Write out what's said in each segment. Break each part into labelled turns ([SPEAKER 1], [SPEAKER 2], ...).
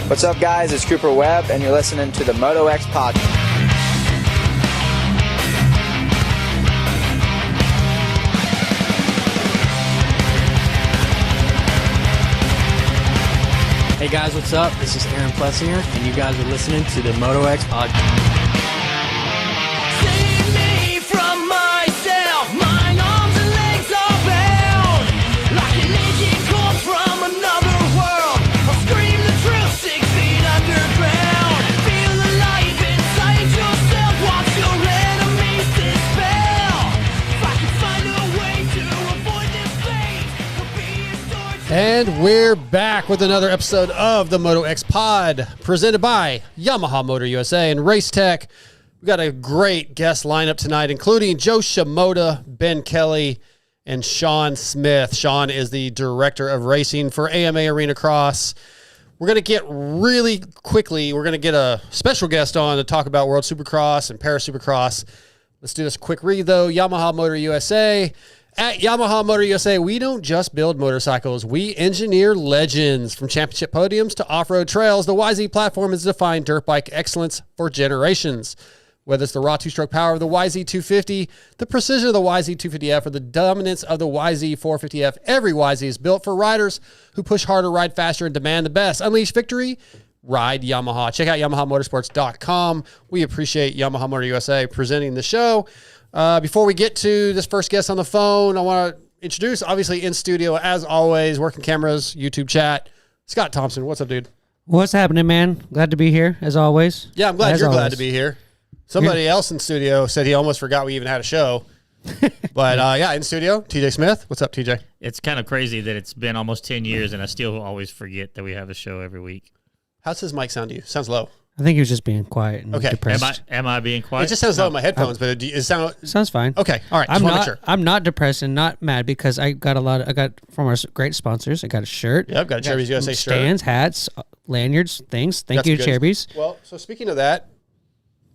[SPEAKER 1] What's up, guys? It's Cooper Webb, and you're listening to the MotoXpod.
[SPEAKER 2] Hey guys, what's up? This is Aaron Plessinger, and you guys are listening to the MotoXpod.
[SPEAKER 3] Save me from myself. My arms and legs are bound like an aging corpse from another world. I'll scream the truth 6 feet underground. Feel the life inside yourself. Watch your enemies dispel. If I can find a way to avoid this fate, I'll be a sword.
[SPEAKER 4] And we're back with another episode of the MotoXpod, presented by Yamaha Motor USA and Race Tech. We got a great guest lineup tonight, including Joe Shimoda, Ben Kelley, and Shawn Smith. Shawn is the director of racing for AMA Arena Cross. We're going to get really quickly, we're going to get a special guest on to talk about World Supercross and Paris Supercross. Let's do this quick read, though. Yamaha Motor USA. At Yamaha Motor USA, we don't just build motorcycles. We engineer legends. From championship podiums to off-road trails, the YZ platform has defined dirt bike excellence for generations. Whether it's the raw two-stroke power of the YZ250, the precision of the YZ250F, or the dominance of the YZ450F, every YZ is built for riders who push harder, ride faster, and demand the best. Unleash victory. Ride Yamaha. Check out YamahaMotorsports.com. We appreciate Yamaha Motor USA presenting the show. Before we get to this first guest on the phone, I want to introduce, obviously in studio, as always, working cameras, YouTube chat, Scott Thompson. What's up, dude?
[SPEAKER 5] What's happening, man? Glad to be here, as always.
[SPEAKER 4] Yeah, I'm glad you're glad to be here. Somebody else in studio said he almost forgot we even had a show. But yeah, in studio, TJ Smith. What's up, TJ?
[SPEAKER 6] It's kind of crazy that it's been almost 10 years and I still always forget that we have a show every week.
[SPEAKER 4] How's his mic sound to you? Sounds low.
[SPEAKER 5] I think he was just being quiet and depressed.
[SPEAKER 6] Am I being quiet?
[SPEAKER 4] It just sounds low in my headphones, but it sounds
[SPEAKER 5] fine.
[SPEAKER 4] Okay, all right.
[SPEAKER 5] I'm not depressed and not mad because I got from our great sponsors. I got a shirt.
[SPEAKER 4] Yeah, I've got a Cherbys USA shirt.
[SPEAKER 5] Stands, hats, lanyards, things. Thank you, Cherbys.
[SPEAKER 4] Well, so speaking of that,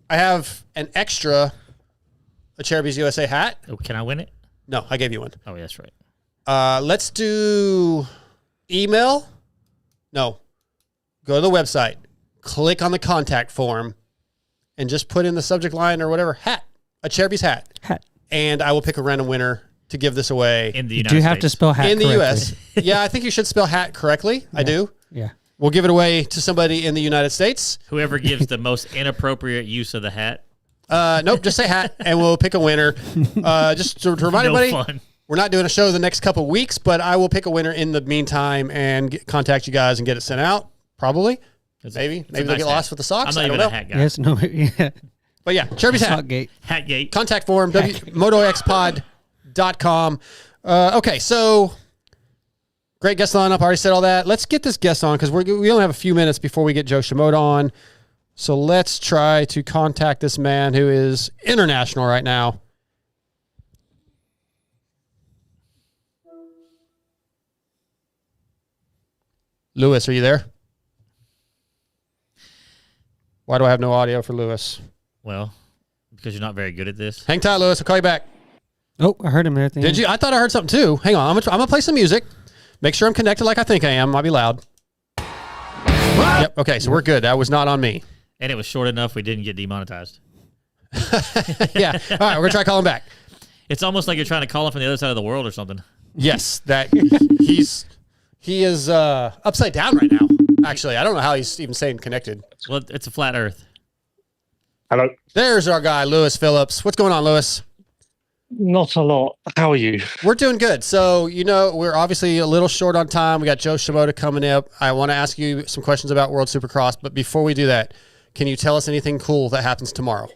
[SPEAKER 4] I have an extra a Cherbys USA hat.
[SPEAKER 6] Oh, can I win it?
[SPEAKER 4] No, I gave you one.
[SPEAKER 6] Oh, that's right.
[SPEAKER 4] Let's do email. No, go to the website. Click on the contact form and just put in the subject line or whatever, hat, a Cherbys hat. And I will pick a random winner to give this away.
[SPEAKER 6] In the United States.
[SPEAKER 5] Do you have to spell hat
[SPEAKER 4] in the
[SPEAKER 5] correctly?
[SPEAKER 4] U.S.? Yeah, I think you should spell hat correctly. Yeah. I do.
[SPEAKER 5] Yeah.
[SPEAKER 4] We'll give it away to somebody in the United States.
[SPEAKER 6] Whoever gives the most inappropriate use of the hat.
[SPEAKER 4] Nope, just say hat and we'll pick a winner. Just to remind everybody,
[SPEAKER 6] fun.
[SPEAKER 4] We're not doing a show the next couple weeks, but I will pick a winner in the meantime and contact you guys and get it sent out, probably. Maybe they'll get lost with the socks.
[SPEAKER 6] I'm not even a hat guy.
[SPEAKER 5] Yes, no, yeah.
[SPEAKER 4] But yeah, Cherbys hat.
[SPEAKER 6] Hatgate.
[SPEAKER 4] Contact form, MotoXpod.com. Okay, so great guest lineup. I already said all that. Let's get this guest on because we only have a few minutes before we get Joe Shimoda on. So let's try to contact this man who is international right now. Lewis, are you there? Why do I have no audio for Lewis?
[SPEAKER 6] Well, because you're not very good at this.
[SPEAKER 4] Hang tight, Lewis. I'll call you back.
[SPEAKER 5] Oh, I heard him there.
[SPEAKER 4] Did you? I thought I heard something too. Hang on. I'm gonna play some music. Make sure I'm connected like I think I am. Might be loud. Yep. Okay, so we're good. That was not on me.
[SPEAKER 6] And it was short enough we didn't get demonetized.
[SPEAKER 4] Yeah. All right, we're gonna try calling back.
[SPEAKER 6] It's almost like you're trying to call him from the other side of the world or something.
[SPEAKER 4] Yes, that he is upside down right now. Actually, I don't know how he's even staying connected.
[SPEAKER 6] Well, it's a flat Earth.
[SPEAKER 7] Hello.
[SPEAKER 4] There's our guy, Lewis Phillips. What's going on, Lewis?
[SPEAKER 7] Not a lot. How are you?
[SPEAKER 4] We're doing good. So, we're obviously a little short on time. We got Joe Shimoda coming up. I want to ask you some questions about World Supercross, but before we do that, can you tell us anything cool that happens tomorrow?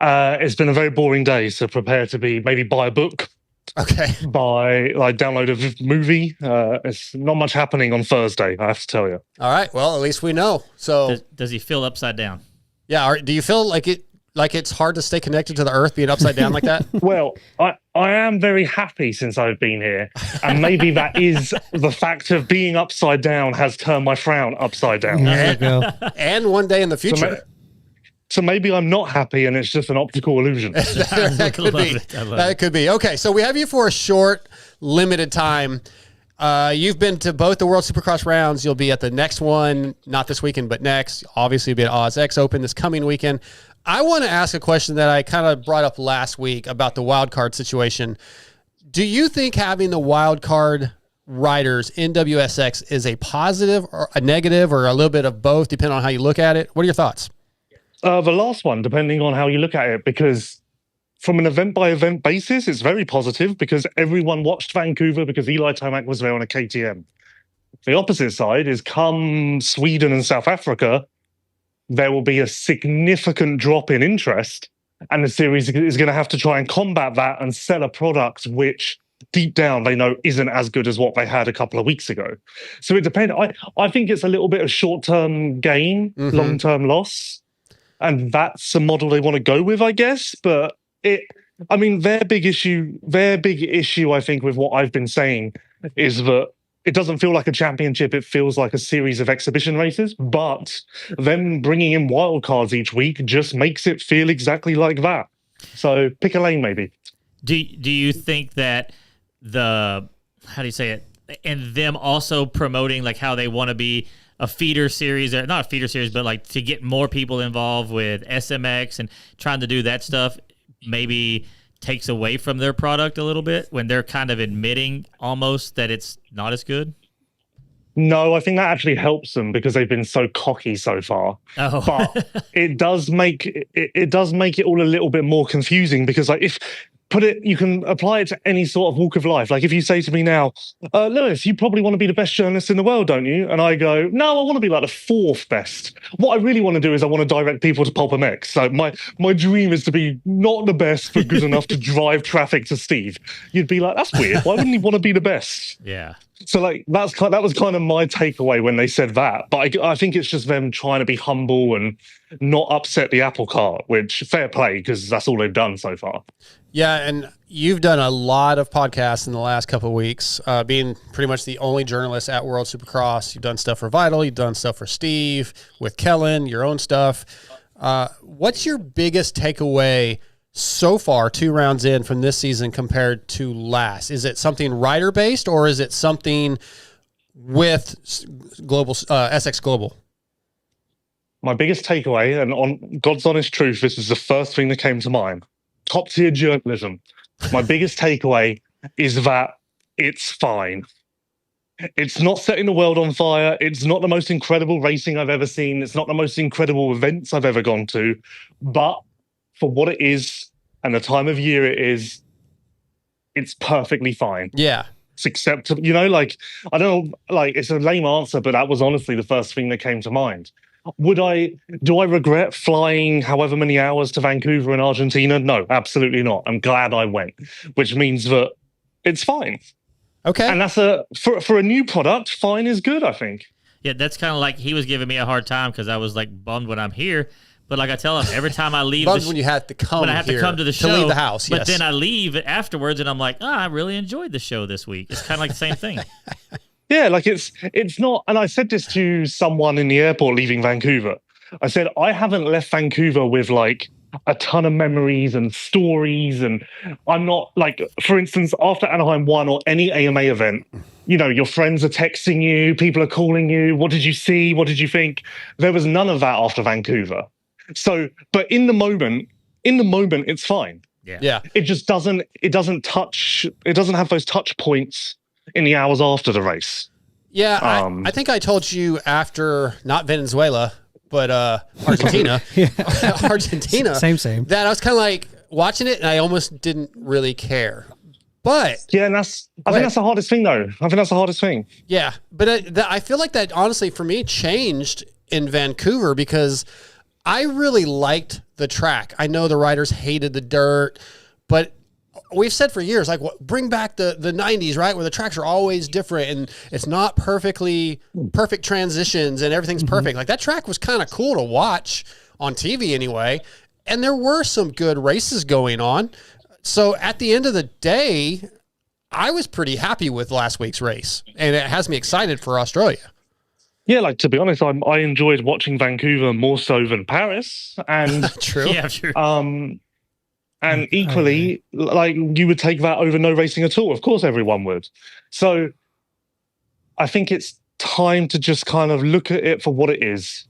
[SPEAKER 7] It's been a very boring day, so prepare to maybe buy a book.
[SPEAKER 4] Okay.
[SPEAKER 7] Download a movie. It's not much happening on Thursday, I have to tell you.
[SPEAKER 4] All right. Well, at least we know. So
[SPEAKER 6] does he feel upside down?
[SPEAKER 4] Yeah. Do you feel like it's hard to stay connected to the earth being upside down like that?
[SPEAKER 7] Well, I am very happy since I've been here. And maybe that is the fact of being upside down has turned my frown upside down.
[SPEAKER 5] There you go.
[SPEAKER 4] And one day in the future.
[SPEAKER 7] So maybe I'm not happy and it's just an optical illusion.
[SPEAKER 4] That could be. That could be. Okay, so we have you for a short, limited time. You've been to both the World Supercross rounds. You'll be at the next one, not this weekend, but next. Obviously, you'll be at Oz X Open this coming weekend. I want to ask a question that I kind of brought up last week about the wild card situation. Do you think having the wild card riders in WSX is a positive or a negative or a little bit of both, depending on how you look at it? What are your thoughts?
[SPEAKER 7] The last one, depending on how you look at it, because from an event-by-event basis, it's very positive because everyone watched Vancouver because Eli Tomac was there on a KTM. The opposite side is come Sweden and South Africa, there will be a significant drop in interest, and the series is going to have to try and combat that and sell a product which deep down they know isn't as good as what they had a couple of weeks ago. So it depends. I think it's a little bit of short-term gain, long-term loss, and that's a model they want to go with, I guess. But their big issue, I think, with what I've been saying is that it doesn't feel like a championship. It feels like a series of exhibition races, but them bringing in wildcards each week just makes it feel exactly like that. So pick a lane, maybe.
[SPEAKER 6] Do you think that how do you say it, and them also promoting like how they want to be a feeder series, or not a feeder series, but like to get more people involved with SMX and trying to do that stuff, maybe takes away from their product a little bit when they're kind of admitting almost that it's not as good?
[SPEAKER 7] No, I think that actually helps them because they've been so cocky so far.
[SPEAKER 6] Oh.
[SPEAKER 7] But it does make it all a little bit more confusing because like you can apply it to any sort of walk of life. Like if you say to me now, Lewis, you probably want to be the best journalist in the world, don't you? And I go, no, I want to be like the fourth best. What I really want to do is I want to direct people to Pulp MX. So my dream is to be not the best, but good enough to drive traffic to Steve. You'd be like, that's weird. Why wouldn't he want to be the best?
[SPEAKER 6] Yeah.
[SPEAKER 7] So like that was kind of my takeaway when they said that. But I think it's just them trying to be humble and not upset the apple cart, which fair play because that's all they've done so far.
[SPEAKER 4] Yeah, and you've done a lot of podcasts in the last couple of weeks, being pretty much the only journalist at World Supercross. You've done stuff for Vital, you've done stuff for Steve, with Kellen, your own stuff. What's your biggest takeaway so far, 2 rounds in from this season compared to last? Is it something rider-based, or is it something with Global SX Global?
[SPEAKER 7] My biggest takeaway, and on God's honest truth, this is the first thing that came to mind. Top tier journalism. My biggest takeaway is that it's fine. It's not setting the world on fire. It's not the most incredible racing I've ever seen. It's not the most incredible events I've ever gone to. But for what it is and the time of year it is, it's perfectly fine.
[SPEAKER 4] Yeah.
[SPEAKER 7] It's acceptable. I don't know, it's a lame answer, but that was honestly the first thing that came to mind. Do I regret flying however many hours to Vancouver in Argentina? No, absolutely not. I'm glad I went, which means that it's fine.
[SPEAKER 4] Okay.
[SPEAKER 7] And that's for a new product, fine is good, I think.
[SPEAKER 6] Yeah, that's kind of like he was giving me a hard time because I was like bummed when I'm here. But like I tell him, every time I leave,
[SPEAKER 4] when you have to come,
[SPEAKER 6] when I have to come to the show,
[SPEAKER 4] to leave the house.
[SPEAKER 6] But then I leave afterwards, and I'm like, I really enjoyed the show this week. It's kind of like the same thing.
[SPEAKER 7] Yeah, like it's not. And I said this to someone in the airport leaving Vancouver. I said I haven't left Vancouver with like a ton of memories and stories, and I'm not like, for instance, after Anaheim 1 or any AMA event, your friends are texting you, people are calling you. What did you see? What did you think? There was none of that after Vancouver. So, but in the moment, it's fine.
[SPEAKER 4] Yeah.
[SPEAKER 7] It just doesn't have those touch points in the hours after the race.
[SPEAKER 4] Yeah. I think I told you after, not Venezuela, but Argentina, Argentina,
[SPEAKER 5] same,
[SPEAKER 4] that I was kind of like watching it and I almost didn't really care. But
[SPEAKER 7] yeah, and I think that's the hardest thing, though. I think that's the hardest thing.
[SPEAKER 4] Yeah, but I feel like that honestly for me changed in Vancouver because I really liked the track. I know the riders hated the dirt, but we've said for years, like, bring back the 90s, right? Where the tracks are always different and it's not perfect transitions and everything's perfect. Like that track was kind of cool to watch on TV anyway. And there were some good races going on. So at the end of the day, I was pretty happy with last week's race and it has me excited for Australia.
[SPEAKER 7] Yeah, like to be honest, I enjoyed watching Vancouver more so than Paris, and
[SPEAKER 4] True.
[SPEAKER 6] Yeah, true.
[SPEAKER 7] And equally, like you would take that over no racing at all. Of course, everyone would. So I think it's time to just kind of look at it for what it is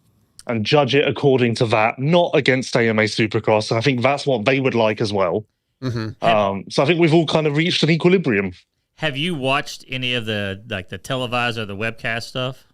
[SPEAKER 7] and judge it according to that, not against AMA Supercross. And I think that's what they would like as well.
[SPEAKER 4] Mm-hmm.
[SPEAKER 7] So I think we've all kind of reached an equilibrium.
[SPEAKER 6] Have you watched any of the televised or the webcast stuff?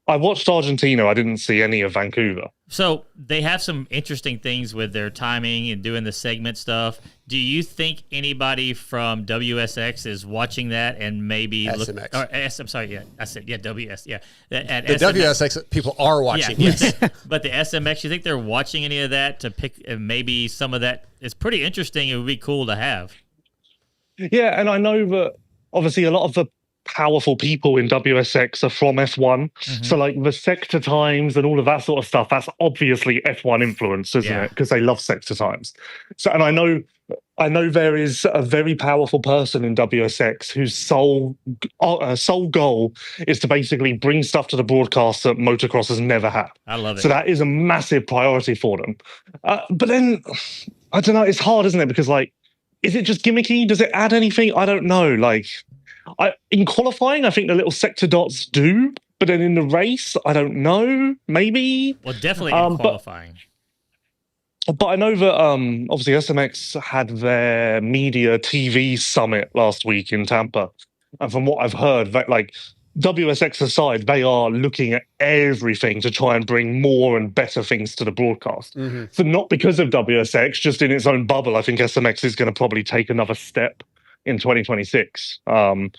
[SPEAKER 7] I watched Argentina. I didn't see any of Vancouver.
[SPEAKER 6] So they have some interesting things with their timing and doing the segment stuff. Do you think anybody from WSX is watching that and maybe
[SPEAKER 4] SMX.
[SPEAKER 6] I'm sorry, yeah, I said WS, yeah. At
[SPEAKER 4] The WSX people are watching.
[SPEAKER 6] Yeah,
[SPEAKER 4] Yes.
[SPEAKER 6] but the SMX, you think they're watching any of that to pick maybe some of that? It's pretty interesting. It would be cool to have.
[SPEAKER 7] Yeah, and I know that obviously a lot of the powerful people in WSX are from F1. So like the sector times and all of that sort of stuff, that's obviously F1 influence, isn't it? Because they love sector times. So, and I know there is a very powerful person in WSX whose sole goal is to basically bring stuff to the broadcast that motocross has never had.
[SPEAKER 6] I love it.
[SPEAKER 7] So that is a massive priority for them. But then, I don't know, it's hard, isn't it? Because like, is it just gimmicky? Does it add anything? I don't know. Like, in qualifying, I think the little sector dots do, but then in the race, I don't know. Maybe.
[SPEAKER 6] Well, definitely in qualifying.
[SPEAKER 7] But I know that obviously SMX had their media TV summit last week in Tampa, and from what I've heard, that like WSX aside, they are looking at everything to try and bring more and better things to the broadcast. So not because of WSX, just in its own bubble, I think SMX is going to probably take another step in 2026. And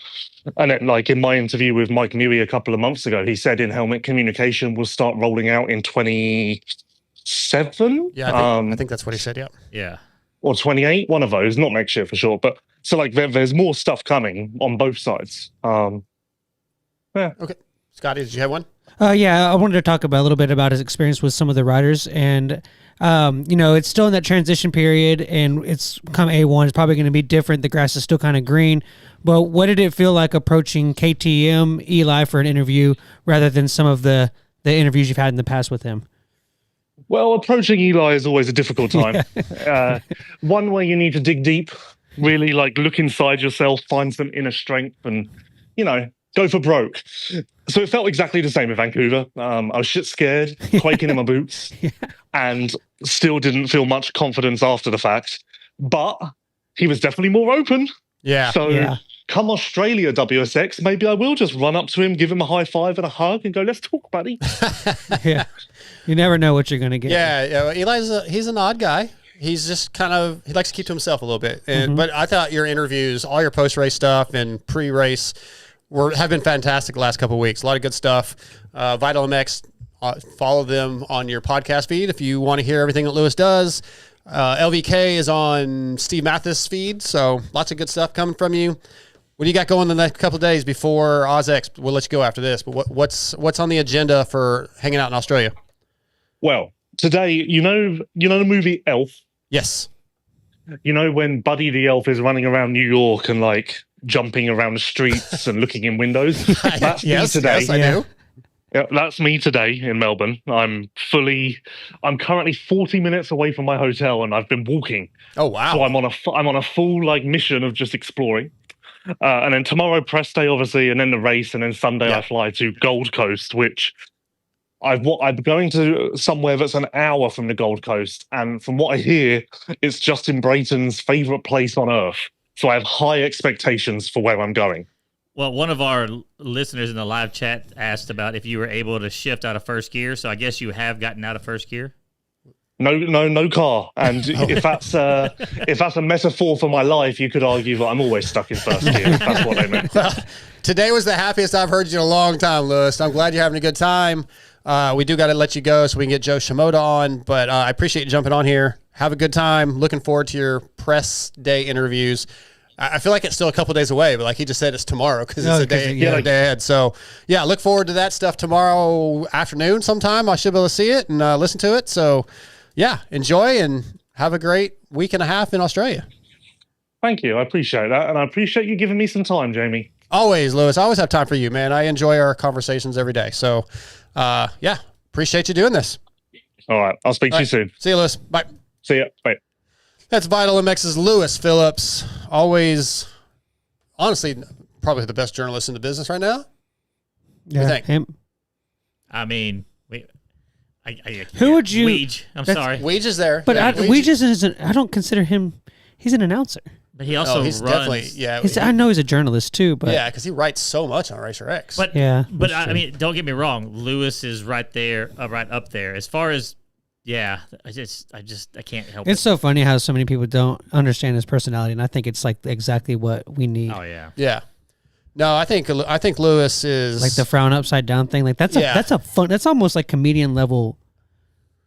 [SPEAKER 7] then, like in my interview with Mike Mewey a couple of months ago, he said in-helmet communication will start rolling out in 2027.
[SPEAKER 4] Yeah, I think that's what he said.
[SPEAKER 6] Yeah.
[SPEAKER 7] Or 28, one of those, not next year for sure. But so like there's more stuff coming on both sides. Yeah.
[SPEAKER 4] Okay. Scotty, did you have one?
[SPEAKER 5] Yeah, I wanted to talk about a little bit about his experience with some of the riders, and it's still in that transition period, and it's come A1. It's probably going to be different. The grass is still kind of green, but what did it feel like approaching KTM Eli for an interview rather than some of the interviews you've had in the past with him?
[SPEAKER 7] Well, approaching Eli is always a difficult time. One where you need to dig deep, really like look inside yourself, find some inner strength, and go for broke. So it felt exactly the same in Vancouver. I was shit scared, quaking in my boots, and still didn't feel much confidence after the fact. But he was definitely more open.
[SPEAKER 4] Yeah.
[SPEAKER 7] So come Australia, WSX, maybe I will just run up to him, give him a high five and a hug, and go, "Let's talk, buddy."
[SPEAKER 5] Yeah. You never know what you're going to get.
[SPEAKER 4] Yeah. He's an odd guy. He's just he likes to keep to himself a little bit. But I thought your interviews, all your post-race stuff and pre-race have been fantastic the last couple of weeks. A lot of good stuff. Vital MX, follow them on your podcast feed if you want to hear everything that Lewis does. LVK is on Steve Mathis' feed, so lots of good stuff coming from you. What do you got going the next couple of days before OzX? We'll let you go after this, but what's on the agenda for hanging out in Australia?
[SPEAKER 7] Well, today, you know the movie Elf?
[SPEAKER 4] Yes.
[SPEAKER 7] You know when Buddy the Elf is running around New York and like jumping around the streets and looking in windows? That's me today.
[SPEAKER 4] Yes, I do.
[SPEAKER 7] Yeah, that's me today in Melbourne. I'm currently 40 minutes away from my hotel and I've been walking.
[SPEAKER 4] Oh, wow.
[SPEAKER 7] So I'm on a full like mission of just exploring. And then tomorrow press day, obviously, and then the race, and then Sunday I fly to Gold Coast, which I'm going to somewhere that's an hour from the Gold Coast, and from what I hear, it's Justin Brayton's favorite place on earth. So I have high expectations for where I'm going.
[SPEAKER 6] Well, one of our listeners in the live chat asked about if you were able to shift out of first gear. So I guess you have gotten out of first gear.
[SPEAKER 7] No car. And if that's a metaphor for my life, you could argue that I'm always stuck in first gear. If that's what they meant.
[SPEAKER 4] Well, today was the happiest I've heard you in a long time, Lewis. I'm glad you're having a good time. We do got to let you go so we can get Joe Shimoda on, but I appreciate you jumping on here. Have a good time. Looking forward to your press day interviews. I feel like it's still a couple days away, but like he just said, it's tomorrow because it's a day ahead. So, yeah, look forward to that stuff tomorrow afternoon sometime. I should be able to see it and listen to it. So, yeah, enjoy and have a great week and a half in Australia.
[SPEAKER 7] Thank you. I appreciate that. And I appreciate you giving me some time, Jamie.
[SPEAKER 4] Always, Lewis. I always have time for you, man. I enjoy our conversations every day. So, yeah, appreciate you doing this.
[SPEAKER 7] All right. I'll speak to you soon.
[SPEAKER 4] See you, Lewis. Bye.
[SPEAKER 7] See ya. Bye.
[SPEAKER 4] That's Vital MX's Lewis Phillips. Always, honestly, probably the best journalist in the business right now. you think?
[SPEAKER 5] Him.
[SPEAKER 6] I mean,
[SPEAKER 5] Who would you?
[SPEAKER 6] Weege. I'm sorry,
[SPEAKER 4] Weege is there.
[SPEAKER 5] But
[SPEAKER 4] Yeah,
[SPEAKER 5] Weege isn't. I don't consider him. He's an announcer.
[SPEAKER 6] but he also
[SPEAKER 4] he's
[SPEAKER 6] runs.
[SPEAKER 4] definitely, yeah.
[SPEAKER 5] I know he's a journalist too, but
[SPEAKER 4] Yeah, because he writes so much on Racer X.
[SPEAKER 6] But
[SPEAKER 5] Yeah,
[SPEAKER 6] but
[SPEAKER 5] that's
[SPEAKER 6] I
[SPEAKER 5] true.
[SPEAKER 6] mean, don't get me wrong. Lewis is right there, right up there. As far as I can't help
[SPEAKER 5] it's
[SPEAKER 6] it.
[SPEAKER 5] so funny how so many people don't understand his personality, and I think it's like exactly what we need.
[SPEAKER 6] Oh yeah.
[SPEAKER 4] yeah. No, I think Lewis is
[SPEAKER 5] Like the frown upside down thing. Like that's a fun. That's almost like comedian level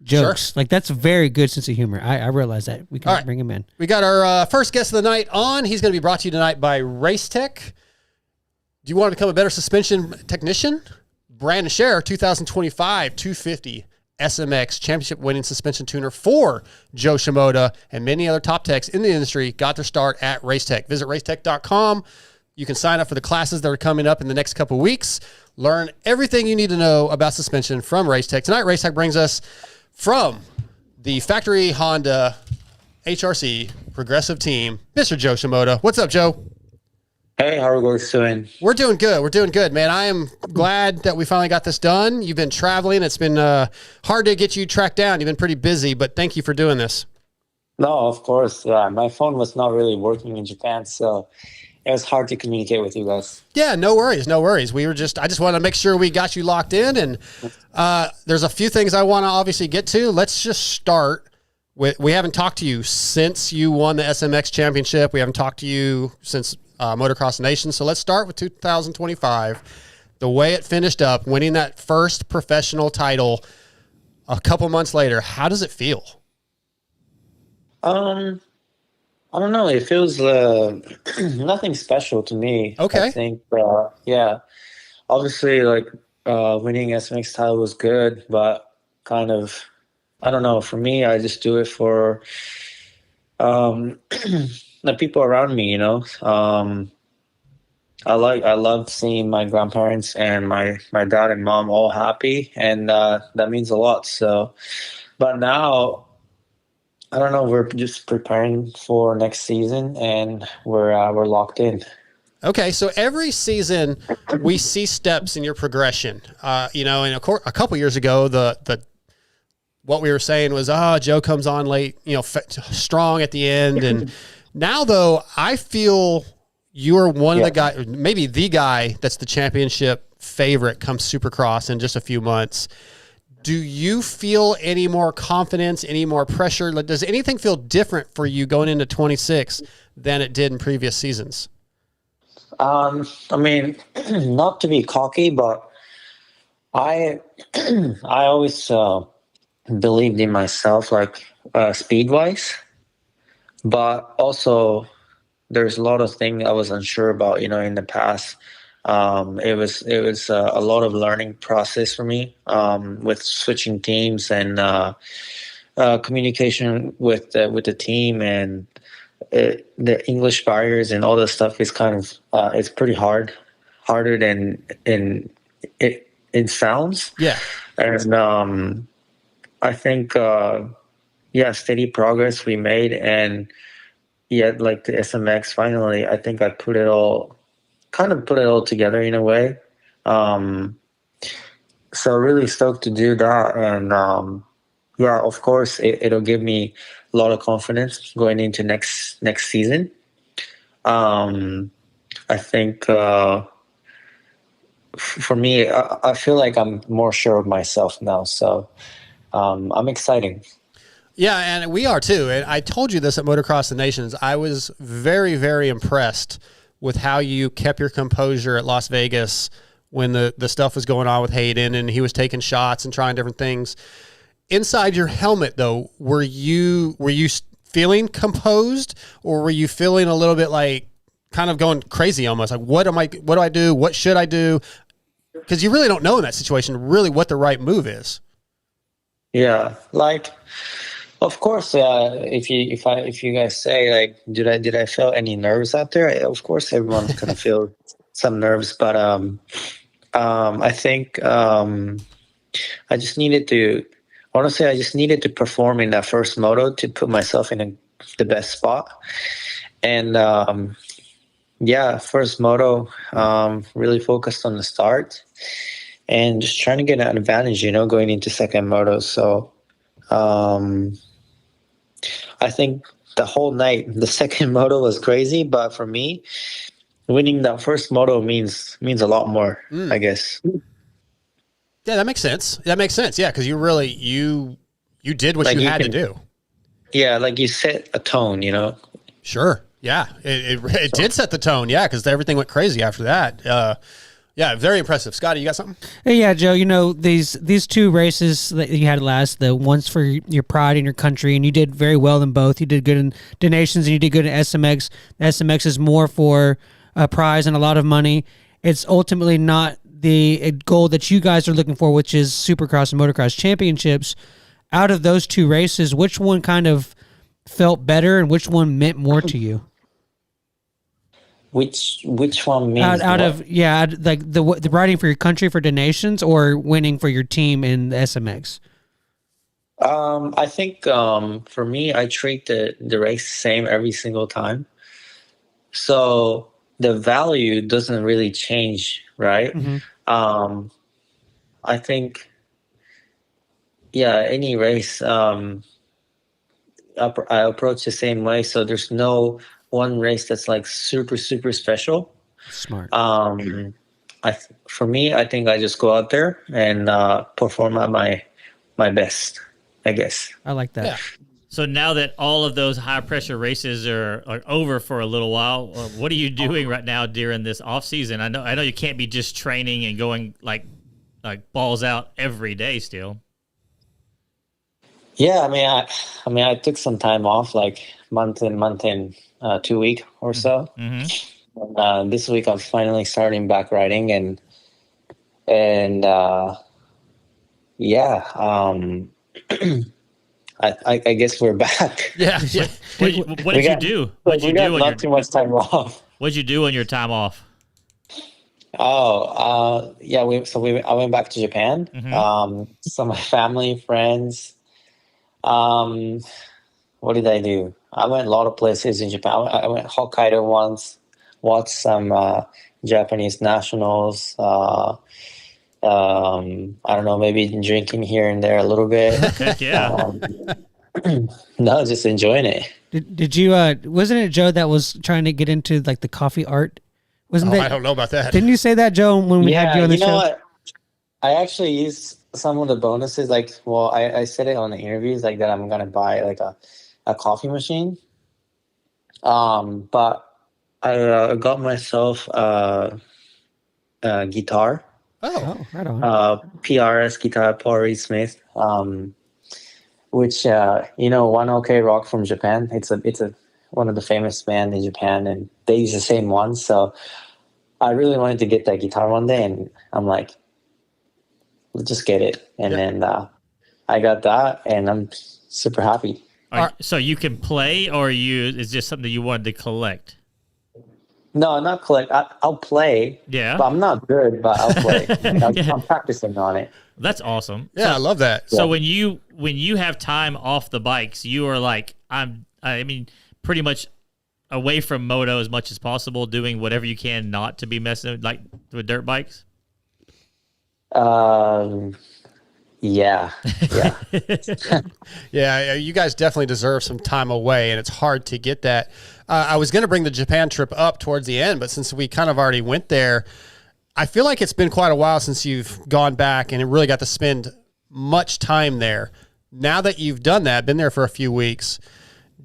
[SPEAKER 5] jokes. Like that's very good sense of humor. I realize that we can
[SPEAKER 4] All right.
[SPEAKER 5] bring him in.
[SPEAKER 4] We got our first guest of the night on. He's going to be brought to you tonight by Racetech. Do you want to become a better suspension technician? Brandon Scherer, 2025 250 SMX championship winning suspension tuner for Joe Shimoda and many other top techs in the industry got their start at Racetech. Visit racetech.com. You can sign up for the classes that are coming up in the next couple of weeks. Learn everything you need to know about suspension from Racetech. Tonight, Racetech brings us from the factory Honda HRC progressive team, Mr. Joe Shimoda. What's up, Joe?
[SPEAKER 8] Hey, how are you guys doing?
[SPEAKER 4] We're doing good. We're doing good, man. I am glad that we finally got this done. You've been traveling. It's been hard to get you tracked down. You've been pretty busy, but thank you for doing this.
[SPEAKER 8] No, of course. Yeah, my phone was not really working in Japan, so it was hard to communicate with you guys.
[SPEAKER 4] Yeah, no worries, no worries. I just wanted to make sure we got you locked in, and there's a few things I want to obviously get to. Let's just start with, we haven't talked to you since you won the SMX championship. We haven't talked to you since Motocross Nation. So let's start with 2025. The way it finished up, winning that first professional title a couple months later. How does it feel?
[SPEAKER 8] I don't know. It feels nothing special to me.
[SPEAKER 4] Okay.
[SPEAKER 8] I think, yeah. Obviously, like winning SMX title was good, but kind of, I don't know. For me, I just do it for the people around me. You know, I love seeing my grandparents and my dad and mom all happy, and that means a lot. So, but now, I don't know. We're just preparing for next season, and we're locked in.
[SPEAKER 4] Okay, so every season we see steps in your progression. And a couple years ago, the what we were saying was, Joe comes on late, strong at the end, and now though I feel you're one of the guys, maybe the guy that's the championship favorite come Supercross in just a few months. Do you feel any more confidence, any more pressure? Like, does anything feel different for you going into 26 than it did in previous seasons?
[SPEAKER 8] I mean, not to be cocky, but I always believed in myself, like speed wise, but also there's a lot of things I was unsure about. In the past. It was a lot of learning process for me with switching teams and communication with the team, and the English barriers and all that stuff is kind of it's pretty harder than it sounds.
[SPEAKER 4] Yeah,
[SPEAKER 8] and I think steady progress we made, and like the SMX finally, I think I put it all together in a way. So really stoked to do that. And of course it'll give me a lot of confidence going into next season. I think for me, I feel like I'm more sure of myself now. So I'm excited.
[SPEAKER 4] Yeah, and we are too. And I told you this at Motocross the Nations. I was very, very impressed with how you kept your composure at Las Vegas when the stuff was going on with Hayden and he was taking shots and trying different things. Inside your helmet, though, were you feeling composed, or were you feeling a little bit like kind of going crazy almost? Like, what do I do? What should I do? Because you really don't know in that situation really what the right move is.
[SPEAKER 8] Yeah, like, of course, if you guys say, like, did I feel any nerves out there? Of course, everyone's gonna feel some nerves, but I think I just needed to perform in that first moto to put myself in the best spot, and yeah, first moto, really focused on the start and just trying to get an advantage, going into second moto. So I think the whole night, the second moto was crazy, but for me, winning that first moto means a lot more, I guess.
[SPEAKER 4] Yeah, that makes sense. That makes sense. Yeah, because you really you did what you had to do.
[SPEAKER 8] Yeah, like you set a tone,
[SPEAKER 4] Sure. Yeah, it did set the tone. Yeah, because everything went crazy after that. Yeah, very impressive. Scotty, you got something?
[SPEAKER 5] Hey, yeah, Joe. These two races that you had last, the ones for your pride in your country, and you did very well in both. You did good in donations, and you did good in SMX. SMX is more for a prize and a lot of money. It's ultimately not the goal that you guys are looking for, which is Supercross and Motocross championships. Out of those two races, which one kind of felt better, and which one meant more to you?
[SPEAKER 8] Which one means
[SPEAKER 5] out of like the riding for your country for donations or winning for your team in the SMX?
[SPEAKER 8] I think for me, I treat the race the same every single time. So the value doesn't really change, right? I think, any race, I approach the same way. So there's no one race that's like super, super special.
[SPEAKER 5] Smart.
[SPEAKER 8] For me, I think I just go out there and perform at my best, I guess.
[SPEAKER 5] I like that.
[SPEAKER 4] Yeah.
[SPEAKER 6] So now that all of those high pressure races are over for a little while, what are you doing right now during this off season? I know you can't be just training and going like balls out every day still.
[SPEAKER 8] Yeah, I mean, I took some time off, like month in 2 week or so. And, this week I'm finally starting back riding, and I guess we're back.
[SPEAKER 4] Yeah.
[SPEAKER 6] What did you do? What did you do?
[SPEAKER 8] Not too much time off.
[SPEAKER 6] What'd you do on your time off?
[SPEAKER 8] Oh, I went back to Japan. So my family, friends. What did I do? I went a lot of places in Japan. I went Hokkaido once, watched some Japanese nationals. I don't know, maybe drinking here and there a little bit.
[SPEAKER 6] Heck yeah.
[SPEAKER 8] No, just enjoying it.
[SPEAKER 5] Did you? Wasn't it Joe that was trying to get into like the coffee art? Wasn't that?
[SPEAKER 4] I don't know about that.
[SPEAKER 5] Didn't you say that, Joe, when we had you on the show?
[SPEAKER 8] You know what? I actually used some of the bonuses. I said it on the interviews, like that I'm gonna buy like a coffee machine. But I got myself a guitar.
[SPEAKER 5] Oh, right on.
[SPEAKER 8] PRS guitar, Paul Reed Smith. Which One OK Rock from Japan. It's a one of the famous band in Japan, and they use the same one. So I really wanted to get that guitar one day, and I'm like, let's just get it. And then I got that, and I'm super happy.
[SPEAKER 6] So you can play, or is just something you wanted to collect?
[SPEAKER 8] No, not collect. I'll play.
[SPEAKER 6] Yeah.
[SPEAKER 8] But I'm not good, but I'll play. I'm practicing on it.
[SPEAKER 6] That's awesome.
[SPEAKER 4] Yeah, I love that.
[SPEAKER 6] So when you have time off the bikes, you are like, pretty much away from moto as much as possible, doing whatever you can not to be messing with dirt bikes.
[SPEAKER 8] Yeah.
[SPEAKER 4] Yeah, you guys definitely deserve some time away, and it's hard to get that. I was going to bring the Japan trip up towards the end, but since we kind of already went there, I feel like it's been quite a while since you've gone back and really got to spend much time there. Now that you've done that, been there for a few weeks,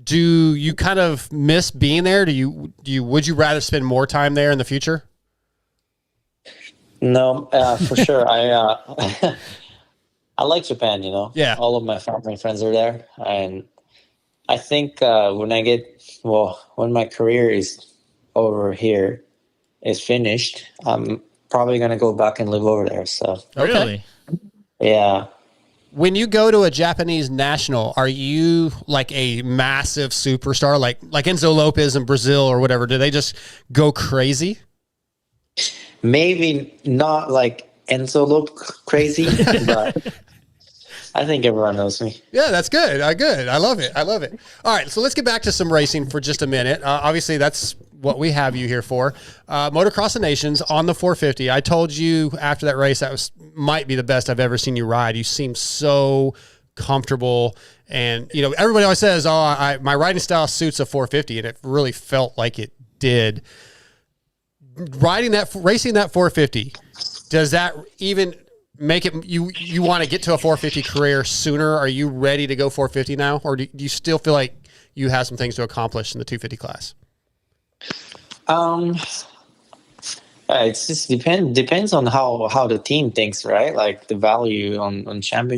[SPEAKER 4] do you kind of miss being there? Would you rather spend more time there in the future?
[SPEAKER 8] No, for sure. I like Japan,
[SPEAKER 4] Yeah.
[SPEAKER 8] All of my family and friends are there. And I think when my career is over here, is finished, I'm probably going to go back and live over there. So
[SPEAKER 6] Really?
[SPEAKER 8] Yeah.
[SPEAKER 4] When you go to a Japanese national, are you like a massive superstar, like Enzo Lopez in Brazil or whatever? Do they just go crazy?
[SPEAKER 8] Maybe not like Enzo look crazy, but I think everyone knows me.
[SPEAKER 4] Yeah, that's good. Good. I love it. All right, so let's get back to some racing for just a minute. Obviously, that's what we have you here for. Motocross of Nations on the 450. I told you after that race might be the best I've ever seen you ride. You seem so comfortable, and everybody always says, my riding style suits a 450, and it really felt like it did. Racing that 450, does that even make it you want to get to a 450 career sooner? Are you ready to go 450 now, or do you still feel like you have some things to accomplish in the 250 class?
[SPEAKER 8] It's just depends on how the team thinks, right? Like the value on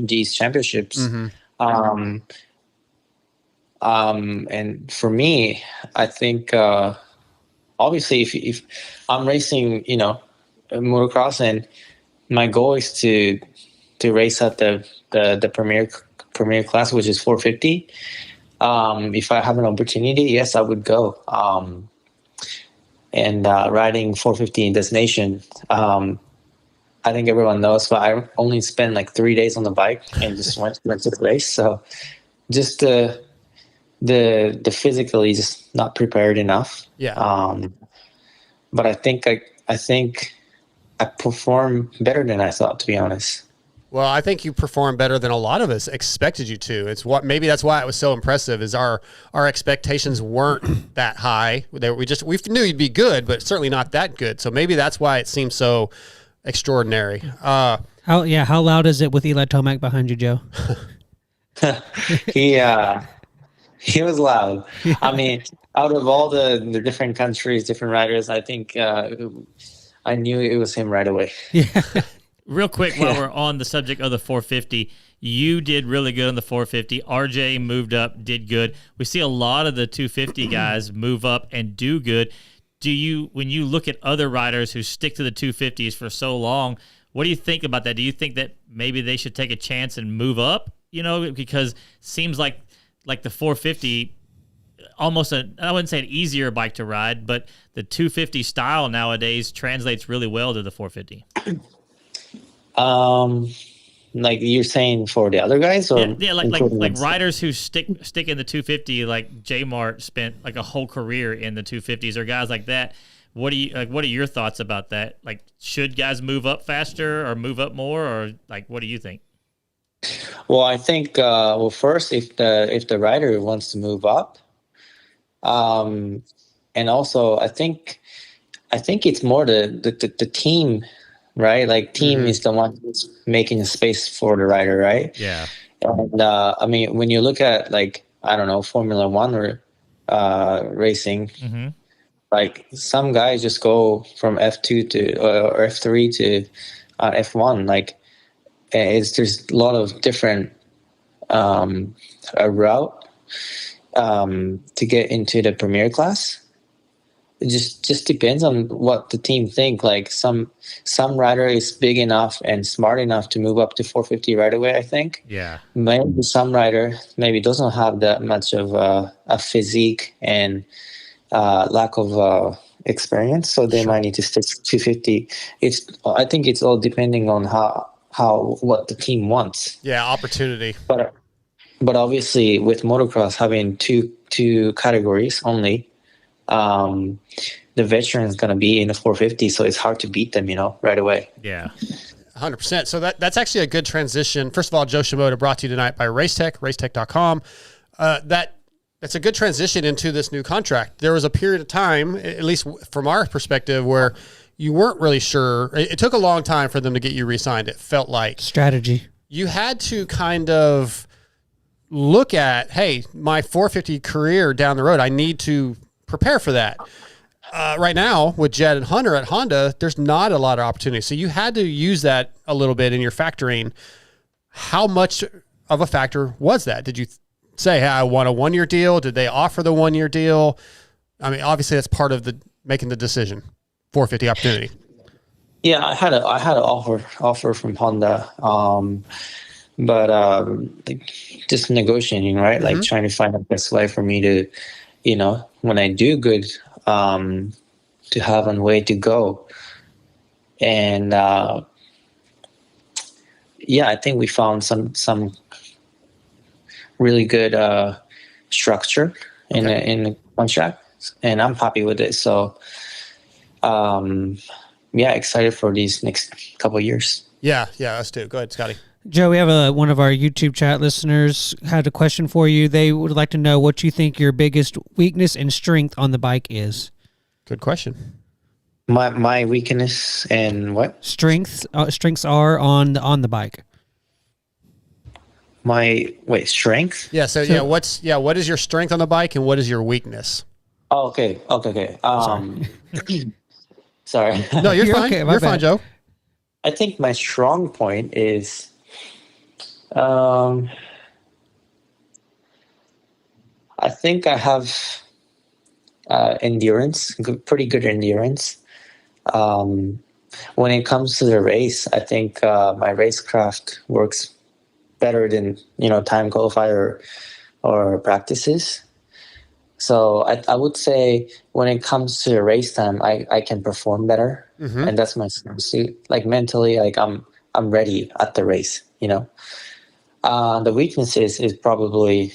[SPEAKER 8] these championships.
[SPEAKER 4] Mm-hmm.
[SPEAKER 8] And for me, I think obviously if I'm racing, motocross, and my goal is to race at the premier class, which is 450. If I have an opportunity, yes, I would go. And riding 450 in destination, I think everyone knows, but I only spent like 3 days on the bike and just went to the race. So just the physically just not prepared enough.
[SPEAKER 4] Yeah.
[SPEAKER 8] But I think I performed better than I thought, to be honest.
[SPEAKER 4] Well, I think you performed better than a lot of us expected you to. Maybe that's why it was so impressive, is our expectations weren't that high. We knew you'd be good, but certainly not that good. So maybe that's why it seems so extraordinary.
[SPEAKER 5] How loud is it with Eli Tomac behind you, Joe?
[SPEAKER 8] He was loud. I mean, out of all the different countries, different riders, I think I knew it was him right away.
[SPEAKER 5] Yeah.
[SPEAKER 6] Real quick, while we're on the subject of the 450, you did really good on the 450. RJ moved up, did good. We see a lot of the 250 guys move up and do good. When you look at other riders who stick to the 250s for so long, what do you think about that? Do you think that maybe they should take a chance and move up? Because it seems like the 450, almost I wouldn't say an easier bike to ride, but the 250 style nowadays translates really well to the 450.
[SPEAKER 8] Like you're saying for the other guys, or
[SPEAKER 6] like riders who stick in the 250, like J Mart spent like a whole career in the 250s, or guys like that. What are your thoughts about that? Like, should guys move up faster or move up more, or like, what do you think?
[SPEAKER 8] Well, I think first, if the rider wants to move up, and also I think it's more the team. Right, like team is the one who's making a space for the rider, right?
[SPEAKER 6] Yeah.
[SPEAKER 8] And I mean, when you look at Formula One or racing, like some guys just go from F2 to or F3 to F1. Like there's a lot of different route to get into the premier class. It just depends on what the team think. Like some rider is big enough and smart enough to move up to 450 right away, I think.
[SPEAKER 6] Yeah.
[SPEAKER 8] Maybe some rider maybe doesn't have that much of a physique and lack of experience, so they might need to stick to 250. I think it's all depending on what the team wants.
[SPEAKER 4] Yeah, opportunity.
[SPEAKER 8] But obviously with motocross having two categories only, the veteran is going to be in the 450, so it's hard to beat them, right away.
[SPEAKER 6] Yeah,
[SPEAKER 4] 100%. So that's actually a good transition. First of all, Joe Shimoda brought to you tonight by racetech.com. That's a good transition into this new contract. There was a period of time, at least from our perspective, where you weren't really sure. It took a long time for them to get you re-signed. It felt like
[SPEAKER 5] strategy.
[SPEAKER 4] You had to kind of look at, hey, my 450 career down the road, I need to prepare for that. Right now, with Jed and Hunter at Honda, there's not a lot of opportunity. So you had to use that a little bit in your factoring. How much of a factor was that? Did you say, hey, I want a 1-year deal? Did they offer the 1-year deal? I mean, obviously that's part of making the decision. 450 opportunity.
[SPEAKER 8] Yeah, I had an offer from Honda, but just negotiating, right? Like trying to find the best way for me to, when I do good, to have a way to go. And I think we found some really good structure in the contract. and I'm happy with it. So, yeah, excited for these next couple of years.
[SPEAKER 4] Yeah, let's do it. Go ahead, Scotty.
[SPEAKER 5] Joe, we have one of our YouTube chat listeners had a question for you. They would like to know what you think your biggest weakness and strength on the bike is.
[SPEAKER 4] Good question.
[SPEAKER 8] My weakness and what?
[SPEAKER 5] Strengths are on the bike.
[SPEAKER 8] Strength?
[SPEAKER 4] Yeah, so what is your strength on the bike and what is your weakness?
[SPEAKER 8] Oh, okay. Sorry.
[SPEAKER 4] No, you're fine.
[SPEAKER 5] okay,
[SPEAKER 4] You're fine, Joe.
[SPEAKER 8] I think my strong point is, I think I have endurance, pretty good endurance. When it comes to the race, I think my racecraft works better than time qualifier or practices. So I would say when it comes to the race time, I can perform better, and that's my suit. Like mentally, like I'm ready at the race. The weaknesses is probably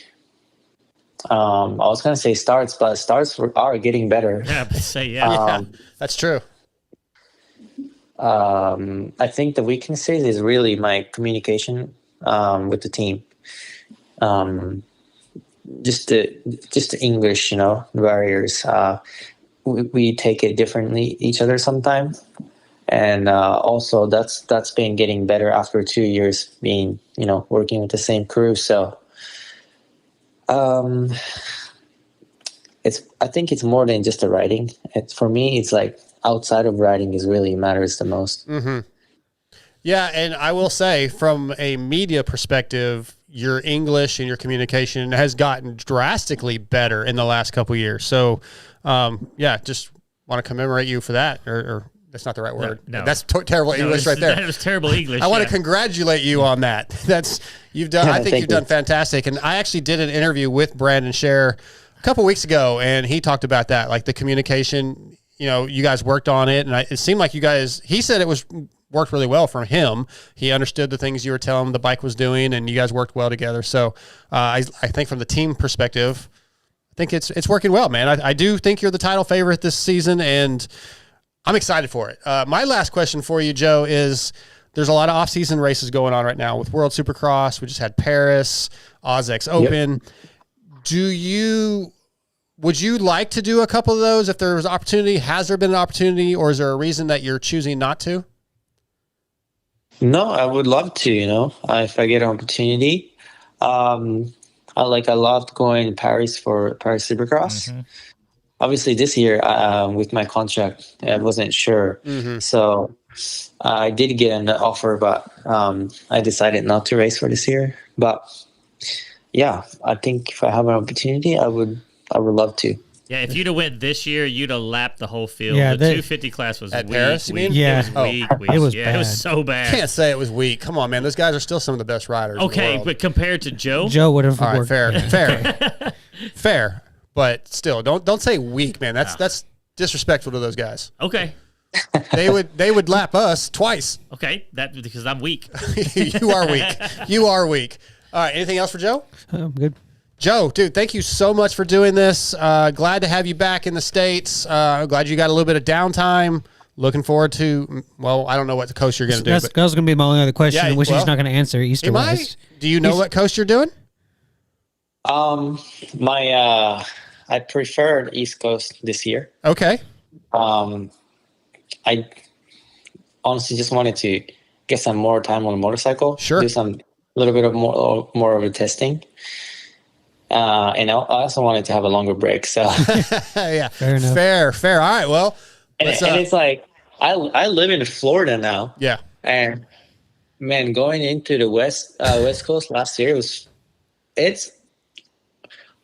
[SPEAKER 8] I was gonna say starts, but starts are getting better.
[SPEAKER 6] Yeah, but say yeah.
[SPEAKER 4] That's true.
[SPEAKER 8] I think the weaknesses is really my communication with the team. Just the English, barriers. We take it differently each other sometimes, and also that's been getting better after 2 years being working with the same crew. So I think it's more than just the riding. For me, it's like outside of riding is really matters the most.
[SPEAKER 4] Yeah, and I will say from a media perspective, your English and your communication has gotten drastically better in the last couple of years. So, just want to commemorate you for that. Or that's not the right word.
[SPEAKER 6] No.
[SPEAKER 4] That's terrible English right there.
[SPEAKER 6] That was terrible English.
[SPEAKER 4] I want to congratulate you on that. You've done. I think you've done fantastic. And I actually did an interview with Brandon Scher a couple weeks ago, and he talked about that, like the communication. You guys worked on it, and it seemed like you guys. He said it worked really well for him. He understood the things you were telling him the bike was doing, and you guys worked well together. So I think from the team perspective, I think it's working well, man. I do think you're the title favorite this season, and I'm excited for it. My last question for you, Joe, is there's a lot of off-season races going on right now with World Supercross. We just had Paris, OzX Open. Yep. Would you like to do a couple of those if there was opportunity? Has there been an opportunity, or is there a reason that you're choosing not to?
[SPEAKER 8] No, I would love to, if I get an opportunity. I loved going to Paris for Paris Supercross. Obviously this year, with my contract, I wasn't sure. So I did get an offer, but I decided not to race for this year. But yeah, I think if I have an opportunity, I would love to.
[SPEAKER 6] Yeah, if you'd have went this year, you'd have lapped the whole field.
[SPEAKER 5] Yeah,
[SPEAKER 6] the 250 class was
[SPEAKER 4] at
[SPEAKER 6] weak.
[SPEAKER 4] Paris, you mean?
[SPEAKER 5] Yeah.
[SPEAKER 6] It was weak.
[SPEAKER 5] It was
[SPEAKER 6] It
[SPEAKER 5] bad.
[SPEAKER 6] was so bad.
[SPEAKER 4] Can't say it was weak. Come on, man. Those guys are still some of the best riders. in the
[SPEAKER 6] Okay,
[SPEAKER 4] world.
[SPEAKER 6] but compared to Joe,
[SPEAKER 5] Joe would have
[SPEAKER 4] All right,
[SPEAKER 5] worked.
[SPEAKER 4] fair. But still, don't say weak, man. That's disrespectful to those guys.
[SPEAKER 6] okay,
[SPEAKER 4] They would lap us twice.
[SPEAKER 6] okay, that because I'm weak.
[SPEAKER 4] You are weak. You are weak. All right. Anything else for Joe?
[SPEAKER 5] Good.
[SPEAKER 4] Joe, dude, thank you so much for doing this. Glad to have you back in the States. Glad you got a little bit of downtime. Looking forward to, I don't know what the coast you're going to do.
[SPEAKER 5] That was going to be my only other question,
[SPEAKER 4] Yeah,
[SPEAKER 5] which he's not going to answer. Easter West.
[SPEAKER 4] Do you know what coast you're doing?
[SPEAKER 8] I preferred East Coast this year.
[SPEAKER 4] Okay.
[SPEAKER 8] I honestly just wanted to get some more time on a motorcycle.
[SPEAKER 4] Sure.
[SPEAKER 8] Do some little bit of more of a testing. And I also wanted to have a longer break. So
[SPEAKER 4] Yeah.
[SPEAKER 5] Fair enough.
[SPEAKER 4] Fair. All right. Well,
[SPEAKER 8] and it's like I live in Florida now.
[SPEAKER 4] yeah.
[SPEAKER 8] And man, going into the West Coast last year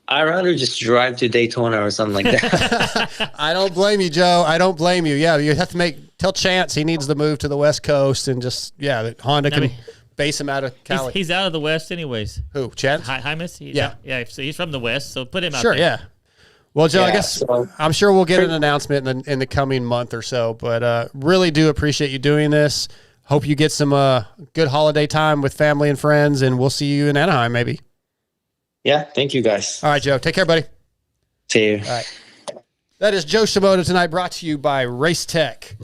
[SPEAKER 8] I'd rather just drive to Daytona or something like that.
[SPEAKER 4] I don't blame you, Joe. I don't blame you. Yeah, you have to tell Chance he needs to move to the West Coast and that Honda can base him out of Cali.
[SPEAKER 6] He's out of the West anyways.
[SPEAKER 4] Who, Chance?
[SPEAKER 6] Hymus?
[SPEAKER 4] Yeah.
[SPEAKER 6] Yeah, so he's from the West, so put him out
[SPEAKER 4] Sure,
[SPEAKER 6] there.
[SPEAKER 4] yeah. Well, Joe, I
[SPEAKER 8] Yeah,
[SPEAKER 4] guess
[SPEAKER 8] so-
[SPEAKER 4] I'm sure we'll get an announcement in the coming month or so, but really do appreciate you doing this. Hope you get some good holiday time with family and friends, and we'll see you in Anaheim maybe.
[SPEAKER 8] Yeah, thank you guys.
[SPEAKER 4] All right, Joe. Take care, buddy.
[SPEAKER 8] See you.
[SPEAKER 4] All right. That is Joe Shimoda tonight, brought to you by Race Tech.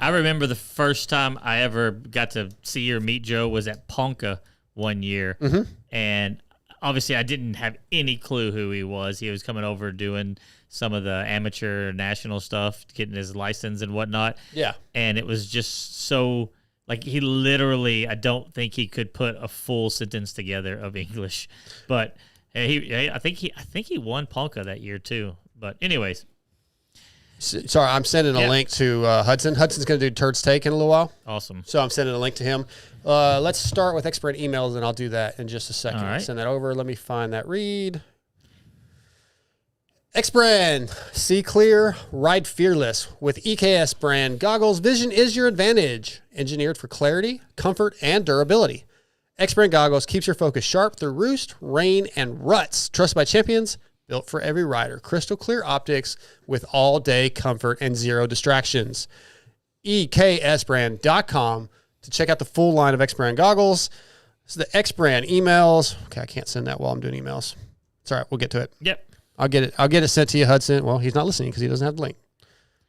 [SPEAKER 6] I remember the first time I ever got to see or meet Joe was at Ponca one year. And obviously I didn't have any clue who he was. He was coming over doing some of the amateur national stuff, getting his license and whatnot.
[SPEAKER 4] Yeah.
[SPEAKER 6] And it was just so, like, he literally, I don't think he could put a full sentence together of English. But I think he won Ponca that year too. But anyways.
[SPEAKER 4] Sorry, I'm sending a link to Hudson. Hudson's going to do Turd's Take in a little while.
[SPEAKER 6] Awesome.
[SPEAKER 4] So I'm sending a link to him. Let's start with expert emails, and I'll do that in just a second.
[SPEAKER 6] All right.
[SPEAKER 4] Send that over. Let me find that read. X-Brand. See clear, ride fearless. With EKS brand goggles, vision is your advantage. Engineered for clarity, comfort, and durability. X-Brand goggles keeps your focus sharp through roost, rain, and ruts. Trusted by champions. Built for every rider. Crystal clear optics with all-day comfort and zero distractions. EKSbrand.com to check out the full line of X-Brand goggles. This is the X-Brand emails. Okay, I can't send that while I'm doing emails. It's all right. We'll get to it.
[SPEAKER 6] Yep.
[SPEAKER 4] I'll get it sent to you, Hudson. Well, he's not listening because he doesn't have the link.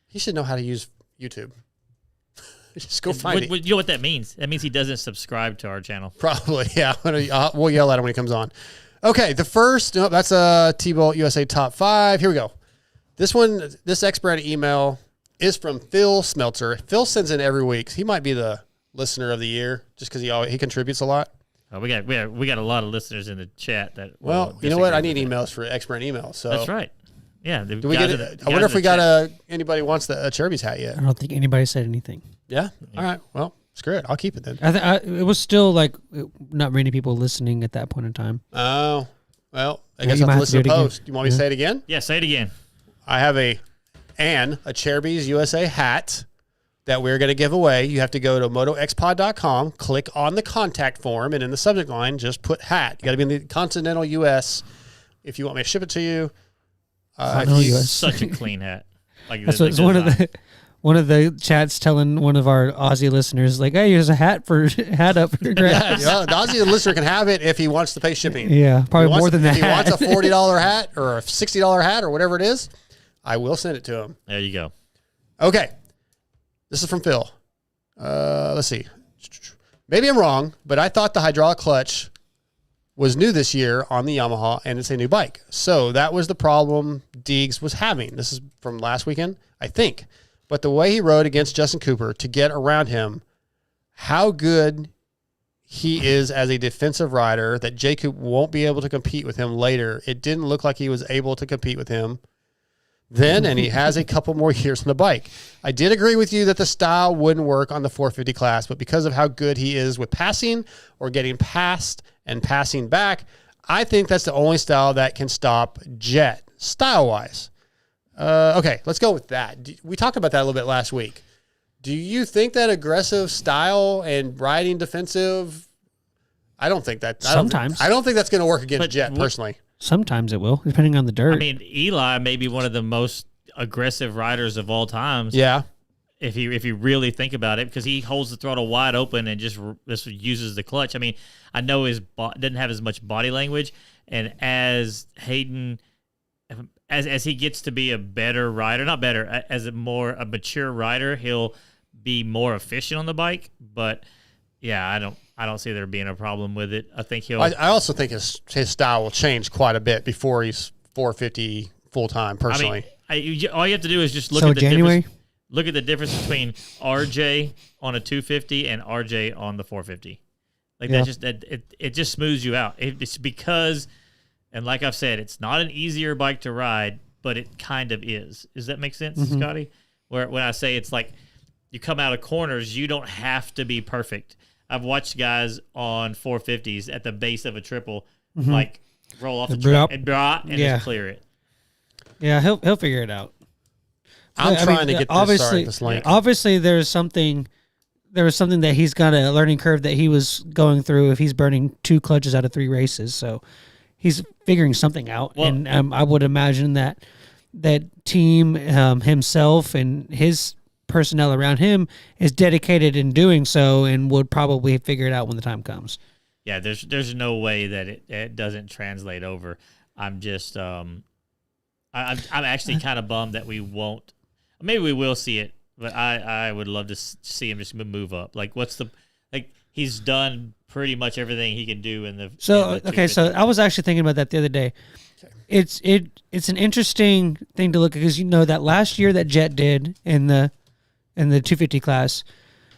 [SPEAKER 4] He should know how to use YouTube. Just go find it.
[SPEAKER 6] You know what that means? That means he doesn't subscribe to our channel.
[SPEAKER 4] Probably, yeah. We'll yell at him when he comes on. Okay, the first, that's a T-Bolt USA Top 5. Here we go. This X-Brand email is from Phil Smeltzer. Phil sends in every week. He might be the listener of the year just because he contributes a lot.
[SPEAKER 6] Oh, we got a lot of listeners in the chat that.
[SPEAKER 4] Well, you know what? I need emails for X-Brand emails. So
[SPEAKER 6] that's right. Yeah.
[SPEAKER 4] Do we get it? I wonder if we got anybody wants a Cherby's hat yet.
[SPEAKER 5] I don't think anybody said anything.
[SPEAKER 4] Yeah? All right. Well, screw it. I'll keep it then.
[SPEAKER 5] It was still like not many people listening at that point in time.
[SPEAKER 4] Oh, well, I guess I'll have to listen to the post. You want me to say it again?
[SPEAKER 6] Yeah, say it again.
[SPEAKER 4] I have a Cherby's USA hat that we're going to give away. You have to go to MotoXpod.com, click on the contact form, and in the subject line, just put hat. You got to be in the continental U.S. if you want me to ship it to you.
[SPEAKER 6] Such a clean hat. Like
[SPEAKER 5] that's what's one of the chats telling one of our Aussie listeners, like, hey, here's a hat up for grabs.
[SPEAKER 4] Yeah, the Aussie listener can have it if he wants to pay shipping.
[SPEAKER 5] Yeah, probably more than that.
[SPEAKER 4] If he wants a $40 hat or a $60 hat or whatever it is, I will send it to him.
[SPEAKER 6] There you go.
[SPEAKER 4] Okay. This is from Phil. Let's see. Maybe I'm wrong, but I thought the hydraulic clutch was new this year on the Yamaha, and it's a new bike. So that was the problem Deegs was having. This is from last weekend, I think. But the way he rode against Justin Cooper to get around him, how good he is as a defensive rider, that J. Coop won't be able to compete with him later. It didn't look like he was able to compete with him then, and he has a couple more years on the bike. I did agree with you that the style wouldn't work on the 450 class, but because of how good he is with passing or getting past and passing back, I think that's the only style that can stop Jet, style-wise. Okay, let's go with that. We talked about that a little bit last week. Do you think that aggressive style and riding defensive? I don't think that.
[SPEAKER 5] Sometimes.
[SPEAKER 4] I don't think that's going to work against Jet, personally.
[SPEAKER 5] Sometimes it will, depending on the dirt.
[SPEAKER 6] I mean, Eli may be one of the most aggressive riders of all times.
[SPEAKER 4] Yeah.
[SPEAKER 6] If you really think about it, because he holds the throttle wide open and just uses the clutch. I mean, I know doesn't have as much body language, and as Hayden, as he gets to be a better rider, not better, as a mature rider, he'll be more efficient on the bike. But yeah, I don't see there being a problem with it. I think he'll.
[SPEAKER 4] I also think his style will change quite a bit before he's 450 full time. Personally,
[SPEAKER 6] I mean, all you have to do is just look
[SPEAKER 5] so
[SPEAKER 6] at the
[SPEAKER 5] January.
[SPEAKER 6] difference. Look at the difference between RJ on a 250 and RJ on the 450. Like it just smooths you out. It's because, and like I've said, it's not an easier bike to ride, but it kind of is. Does that make sense, Scotty? Where when I say it's like you come out of corners, you don't have to be perfect. I've watched guys on 450s at the base of a triple, like roll off the track and just clear it.
[SPEAKER 5] Yeah, he'll figure it out.
[SPEAKER 4] I'm trying to get this link.
[SPEAKER 5] Obviously, there was something that he's got a learning curve that he was going through if he's burning 2 clutches out of 3 races. So he's figuring something out. Well, and I would imagine that team, himself and his personnel around him is dedicated in doing so and would probably figure it out when the time comes.
[SPEAKER 6] Yeah, there's no way that it doesn't translate over. I'm I'm actually kind of bummed that we won't. Maybe we will see it, but I would love to see him just move up. Like, he's done pretty much everything he can do in the.
[SPEAKER 5] So so I was actually thinking about that the other day. It's an interesting thing to look at, because that last year that Jet did in the 250 class,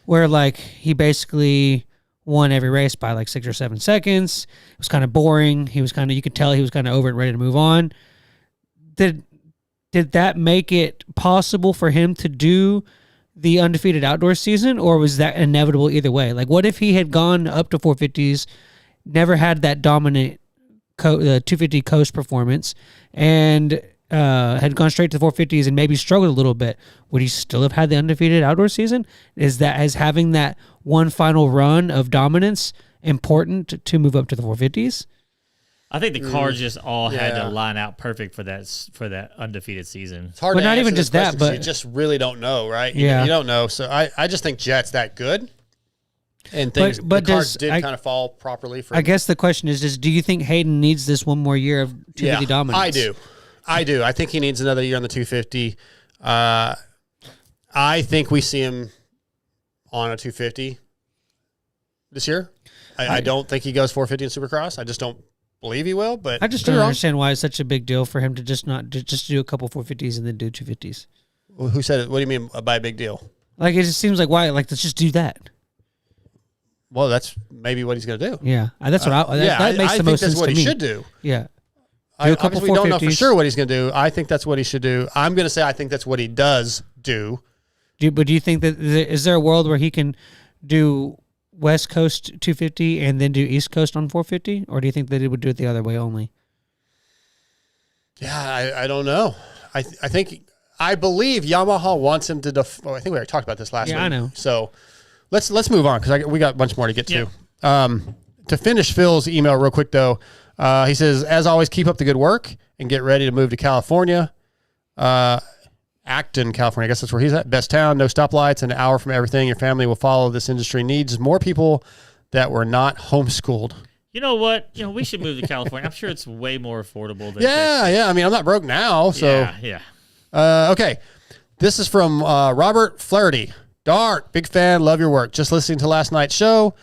[SPEAKER 5] where like he basically won every race by like 6 or 7 seconds. It was kind of boring. He was you could tell he was kind of over it and ready to move on. Did that make it possible for him to do the undefeated outdoor season, or was that inevitable either way? Like, what if he had gone up to 450s, never had that dominant 250 coast performance, and had gone straight to 450s and maybe struggled a little bit? Would he still have had the undefeated outdoor season? Is having that one final run of dominance important to move up to the 450s?
[SPEAKER 6] I think the cards just all had to line out perfect for that undefeated season.
[SPEAKER 4] It's hard
[SPEAKER 5] but
[SPEAKER 4] to
[SPEAKER 5] not
[SPEAKER 4] answer
[SPEAKER 5] even
[SPEAKER 4] this
[SPEAKER 5] just that,
[SPEAKER 4] question 'cause
[SPEAKER 5] but
[SPEAKER 4] you just really don't know, right?
[SPEAKER 5] Yeah.
[SPEAKER 4] You don't know. So I just think Jet's that good. And things,
[SPEAKER 5] but
[SPEAKER 4] the cards
[SPEAKER 5] does-
[SPEAKER 4] did kind of fall properly for
[SPEAKER 5] I
[SPEAKER 4] him.
[SPEAKER 5] guess the question is, do you think Hayden needs this one more year of 250 dominance?
[SPEAKER 4] I do. I think he needs another year on the 250. I think we see him on a 250 this year. I don't think he goes 450 in Supercross. I just don't believe he will. But
[SPEAKER 5] I just don't understand why it's such a big deal for him to just do a couple 450s and then do 250s.
[SPEAKER 4] Well, who said it? What do you mean by a big deal?
[SPEAKER 5] Like, it just seems like, why? Like, let's just do that.
[SPEAKER 4] Well, that's maybe what he's going to do.
[SPEAKER 5] Yeah, that's what that makes the most sense to me.
[SPEAKER 4] I think that's what he should do.
[SPEAKER 5] Yeah.
[SPEAKER 4] Obviously, we don't know for sure what he's going to do. I think that's what he should do. I'm going to say I think that's what he does do.
[SPEAKER 5] But do you think that is there a world where he can do West Coast 250 and then do East Coast on 450, or do you think that it would do it the other way only?
[SPEAKER 4] Yeah, I don't know. I believe Yamaha wants him to. I think we already talked about this last week.
[SPEAKER 5] Yeah, I know.
[SPEAKER 4] So let's move on because we got a bunch more to get to. To finish Phil's email real quick though, he says, as always, keep up the good work and get ready to move to California. Acton, California. I guess that's where he's at. Best town, no stoplights, an hour from everything. Your family will follow. This industry needs more people that were not homeschooled.
[SPEAKER 6] You know what? We should move to California. I'm sure it's way more affordable than
[SPEAKER 4] Yeah. I mean, I'm not broke now, so
[SPEAKER 6] yeah.
[SPEAKER 4] Okay. This is from Robert Flaherty. Dart, big fan, love your work. Just listening to last night's show.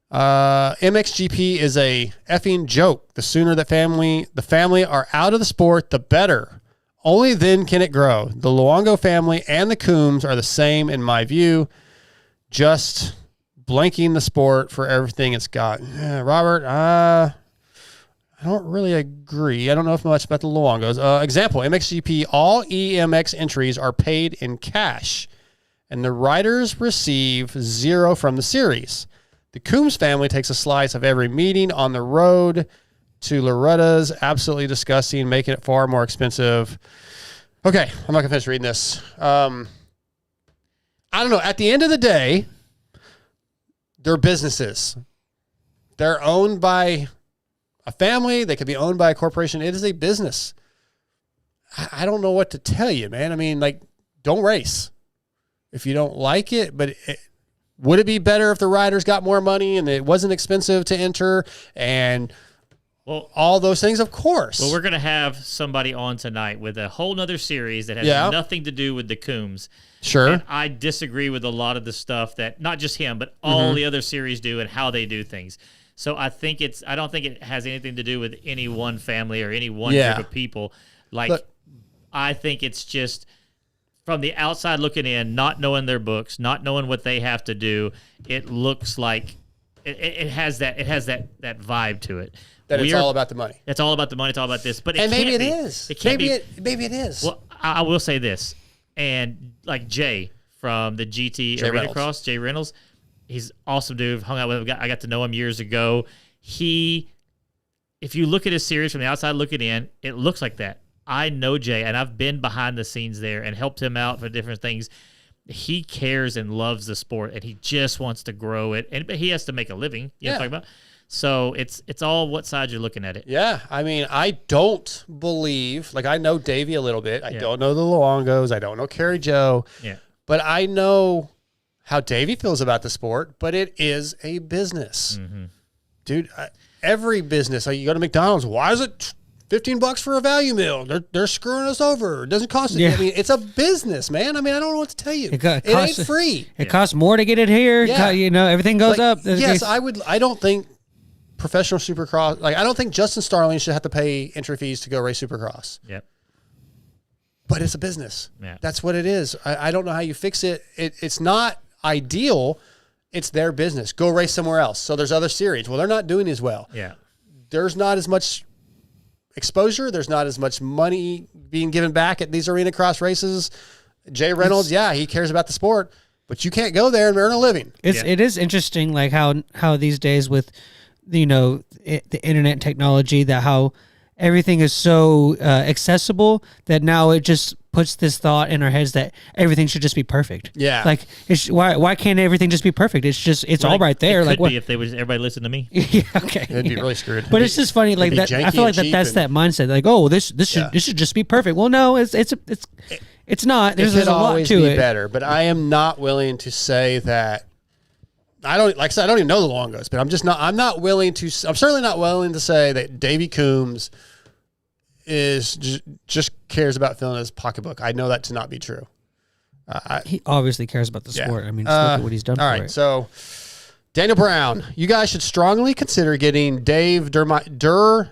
[SPEAKER 4] MXGP is a effing joke. The sooner the family are out of the sport, the better. Only then can it grow. The Luongo family and the Coombs are the same in my view. Just blanking the sport for everything it's got. Robert, I don't really agree. I don't know much about the Luongos. Example, MXGP, all EMX entries are paid in cash, and the riders receive 0 from the series. The Coombs family takes a slice of every meeting on the road to Loretta's. Absolutely disgusting, making it far more expensive. Okay, I'm not going to finish reading this. I don't know. At the end of the day, they're businesses. They're owned by a family. They could be owned by a corporation. It is a business. I don't know what to tell you, man. I mean, like, don't race if you don't like it. But would it be better if the riders got more money and it wasn't expensive to enter and all those things? Of course.
[SPEAKER 6] Well, we're going to have somebody on tonight with a whole nother series that has nothing to do with the Coombs.
[SPEAKER 4] Sure.
[SPEAKER 6] And I disagree with a lot of the stuff that not just him, but all the other series do and how they do things. So I don't think it has anything to do with any one family or any one group of people. I think it's just from the outside looking in, not knowing their books, not knowing what they have to do. It looks like it has that vibe to it.
[SPEAKER 4] That it's all about the money.
[SPEAKER 6] It's all about the money. It's all about this. But
[SPEAKER 4] maybe it is.
[SPEAKER 6] It can't
[SPEAKER 4] maybe it is.
[SPEAKER 6] Well, I will say this, and like Jay from the GT Arena Cross, Jay Reynolds, he's awesome dude. Hung out with him. I got to know him years ago. If you look at his series from the outside looking in, it looks like that. I know Jay, and I've been behind the scenes there and helped him out for different things. He cares and loves the sport, and he just wants to grow it. But he has to make a living. You know what I'm talking about? So it's all what side you're looking at it.
[SPEAKER 4] Yeah, I mean, I don't believe, like, I know Davey a little bit. I don't know the Luongos. I don't know Carrie Joe.
[SPEAKER 6] Yeah.
[SPEAKER 4] But I know how Davey feels about the sport, but it is a business. Mm-hmm. Dude, every business, like you go to McDonald's, why is it $15 for a value meal. They're screwing us over. It doesn't cost.
[SPEAKER 5] Yeah.
[SPEAKER 4] I mean, it's a business, man. I mean, I don't know what to tell you. It
[SPEAKER 5] costs-
[SPEAKER 4] ain't free.
[SPEAKER 5] It costs more to get it here.
[SPEAKER 4] Yeah.
[SPEAKER 5] Everything goes up.
[SPEAKER 4] Yes, I don't think professional Supercross. Like, I don't think Justin Starling should have to pay entry fees to go race Supercross.
[SPEAKER 6] Yep.
[SPEAKER 4] But it's a business.
[SPEAKER 6] Yeah.
[SPEAKER 4] That's what it is. I don't know how you fix it. It's not ideal. It's their business. Go race somewhere else. So there's other series. Well, they're not doing as well.
[SPEAKER 6] Yeah.
[SPEAKER 4] There's not as much exposure. There's not as much money being given back at these arena cross races. Jay Reynolds, he cares about the sport, but you can't go there and earn a living.
[SPEAKER 5] It is interesting, like how these days with the internet technology, that how everything is so accessible that now it just puts this thought in our heads that everything should just be perfect.
[SPEAKER 4] Yeah.
[SPEAKER 5] Like, why can't everything just be perfect? It's all right there.
[SPEAKER 6] It
[SPEAKER 5] like,
[SPEAKER 6] could be if they would just everybody listen to me.
[SPEAKER 5] Yeah, okay.
[SPEAKER 4] It'd be really screwed.
[SPEAKER 5] But it's just funny, like that. I feel like that's that mindset. Like, oh, this should just be perfect. Well, no, it's not. There's
[SPEAKER 4] it could
[SPEAKER 5] a lot
[SPEAKER 4] always
[SPEAKER 5] to
[SPEAKER 4] be
[SPEAKER 5] it.
[SPEAKER 4] better, but I am not willing to say that. I don't even know the longos, but I'm certainly not willing to say that Davey Coombs is just cares about filling his pocketbook. I know that to not be true.
[SPEAKER 5] He obviously cares about the sport. I mean, just look at what he's done
[SPEAKER 4] all
[SPEAKER 5] for
[SPEAKER 4] right,
[SPEAKER 5] it.
[SPEAKER 4] so Daniel Brown, you guys should strongly consider getting Dave DeMartile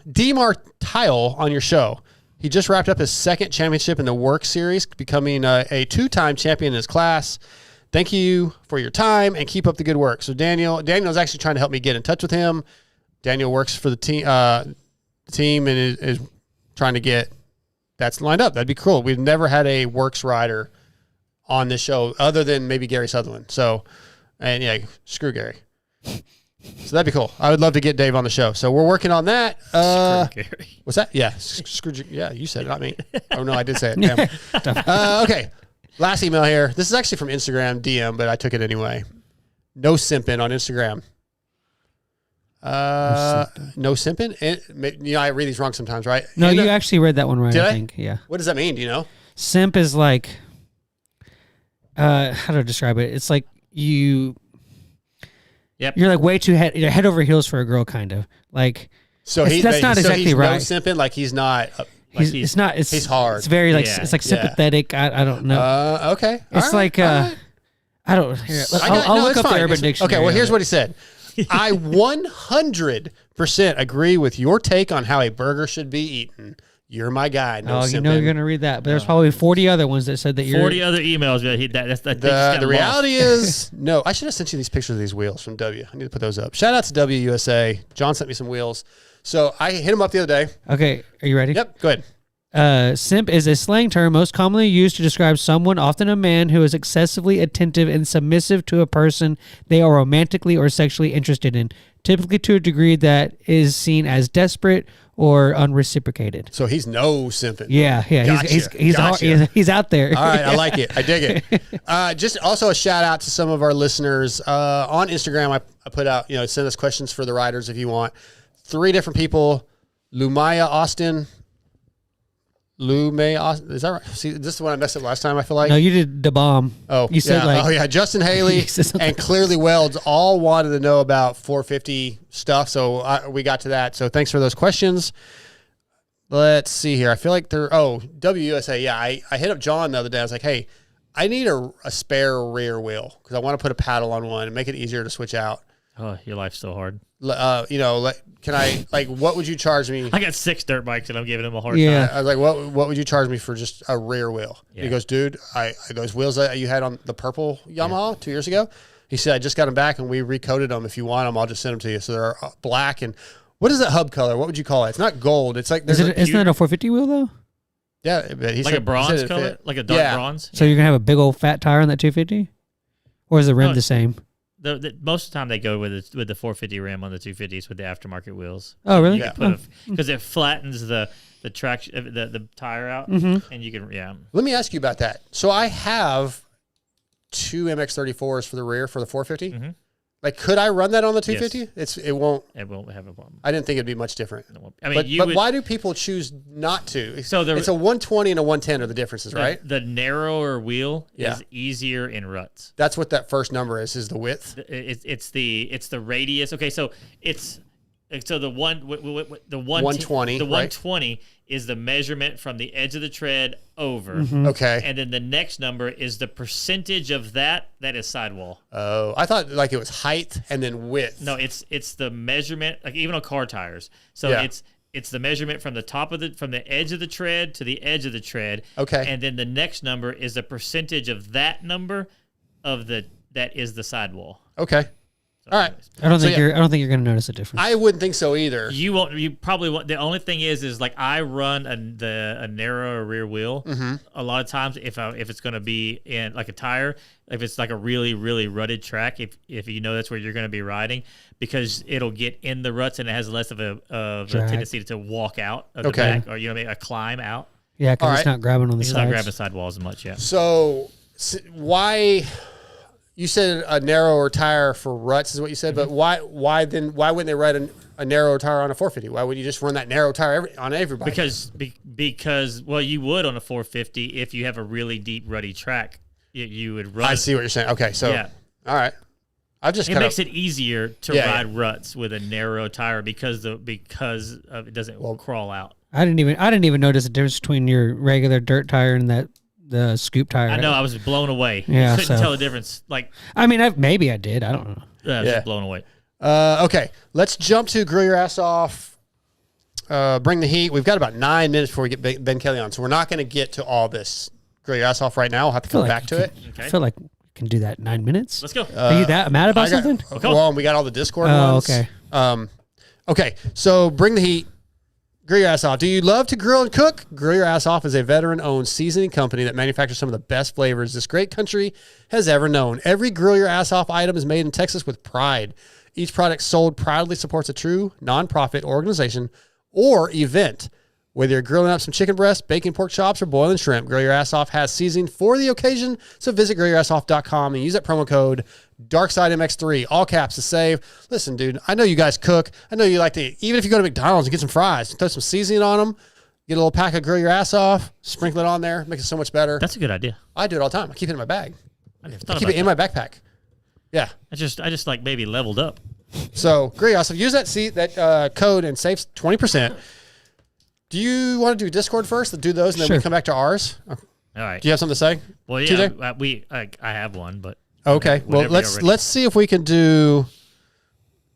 [SPEAKER 4] on your show. He just wrapped up his second championship in the Work Series, becoming a two-time champion in his class. Thank you for your time and keep up the good work. So Daniel's actually trying to help me get in touch with him. Daniel works for the team and is trying to get that's lined up. That'd be cool. We've never had a Works rider on this show other than maybe Gary Sutherland. So, and screw Gary. So that'd be cool. I would love to get Dave on the show. So we're working on that.
[SPEAKER 6] Screw Gary.
[SPEAKER 4] What's that? Yeah. Yeah, you said it, not me. Oh, no, I did say it. Damn. Okay. Last email here. This is actually from Instagram DM, but I took it anyway. No simping on Instagram. No simping? I read these wrong sometimes, right?
[SPEAKER 5] No, you actually read that one right,
[SPEAKER 4] Did I?
[SPEAKER 5] think. Yeah.
[SPEAKER 4] What does that mean? Do you know?
[SPEAKER 5] Simp is like, how do I describe it? It's like you're like way too head over heels for a girl, kind of. Like,
[SPEAKER 4] so
[SPEAKER 5] that's not exactly
[SPEAKER 4] he's
[SPEAKER 5] right.
[SPEAKER 4] No simping, like he's not.
[SPEAKER 5] He's
[SPEAKER 4] hard.
[SPEAKER 5] It's very like it's like sympathetic. I don't know.
[SPEAKER 4] Okay.
[SPEAKER 5] It's like I don't. Here, I'll look up the Urban Dictionary.
[SPEAKER 4] Okay. Well, here's what he said. I 100% agree with your take on how a burger should be eaten. You're my guy. No
[SPEAKER 5] you know you're going to read that, but there's probably 40 other ones that said that you're
[SPEAKER 6] 40 other emails.
[SPEAKER 4] The reality is, no, I should have sent you these pictures of these wheels from W. I need to put those up. Shout out to WUSA. John sent me some wheels. So I hit him up the other day.
[SPEAKER 5] Okay. Are you ready?
[SPEAKER 4] Yep. Go ahead.
[SPEAKER 5] Simp is a slang term most commonly used to describe someone, often a man, who is excessively attentive and submissive to a person they are romantically or sexually interested in, typically to a degree that is seen as desperate or unreciprocated.
[SPEAKER 4] So he's no simping.
[SPEAKER 5] Yeah.
[SPEAKER 4] Gotcha.
[SPEAKER 5] He's out there.
[SPEAKER 4] All right, I like it. I dig it. Just also a shout out to some of our listeners on Instagram. I put out, send us questions for the riders if you want. 3 different people: Lumaya Austin. Is that right? See, this is the one I messed up last time, I feel like.
[SPEAKER 5] No, you did the bomb.
[SPEAKER 4] Oh,
[SPEAKER 5] you said
[SPEAKER 4] Justin Haley and Clearly Welds all wanted to know about 450 stuff, so we got to that. So thanks for those questions. Let's see here. I feel like WUSA. Yeah, I hit up John the other day. I was like, hey, I need a spare rear wheel because I want to put a paddle on one and make it easier to switch out.
[SPEAKER 6] Oh, your life's so hard.
[SPEAKER 4] Can I what would you charge me?
[SPEAKER 6] I got 6 dirt bikes and I'm giving them a hard
[SPEAKER 5] time.
[SPEAKER 4] I was like, what would you charge me for just a rear wheel? Yeah. He goes, dude, those wheels that you had on the purple Yamaha 2 years ago. He said, I just got them back and we recoated them. If you want them, I'll just send them to you. So they're black. And what is that hub color? What would you call it? It's not gold. It's like
[SPEAKER 5] isn't that a 450 wheel though?
[SPEAKER 4] Yeah, but he
[SPEAKER 6] like
[SPEAKER 4] said,
[SPEAKER 6] a bronze color, like a dark bronze.
[SPEAKER 5] So you're gonna have a big old fat tire on that 250, or is the rim the same?
[SPEAKER 6] Most of the time they go with the 450 rim on the 250s with the aftermarket wheels.
[SPEAKER 5] Oh, really?
[SPEAKER 6] Because it flattens the traction, the tire out, and you can
[SPEAKER 4] Let me ask you about that. So I have 2 MX-34s for the rear for the 450.
[SPEAKER 6] Mm-hmm.
[SPEAKER 4] Like, could I run that on the 250?
[SPEAKER 6] Yes.
[SPEAKER 4] It won't.
[SPEAKER 6] It won't have a problem.
[SPEAKER 4] I didn't think it'd be much different.
[SPEAKER 6] I mean,
[SPEAKER 4] but why do people choose not to? So it's a 120 and a 110 are the differences, right?
[SPEAKER 6] The narrower wheel is easier in ruts.
[SPEAKER 4] That's what that first number is the width.
[SPEAKER 6] It's the radius. Okay, so it's So the
[SPEAKER 4] 120,
[SPEAKER 6] the
[SPEAKER 4] right?
[SPEAKER 6] 120 is the measurement from the edge of the tread over.
[SPEAKER 4] Okay.
[SPEAKER 6] And then the next number is the percentage of that is sidewall.
[SPEAKER 4] Oh, I thought like it was height and then width.
[SPEAKER 6] No, it's the measurement, like even on car tires. So
[SPEAKER 4] Yeah.
[SPEAKER 6] it's the measurement from the edge of the tread to the edge of the tread.
[SPEAKER 4] Okay.
[SPEAKER 6] And then the next number is the percentage of that number that is the sidewall.
[SPEAKER 4] Okay. All right.
[SPEAKER 5] I don't
[SPEAKER 4] So,
[SPEAKER 5] think
[SPEAKER 4] yeah.
[SPEAKER 5] you're going to notice a difference.
[SPEAKER 4] I wouldn't think so either.
[SPEAKER 6] You probably won't. The only thing is like I run a narrow rear wheel. A lot of times, if it's going to be in like a tire, if it's like a really really rutted track, if you know that's where you're going to be riding, because it'll get in the ruts and it has less of a
[SPEAKER 5] Drag.
[SPEAKER 6] tendency to walk out of the
[SPEAKER 4] Okay.
[SPEAKER 6] back, or a climb out.
[SPEAKER 5] Yeah, because
[SPEAKER 4] All
[SPEAKER 5] it's
[SPEAKER 4] right.
[SPEAKER 5] not grabbing on the
[SPEAKER 6] It's
[SPEAKER 5] sides.
[SPEAKER 6] not grabbing sidewalls as much. Yeah.
[SPEAKER 4] So why? You said a narrower tire for ruts is what you said, but why wouldn't they ride a narrow tire on a 450? Why would you just run that narrow tire on everybody?
[SPEAKER 6] Because well, you would on a 450 if you have a really deep rutty track. You would run.
[SPEAKER 4] I see what you're saying. Okay, so
[SPEAKER 6] Yeah.
[SPEAKER 4] all right. I've just
[SPEAKER 6] It
[SPEAKER 4] kind
[SPEAKER 6] makes
[SPEAKER 4] of
[SPEAKER 6] it easier to
[SPEAKER 4] Yeah,
[SPEAKER 6] ride ruts with a narrow tire because it doesn't crawl out.
[SPEAKER 5] I didn't even notice the difference between your regular dirt tire and the scoop tire.
[SPEAKER 6] I know, I was blown away.
[SPEAKER 5] Yeah,
[SPEAKER 6] I couldn't
[SPEAKER 5] so-
[SPEAKER 6] tell the difference. Like,
[SPEAKER 5] I mean, maybe I did. I don't know.
[SPEAKER 6] I was
[SPEAKER 4] Yeah.
[SPEAKER 6] just blown away.
[SPEAKER 4] okay. Let's jump to grill your ass off. Bring the heat. We've got about 9 minutes before we get Ben Kelley on, so we're not going to get to all this grill your ass off right now. We'll have to come back to it.
[SPEAKER 5] I feel like we can do that in 9 minutes.
[SPEAKER 6] Let's go.
[SPEAKER 5] Are you that mad about something?
[SPEAKER 4] Well, we got all the Discord
[SPEAKER 5] Oh,
[SPEAKER 4] ones.
[SPEAKER 5] okay.
[SPEAKER 4] Okay, so bring the heat. Grill your ass off. Do you love to grill and cook? Grill Your Ass Off is a veteran-owned seasoning company that manufactures some of the best flavors this great country has ever known. Every Grill Your Ass Off item is made in Texas with pride. Each product sold proudly supports a true nonprofit organization or event. Whether you're grilling up some chicken breast, baking pork chops, or boiling shrimp, Grill Your Ass Off has seasoning for the occasion. So visit grillyourassoff.com and use that promo code DarksideMX3, all caps, to save. Listen, dude, I know you guys cook. I know you like to, even if you go to McDonald's and get some fries, throw some seasoning on them, get a little pack of Grill Your Ass Off, sprinkle it on there, makes it so much better.
[SPEAKER 6] That's a good idea.
[SPEAKER 4] I do it all the time. I keep it in my bag.
[SPEAKER 6] I never
[SPEAKER 4] I
[SPEAKER 6] thought
[SPEAKER 4] keep
[SPEAKER 6] about
[SPEAKER 4] it in
[SPEAKER 6] that.
[SPEAKER 4] my backpack. Yeah.
[SPEAKER 6] I just like maybe leveled up.
[SPEAKER 4] So Grill Your Ass Off. Use that code and save 20%. Do you want to do Discord first? Do those and then we
[SPEAKER 5] Sure.
[SPEAKER 4] come back to ours? Okay.
[SPEAKER 6] All right.
[SPEAKER 4] Do you have something to say?
[SPEAKER 6] Well,
[SPEAKER 4] TJ?
[SPEAKER 6] yeah, I have one, but
[SPEAKER 4] Okay. Well,
[SPEAKER 6] whenever you're ready.
[SPEAKER 4] let's see if we can do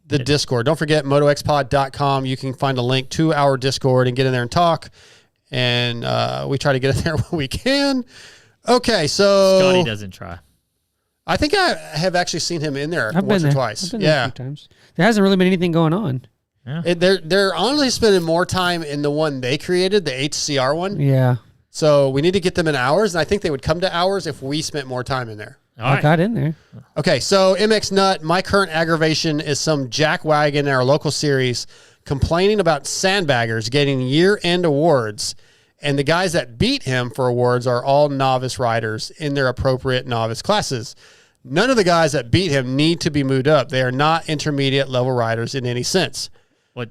[SPEAKER 4] the Discord. Don't forget MotoXpod.com. You can find a link to our Discord and get in there and talk. And we try to get in there when we can. Okay, so
[SPEAKER 6] Scotty doesn't try.
[SPEAKER 4] I think I have actually seen him in there
[SPEAKER 5] I've
[SPEAKER 4] once
[SPEAKER 5] been
[SPEAKER 4] or
[SPEAKER 5] there.
[SPEAKER 4] twice.
[SPEAKER 5] I've been there a
[SPEAKER 4] Yeah.
[SPEAKER 5] few times. There hasn't really been anything going on.
[SPEAKER 4] They're honestly spending more time in the one they created, the HCR one.
[SPEAKER 5] Yeah.
[SPEAKER 4] So we need to get them in ours, and I think they would come to ours if we spent more time in there.
[SPEAKER 6] All
[SPEAKER 5] I
[SPEAKER 6] right.
[SPEAKER 5] got in there.
[SPEAKER 4] Okay, so MX Nut, my current aggravation is some jackwagon in our local series complaining about sandbaggers getting year-end awards, and the guys that beat him for awards are all novice riders in their appropriate novice classes. None of the guys that beat him need to be moved up. They are not intermediate level riders in any sense.
[SPEAKER 6] What?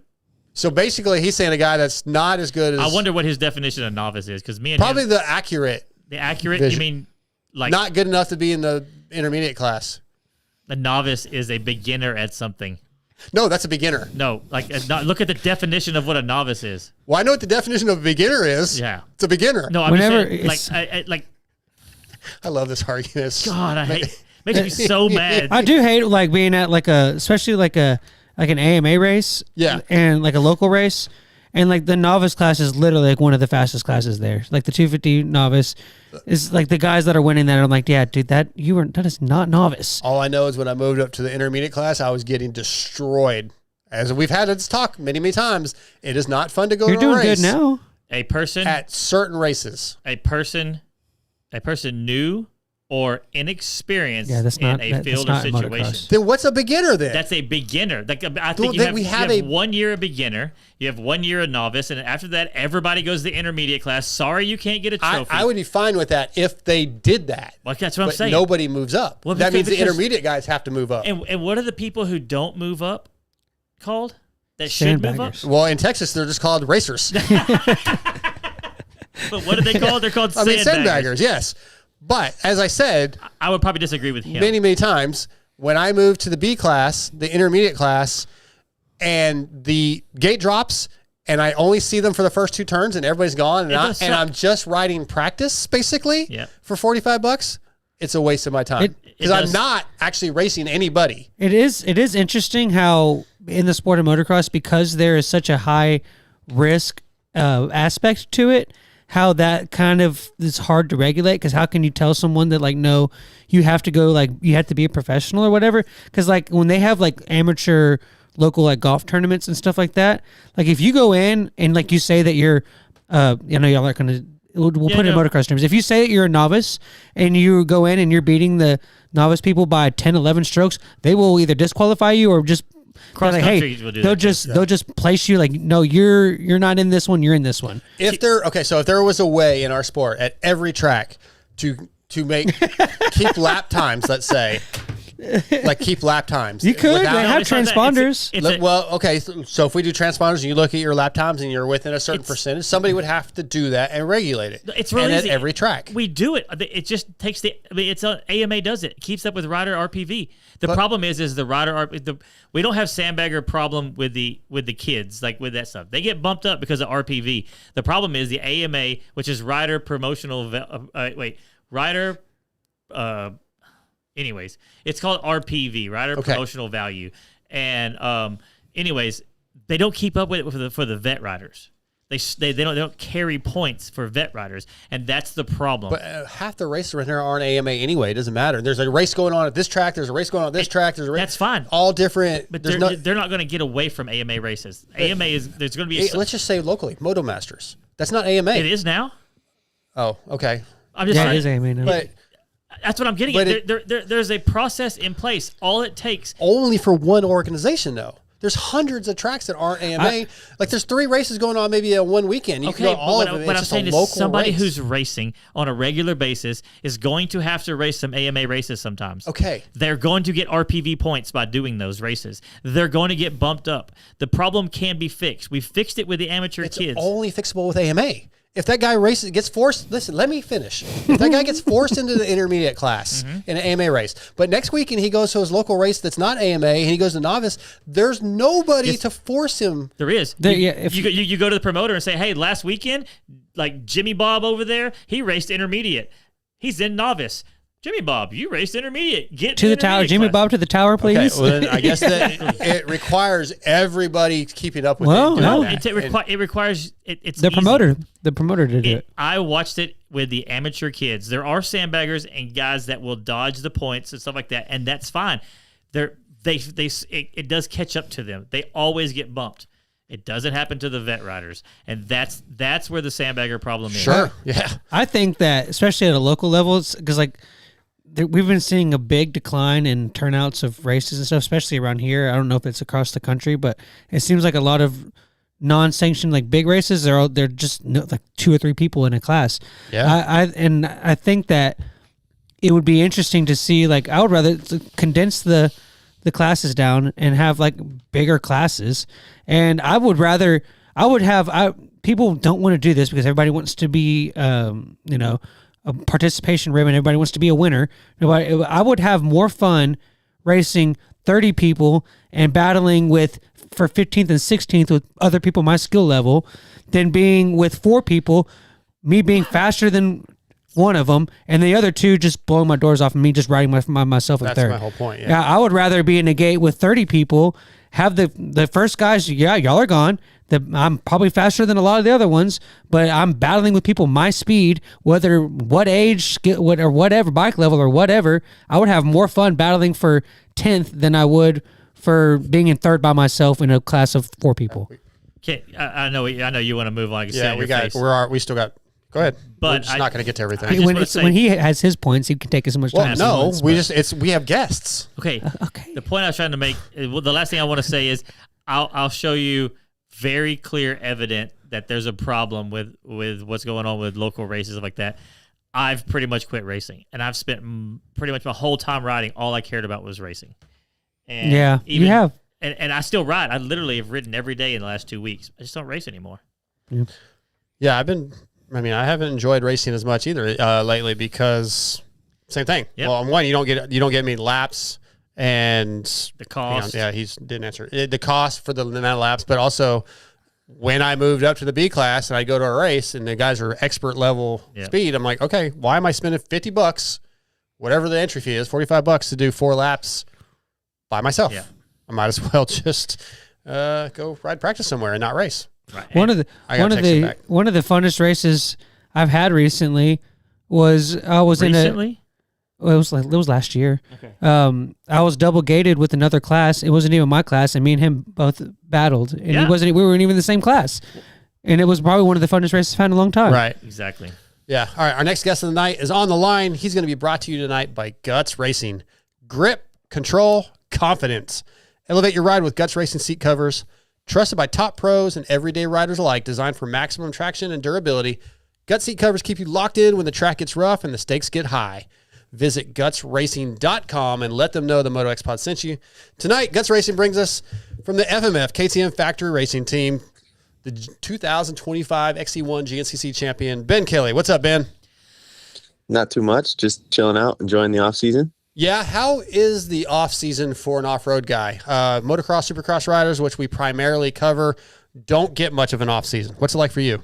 [SPEAKER 4] So basically, he's saying a guy that's not as good as...
[SPEAKER 6] I wonder what his definition of novice is, because me and
[SPEAKER 4] Probably
[SPEAKER 6] him,
[SPEAKER 4] the accurate,
[SPEAKER 6] the accurate.
[SPEAKER 4] vision.
[SPEAKER 6] You mean like
[SPEAKER 4] not good enough to be in the intermediate class.
[SPEAKER 6] a novice is a beginner at something?
[SPEAKER 4] No, that's a beginner.
[SPEAKER 6] No, like look at the definition of what a novice is.
[SPEAKER 4] Well, I know what the definition of a beginner is.
[SPEAKER 6] Yeah.
[SPEAKER 4] It's a beginner.
[SPEAKER 6] No, I'm
[SPEAKER 5] Whenever
[SPEAKER 6] just saying,
[SPEAKER 5] it's-
[SPEAKER 6] like
[SPEAKER 4] I love this argument.
[SPEAKER 6] God, I hate. Makes me so mad.
[SPEAKER 5] I do hate like being at especially like an AMA race.
[SPEAKER 4] Yeah.
[SPEAKER 5] And like a local race. And like the novice class is literally like one of the fastest classes there. Like the 250 novice is like the guys that are winning that. I'm like, yeah, dude, that is not novice.
[SPEAKER 4] All I know is when I moved up to the intermediate class, I was getting destroyed. As we've had this talk many, many times, it is not fun to go
[SPEAKER 5] You're
[SPEAKER 4] to a
[SPEAKER 5] doing
[SPEAKER 4] race
[SPEAKER 5] good now.
[SPEAKER 6] A person
[SPEAKER 4] at certain races.
[SPEAKER 6] a person new or inexperienced
[SPEAKER 5] Yeah, that's not-
[SPEAKER 6] in a
[SPEAKER 5] that's
[SPEAKER 6] field or
[SPEAKER 5] not in
[SPEAKER 6] situation.
[SPEAKER 5] motocross.
[SPEAKER 4] Then what's a beginner then?
[SPEAKER 6] That's a beginner. Like I
[SPEAKER 4] Well,
[SPEAKER 6] think you
[SPEAKER 4] then
[SPEAKER 6] have,
[SPEAKER 4] we
[SPEAKER 6] you
[SPEAKER 4] have
[SPEAKER 6] have
[SPEAKER 4] a-
[SPEAKER 6] 1 year a beginner, you have 1 year a novice, and after that, everybody goes to the intermediate class. Sorry, you can't get a trophy.
[SPEAKER 4] I would be fine with that if they did that.
[SPEAKER 6] Like that's what I'm
[SPEAKER 4] But
[SPEAKER 6] saying.
[SPEAKER 4] nobody moves up.
[SPEAKER 6] Well,
[SPEAKER 4] that means the
[SPEAKER 6] because-
[SPEAKER 4] intermediate guys have to move up.
[SPEAKER 6] And what are the people who don't move up called? That should move up.
[SPEAKER 5] Sandbaggers.
[SPEAKER 4] Well, in Texas, they're just called racers.
[SPEAKER 6] But what are they called? They're called
[SPEAKER 4] I mean,
[SPEAKER 6] sandbaggers.
[SPEAKER 4] sandbaggers, yes. But as I said,
[SPEAKER 6] I would probably disagree with him.
[SPEAKER 4] many, many times, when I moved to the B class, the intermediate class, and the gate drops, and I only see them for the first 2 turns, and everybody's gone, and I'm just riding practice basically for $45. It's a waste of my time because I'm not actually racing anybody.
[SPEAKER 5] It is interesting how in the sport of motocross, because there is such a high risk aspect to it, how that kind of is hard to regulate. Because how can you tell someone that like, no, you have to go, like you have to be a professional or whatever? Because like when they have like amateur local like golf tournaments and stuff like that, like if you go in and like you say that you're you know, y'all aren't gonna, we'll put it in motocross terms. If you say that you're a novice and you go in and you're beating the novice people by 10, 11 strokes, they will either disqualify you or just like, hey, they'll just place you like, no, you're not in this one, you're in this one.
[SPEAKER 4] If there was a way in our sport at every track to make keep lap times, let's say, like keep lap times.
[SPEAKER 5] You could. They have transponders.
[SPEAKER 4] So if we do transponders and you look at your lap times and you're within a certain percentage, somebody would have to do that and regulate it.
[SPEAKER 6] It's really easy.
[SPEAKER 4] At every track.
[SPEAKER 6] We do it. It just takes AMA does it. It keeps up with rider RPV. The problem is the rider we don't have sandbagger problem with the kids, like with that stuff. They get bumped up because of RPV. The problem is the AMA, which is rider promotional anyways, it's called RPV, rider promotional value. And anyways, they don't keep up with it for the vet riders. They don't carry points for vet riders, and that's the problem.
[SPEAKER 4] But half the races right here aren't AMA anyway. It doesn't matter. There's a race going on at this track. There's a race going on at this track. There's a race.
[SPEAKER 6] That's fine.
[SPEAKER 4] All different.
[SPEAKER 6] But they're not going to get away from AMA races. AMA is there's going to be.
[SPEAKER 4] Let's just say locally, Moto Masters. That's not AMA.
[SPEAKER 6] It is now.
[SPEAKER 4] Oh, okay.
[SPEAKER 6] I'm just saying.
[SPEAKER 5] It is AMA now.
[SPEAKER 4] But
[SPEAKER 6] that's what I'm getting at. There's a process in place. All it takes.
[SPEAKER 4] Only for one organization, though. There's hundreds of tracks that aren't AMA. Like there's 3 races going on maybe one weekend. You can go all of them.
[SPEAKER 6] What I'm saying is somebody
[SPEAKER 4] race.
[SPEAKER 6] who's racing on a regular basis is going to have to race some AMA races sometimes.
[SPEAKER 4] Okay.
[SPEAKER 6] They're going to get RPV points by doing those races. They're going to get bumped up. The problem can be fixed. We fixed it with the amateur kids.
[SPEAKER 4] It's only fixable with AMA. If that guy gets forced, listen, let me finish. If that guy gets forced into the intermediate class in an AMA race, but next weekend he goes to his local race that's not AMA and he goes to novice, there's nobody to force him.
[SPEAKER 6] There is. You go to the promoter and say, hey, last weekend, like Jimmy Bob over there, he raced intermediate. He's in novice. Jimmy Bob, you raced intermediate. Get
[SPEAKER 5] to the tower. Jimmy Bob to the tower, please.
[SPEAKER 4] Okay, well, then I guess that it requires everybody keeping up with it.
[SPEAKER 5] No.
[SPEAKER 6] It requires it's
[SPEAKER 5] the
[SPEAKER 6] easy.
[SPEAKER 5] promoter. The promoter did it.
[SPEAKER 6] I watched it with the amateur kids. There are sandbaggers and guys that will dodge the points and stuff like that, and that's fine. It does catch up to them. They always get bumped. It doesn't happen to the vet riders, and that's where the sandbagger problem is.
[SPEAKER 4] Sure, yeah.
[SPEAKER 5] I think that especially at a local level, because like. We've been seeing a big decline in turnouts of races and stuff, especially around here. I don't know if it's across the country, but it seems like a lot of non-sanctioned like big races. They're just like 2 or 3 people in a class.
[SPEAKER 4] Yeah,
[SPEAKER 5] I think that it would be interesting to see. Like I would rather condense the classes down and have like bigger classes. And I would have people don't want to do this because everybody wants to be a participation ribbon. Everybody wants to be a winner. I would have more fun racing 30 people and battling for 15th and 16th with other people my skill level than being with 4 people, me being faster than one of them and the other 2 just blowing my doors off and me just riding myself in third.
[SPEAKER 4] That's my whole point. Yeah,
[SPEAKER 5] I would rather be in a gate with 30 people, have the first guys, y'all are gone. I'm probably faster than a lot of the other ones, but I'm battling with people my speed, whether what age, or whatever, bike level or whatever. I would have more fun battling for 10th than I would for being in third by myself in a class of 4 people.
[SPEAKER 6] Okay, I know you want to move on.
[SPEAKER 4] We still got. Go ahead.
[SPEAKER 6] But
[SPEAKER 4] we're just not going to get to everything.
[SPEAKER 5] When he has his points, he can take as much time.
[SPEAKER 4] No, we have guests.
[SPEAKER 6] Okay. Okay. The point I was trying to make. The last thing I want to say is, I'll show you very clear evidence that there's a problem with what's going on with local races like that. I've pretty much quit racing, and I've spent pretty much my whole time riding. All I cared about was racing. And
[SPEAKER 5] you have.
[SPEAKER 6] And I still ride. I literally have ridden every day in the last 2 weeks. I just don't race anymore.
[SPEAKER 4] Yeah, I haven't enjoyed racing as much either lately because same thing. Yep. Well, on one, you don't get many laps. and
[SPEAKER 6] The cost.
[SPEAKER 4] he didn't answer the cost for the amount of laps, but also when I moved up to the B class and I go to a race and the guys are expert level speed, I'm like, okay, why am I spending $50, whatever the entry fee is, $45 to do 4 laps by myself?
[SPEAKER 6] Yeah.
[SPEAKER 4] I might as well just go ride practice somewhere and not race.
[SPEAKER 6] Right.
[SPEAKER 5] One of the funnest races I've had recently was I was
[SPEAKER 6] Recently?
[SPEAKER 5] it was last year. Okay. I was double gated with another class. It wasn't even my class, and me and him both battled, and we weren't even in the same class. And it was probably one of the funnest races I've had in a long time.
[SPEAKER 4] Right.
[SPEAKER 6] Exactly.
[SPEAKER 4] Yeah. All right. Our next guest of the night is on the line. He's going to be brought to you tonight by Guts Racing. Grip, control, confidence. Elevate your ride with Guts Racing seat covers. Trusted by top pros and everyday riders alike, designed for maximum traction and durability. Guts seat covers keep you locked in when the track gets rough and the stakes get high. Visit gutsracing.com and let them know the MotoXpod sent you. Tonight, Guts Racing brings us from the FMF KTM Factory Racing Team, the 2025 XC1 GNCC champion, Ben Kelley. What's up, Ben?
[SPEAKER 9] Not too much. Just chilling out, enjoying the off season.
[SPEAKER 4] Yeah, how is the off season for an off-road guy? Motocross, supercross riders, which we primarily cover, don't get much of an off season. What's it like for you?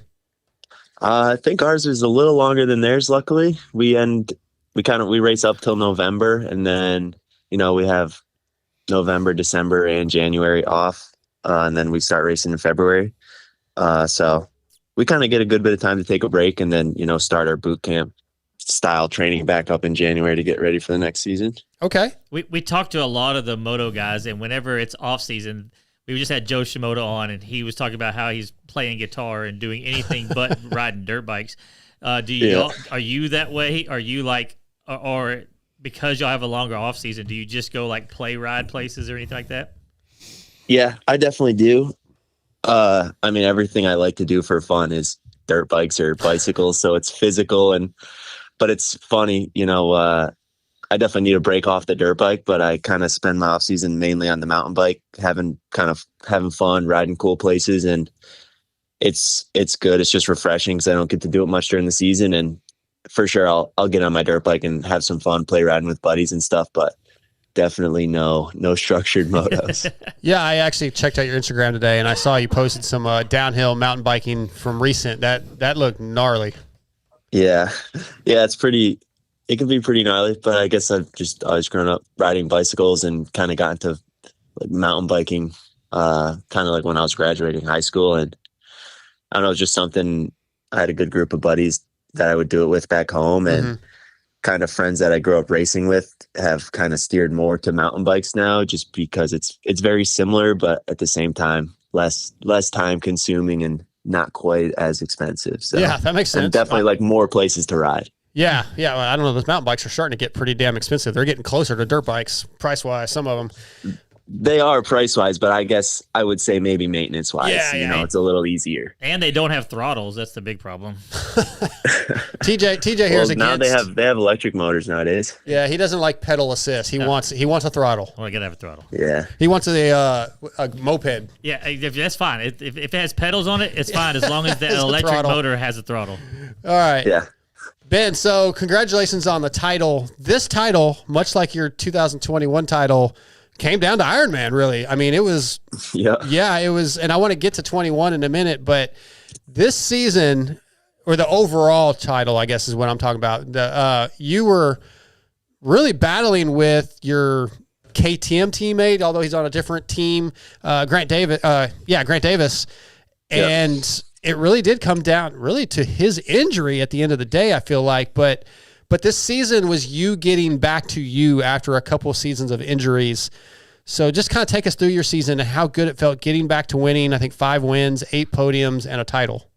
[SPEAKER 9] I think ours is a little longer than theirs. Luckily, we race up till November, and then we have November, December, and January off, and then we start racing in February. So we kind of get a good bit of time to take a break, and then start our boot camp style training back up in January to get ready for the next season.
[SPEAKER 4] Okay.
[SPEAKER 6] We talked to a lot of the moto guys, and whenever it's off season, we just had Joe Shimoda on, and he was talking about how he's playing guitar and doing anything but riding dirt bikes. Are you that way? Are you like, or because y'all have a longer off season, do you just go like play ride places or anything like that?
[SPEAKER 9] Yeah, I definitely do. Everything I like to do for fun is dirt bikes or bicycles, so it's physical but it's funny, I definitely need a break off the dirt bike, but I kind of spend my off season mainly on the mountain bike, having fun, riding cool places, and it's good. It's just refreshing because I don't get to do it much during the season, and for sure I'll get on my dirt bike and have some fun, play riding with buddies and stuff, but definitely no structured motos.
[SPEAKER 4] Yeah, I actually checked out your Instagram today, and I saw you posted some downhill mountain biking from recent. That looked gnarly.
[SPEAKER 9] Yeah, it can be pretty gnarly, but I guess I've just always grown up riding bicycles and kind of got into like mountain biking, kind of like when I was graduating high school. And I don't know, just something, I had a good group of buddies that I would do it with back home, and kind of friends that I grew up racing with have kind of steered more to mountain bikes now, just because it's very similar, but at the same time, less time consuming and not quite as expensive. So
[SPEAKER 4] yeah, that makes sense.
[SPEAKER 9] And definitely like more places to ride.
[SPEAKER 4] Yeah. Well, I don't know. Those mountain bikes are starting to get pretty damn expensive. They're getting closer to dirt bikes price-wise, some of them.
[SPEAKER 9] They are price-wise, but I guess I would say maybe maintenance-wise.
[SPEAKER 4] Yeah.
[SPEAKER 9] It's a little easier.
[SPEAKER 6] And they don't have throttles. That's the big problem.
[SPEAKER 4] TJ here's against.
[SPEAKER 9] Now they have electric motors nowadays.
[SPEAKER 4] Yeah, he doesn't like pedal assist. He wants a throttle.
[SPEAKER 6] Well, I gotta have a throttle.
[SPEAKER 9] Yeah.
[SPEAKER 4] He wants a moped.
[SPEAKER 6] Yeah, that's fine. If it has pedals on it, it's fine as long as the
[SPEAKER 4] It's the
[SPEAKER 6] electric
[SPEAKER 4] throttle.
[SPEAKER 6] motor has a throttle.
[SPEAKER 4] All right.
[SPEAKER 9] Yeah.
[SPEAKER 4] Ben, so congratulations on the title. This title, much like your 2021 title, came down to Ironman, really. I mean, it was, it was, and I want to get to 21 in a minute, but this season, or the overall title, I guess is what I'm talking about. You were really battling with your KTM teammate, although he's on a different team, Grant Davis. And it really did come down really to his injury at the end of the day, I feel like. But this season was you getting back to you after a couple of seasons of injuries. So just kind of take us through your season and how good it felt getting back to winning. I think 5 wins, 8 podiums, and a title.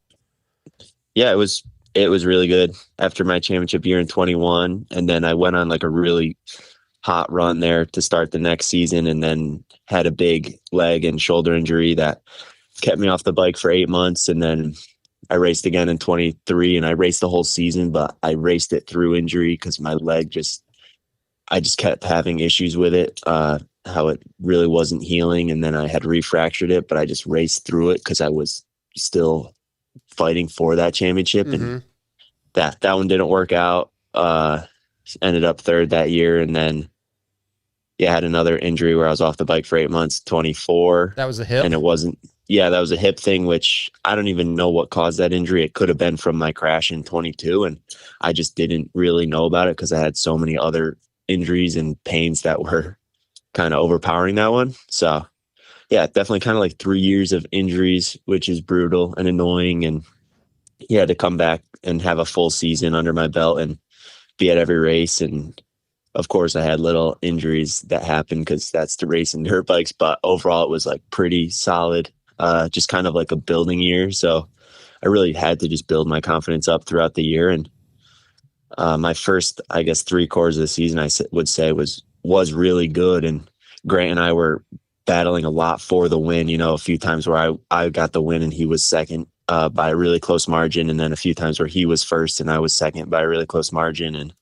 [SPEAKER 9] Yeah, it was really good after my championship year in 21. And then I went on like a really hot run there to start the next season, and then had a big leg and shoulder injury that kept me off the bike for 8 months. And then I raced again in 23, and I raced the whole season, but I raced it through injury because my leg I just kept having issues with it, how it really wasn't healing. And then I had refractured it, but I just raced through it because I was still fighting for that championship. And that one didn't work out. Ended up third that year. And then yeah, I had another injury where I was off the bike for 8 months, 24.
[SPEAKER 4] That was a hip?
[SPEAKER 9] And it wasn't, yeah, that was a hip thing, which I don't even know what caused that injury. It could have been from my crash in 22. And I just didn't really know about it because I had so many other injuries and pains that were kind of overpowering that one. So yeah, definitely kind of like 3 years of injuries, which is brutal and annoying. And yeah, to come back and have a full season under my belt and be at every race. And of course I had little injuries that happened because that's the racing dirt bikes, but overall it was like pretty solid, just kind of like a building year. So I really had to just build my confidence up throughout the year. And my first, I guess, 3/4 of the season, I would say was really good. And Grant and I were battling a lot for the win, a few times where I got the win and he was second by a really close margin. And then a few times where he was first and I was second by a really close margin, and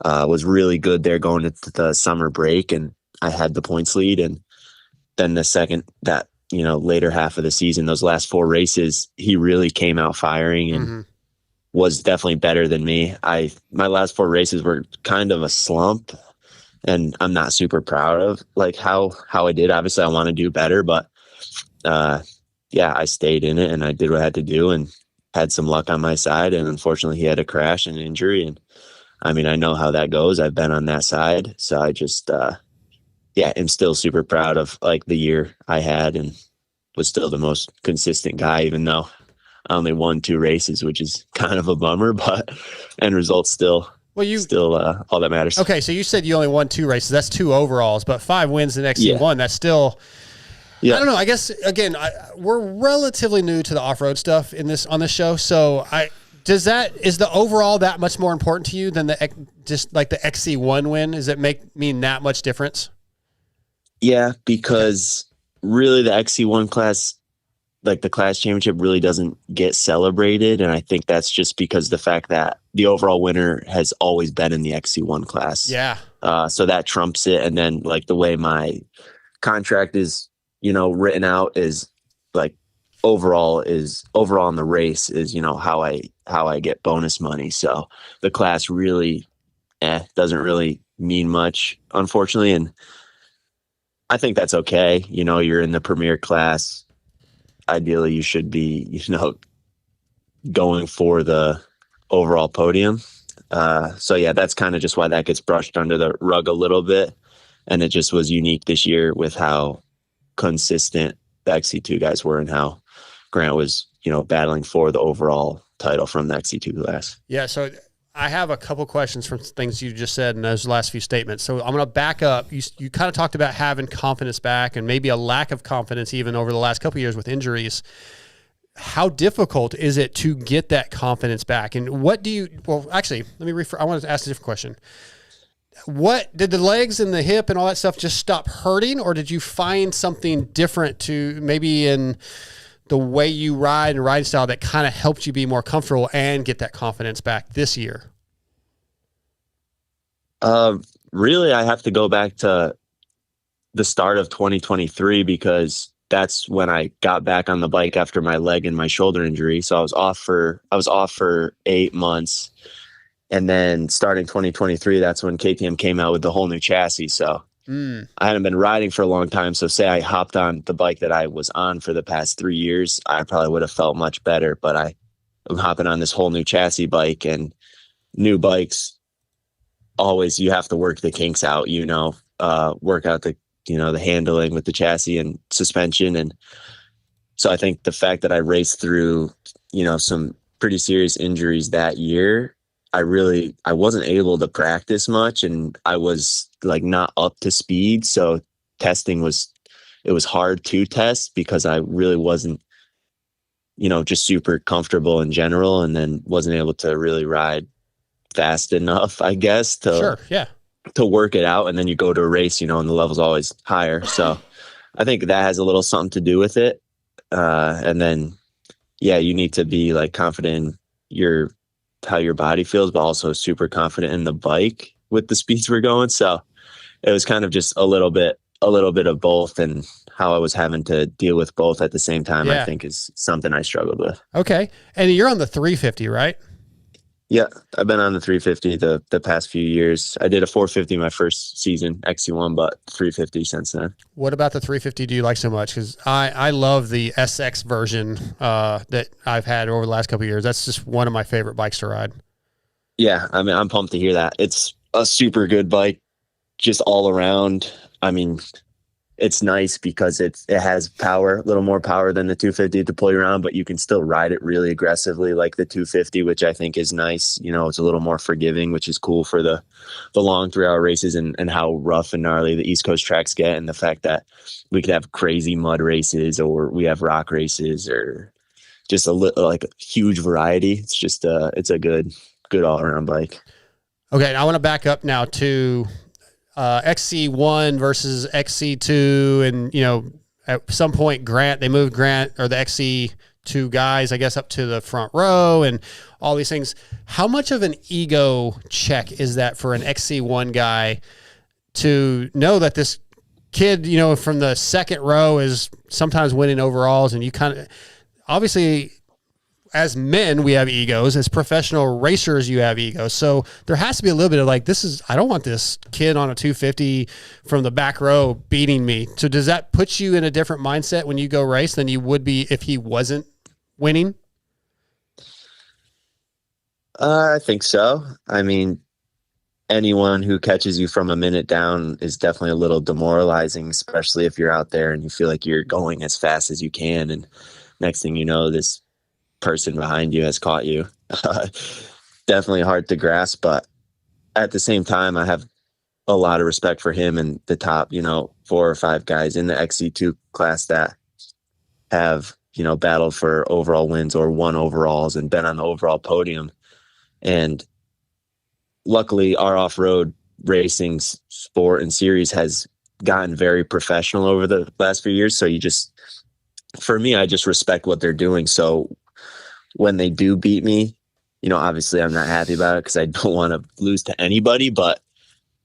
[SPEAKER 9] was really good there going into the summer break. And I had the points lead. And then the second that, later half of the season, those last 4 races, he really came out firing and was definitely better than me. My last 4 races were kind of a slump, and I'm not super proud of like how I did. Obviously I want to do better, but yeah, I stayed in it and I did what I had to do and had some luck on my side. And unfortunately he had a crash and an injury. And I mean, I know how that goes. I've been on that side. So I just, I'm still super proud of like the year I had and was still the most consistent guy, even though I only won 2 races, which is kind of a bummer, but end results still all that matters.
[SPEAKER 4] Okay, so you said you only won 2 races. That's 2 overalls, but 5 wins in XC1. That's still, I don't know. I guess again, we're relatively new to the off-road stuff on this show. So is the overall that much more important to you than just like the XC1 win? Does it mean that much difference?
[SPEAKER 9] Yeah, because really the XC1 class, like the class championship, really doesn't get celebrated. And I think that's just because the fact that the overall winner has always been in the XC1 class.
[SPEAKER 4] Yeah.
[SPEAKER 9] So that trumps it. And then like the way my contract is, written out is like overall in the race is, how I get bonus money. So the class really doesn't really mean much, unfortunately. And I think that's okay. You're in the premier class. Ideally you should be, going for the overall podium. So yeah, that's kind of just why that gets brushed under the rug a little bit. And it just was unique this year with how consistent the XC2 guys were and how Grant was, battling for the overall title from the XC2 class.
[SPEAKER 4] Yeah. So I have a couple questions from things you just said in those last few statements. So I'm going to back up. You kind of talked about having confidence back and maybe a lack of confidence even over the last couple of years with injuries. How difficult is it to get that confidence back? And actually, let me I want to ask a different question. What did the legs and the hip and all that stuff just stop hurting, or did you find something different to maybe in the way you ride and ride style that kind of helped you be more comfortable and get that confidence back this year?
[SPEAKER 9] Really, I have to go back to the start of 2023 because that's when I got back on the bike after my leg and my shoulder injury. So I was off for 8 months. And then starting 2023, that's when KTM came out with the whole new chassis. So I hadn't been riding for a long time. So say I hopped on the bike that I was on for the past 3 years, I probably would have felt much better. But I'm hopping on this whole new chassis bike, and new bikes, always you have to work the kinks out, work out the handling with the chassis and suspension. And so I think the fact that I raced through, some pretty serious injuries that year, I wasn't able to practice much, and I was like not up to speed. So testing it was hard to test because I really wasn't, just super comfortable in general, and then wasn't able to really ride fast enough, I guess, to work it out. And then you go to a race, and the level's always higher. So I think that has a little something to do with it. And then, you need to be like confident in how your body feels, but also super confident in the bike with the speeds we're going. So it was kind of just a little bit of both, and how I was having to deal with both at the same time, I think is something I struggled with.
[SPEAKER 4] Okay. And you're on the 350, right?
[SPEAKER 9] Yeah, I've been on the 350 the past few years. I did a 450 my first season, XC1, but 350 since then.
[SPEAKER 4] What about the 350 do you like so much? Because I love the SX version that I've had over the last couple of years. That's just one of my favorite bikes to ride.
[SPEAKER 9] Yeah, I mean, I'm pumped to hear that. It's a super good bike, just all around. I mean, it's nice because it has power, a little more power than the 250 to pull you around, but you can still ride it really aggressively like the 250, which I think is nice. You know, it's a little more forgiving, which is cool for the long 3-hour races and how rough and gnarly the East Coast tracks get, and the fact that we could have crazy mud races or we have rock races or just like a huge variety. It's just it's a good all around bike.
[SPEAKER 4] Okay, I want to back up now to XC1 versus XC2, and at some point they moved Grant or the XC2 guys, I guess, up to the front row and all these things. How much of an ego check is that for an XC1 guy to know that this kid, from the second row is sometimes winning overalls, and you kind of obviously, as men, we have egos. As professional racers, you have egos. So there has to be a little bit of like, I don't want this kid on a 250 from the back row beating me. So does that put you in a different mindset when you go race than you would be if he wasn't winning?
[SPEAKER 9] I think so. I mean, anyone who catches you from a minute down is definitely a little demoralizing, especially if you're out there and you feel like you're going as fast as you can. And next thing you know, this person behind you has caught you. Definitely hard to grasp, but at the same time, I have a lot of respect for him and the top, 4 or 5 guys in the XC2 class that have, battled for overall wins or won overalls and been on the overall podium. And luckily, our off-road racing sport and series has gotten very professional over the last few years. So for me, I just respect what they're doing. So when they do beat me, obviously I'm not happy about it because I don't want to lose to anybody, but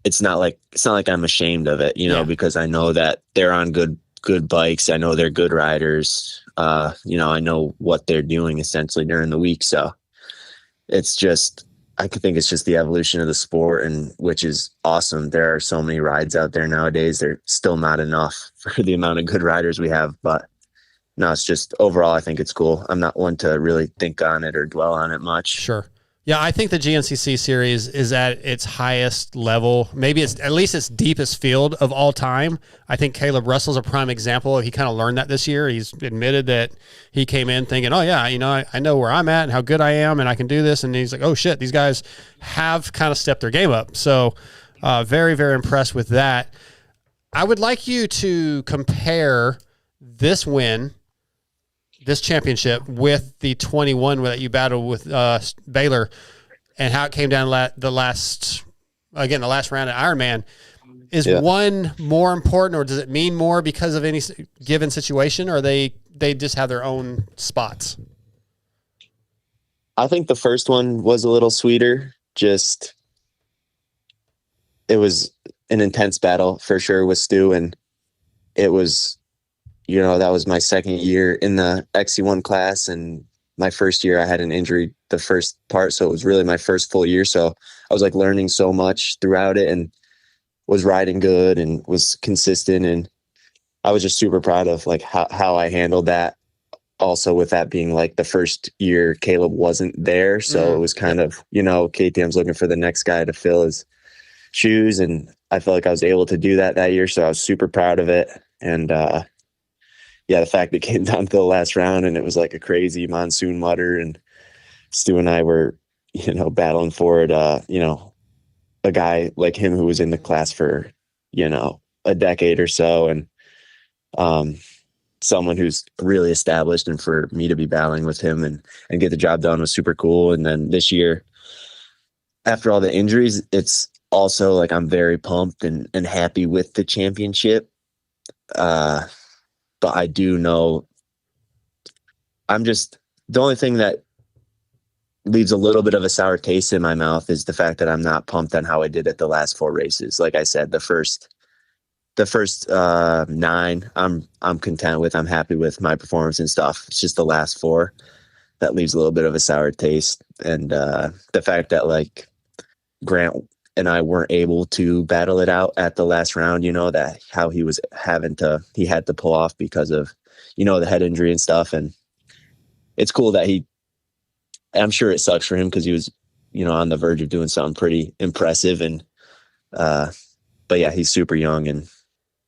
[SPEAKER 9] it's not like I'm ashamed of it, because I know that they're on good bikes. I know they're good riders. I know what they're doing essentially during the week. So I think it's just the evolution of the sport, and which is awesome. There are so many rides out there nowadays. They're still not enough for the amount of good riders we have, but no, it's just overall, I think it's cool. I'm not one to really think on it or dwell on it much.
[SPEAKER 4] Sure. Yeah, I think the GNCC series is at its highest level. Maybe it's at least its deepest field of all time. I think Caleb Russell's a prime example. He kind of learned that this year. He's admitted that he came in thinking, oh, yeah, I know where I'm at and how good I am and I can do this. And he's like, oh, shit, these guys have kind of stepped their game up. So very, very impressed with that. I would like you to compare this championship with the 21 that you battled with Baylor, and how it came down the last round at Ironman. Is one more important, or does it mean more because of any given situation, or they just have their own spots?
[SPEAKER 9] I think the first one was a little sweeter. Just, it was an intense battle for sure with Stu, and it was, that was my second year in the XC1 class, and my first year I had an injury the first part. So it was really my first full year. So I was like learning so much throughout it and was riding good and was consistent. And I was just super proud of like how I handled that. Also with that being like the first year Caleb wasn't there. So it was kind of, KTM's looking for the next guy to fill his shoes. And I felt like I was able to do that year. So I was super proud of it. And, the fact that it came down to the last round and it was like a crazy monsoon mutter, and Stu and I were, battling for it. A guy like him who was in the class for, a decade or so, and someone who's really established, and for me to be battling with him and get the job done was super cool. And then this year, after all the injuries, it's also like I'm very pumped and happy with the championship. But I do know the only thing that leaves a little bit of a sour taste in my mouth is the fact that I'm not pumped on how I did at the last 4 races. Like I said, the first 9 I'm content with. I'm happy with my performance and stuff. It's just the last 4 that leaves a little bit of a sour taste. And the fact that like Grant and I weren't able to battle it out at the last round, that how he had to pull off because of, the head injury and stuff. And it's cool that I'm sure it sucks for him because he was, on the verge of doing something pretty impressive. And, but yeah, he's super young and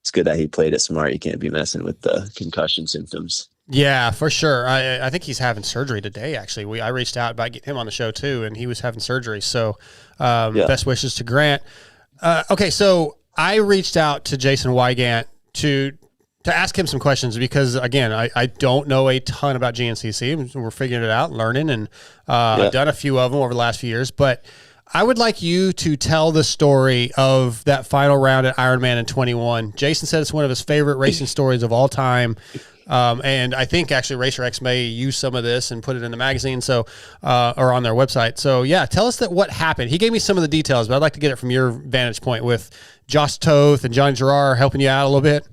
[SPEAKER 9] it's good that he played it smart. You can't be messing with the concussion symptoms.
[SPEAKER 4] Yeah, for sure. I think he's having surgery today, actually. I reached out about getting him on the show, too, and he was having surgery. So best wishes to Grant. Okay, so I reached out to Jason Wygant to ask him some questions because, again, I don't know a ton about GNCC. We're figuring it out, learning, and I've done a few of them over the last few years. But I would like you to tell the story of that final round at Ironman in 21. Jason said it's one of his favorite racing stories of all time. And I think actually Racer X may use some of this and put it in the magazine, or on their website. So yeah, tell us what happened. He gave me some of the details, but I'd like to get it from your vantage point with Josh Toth and Johnny Gerard helping you out a little bit.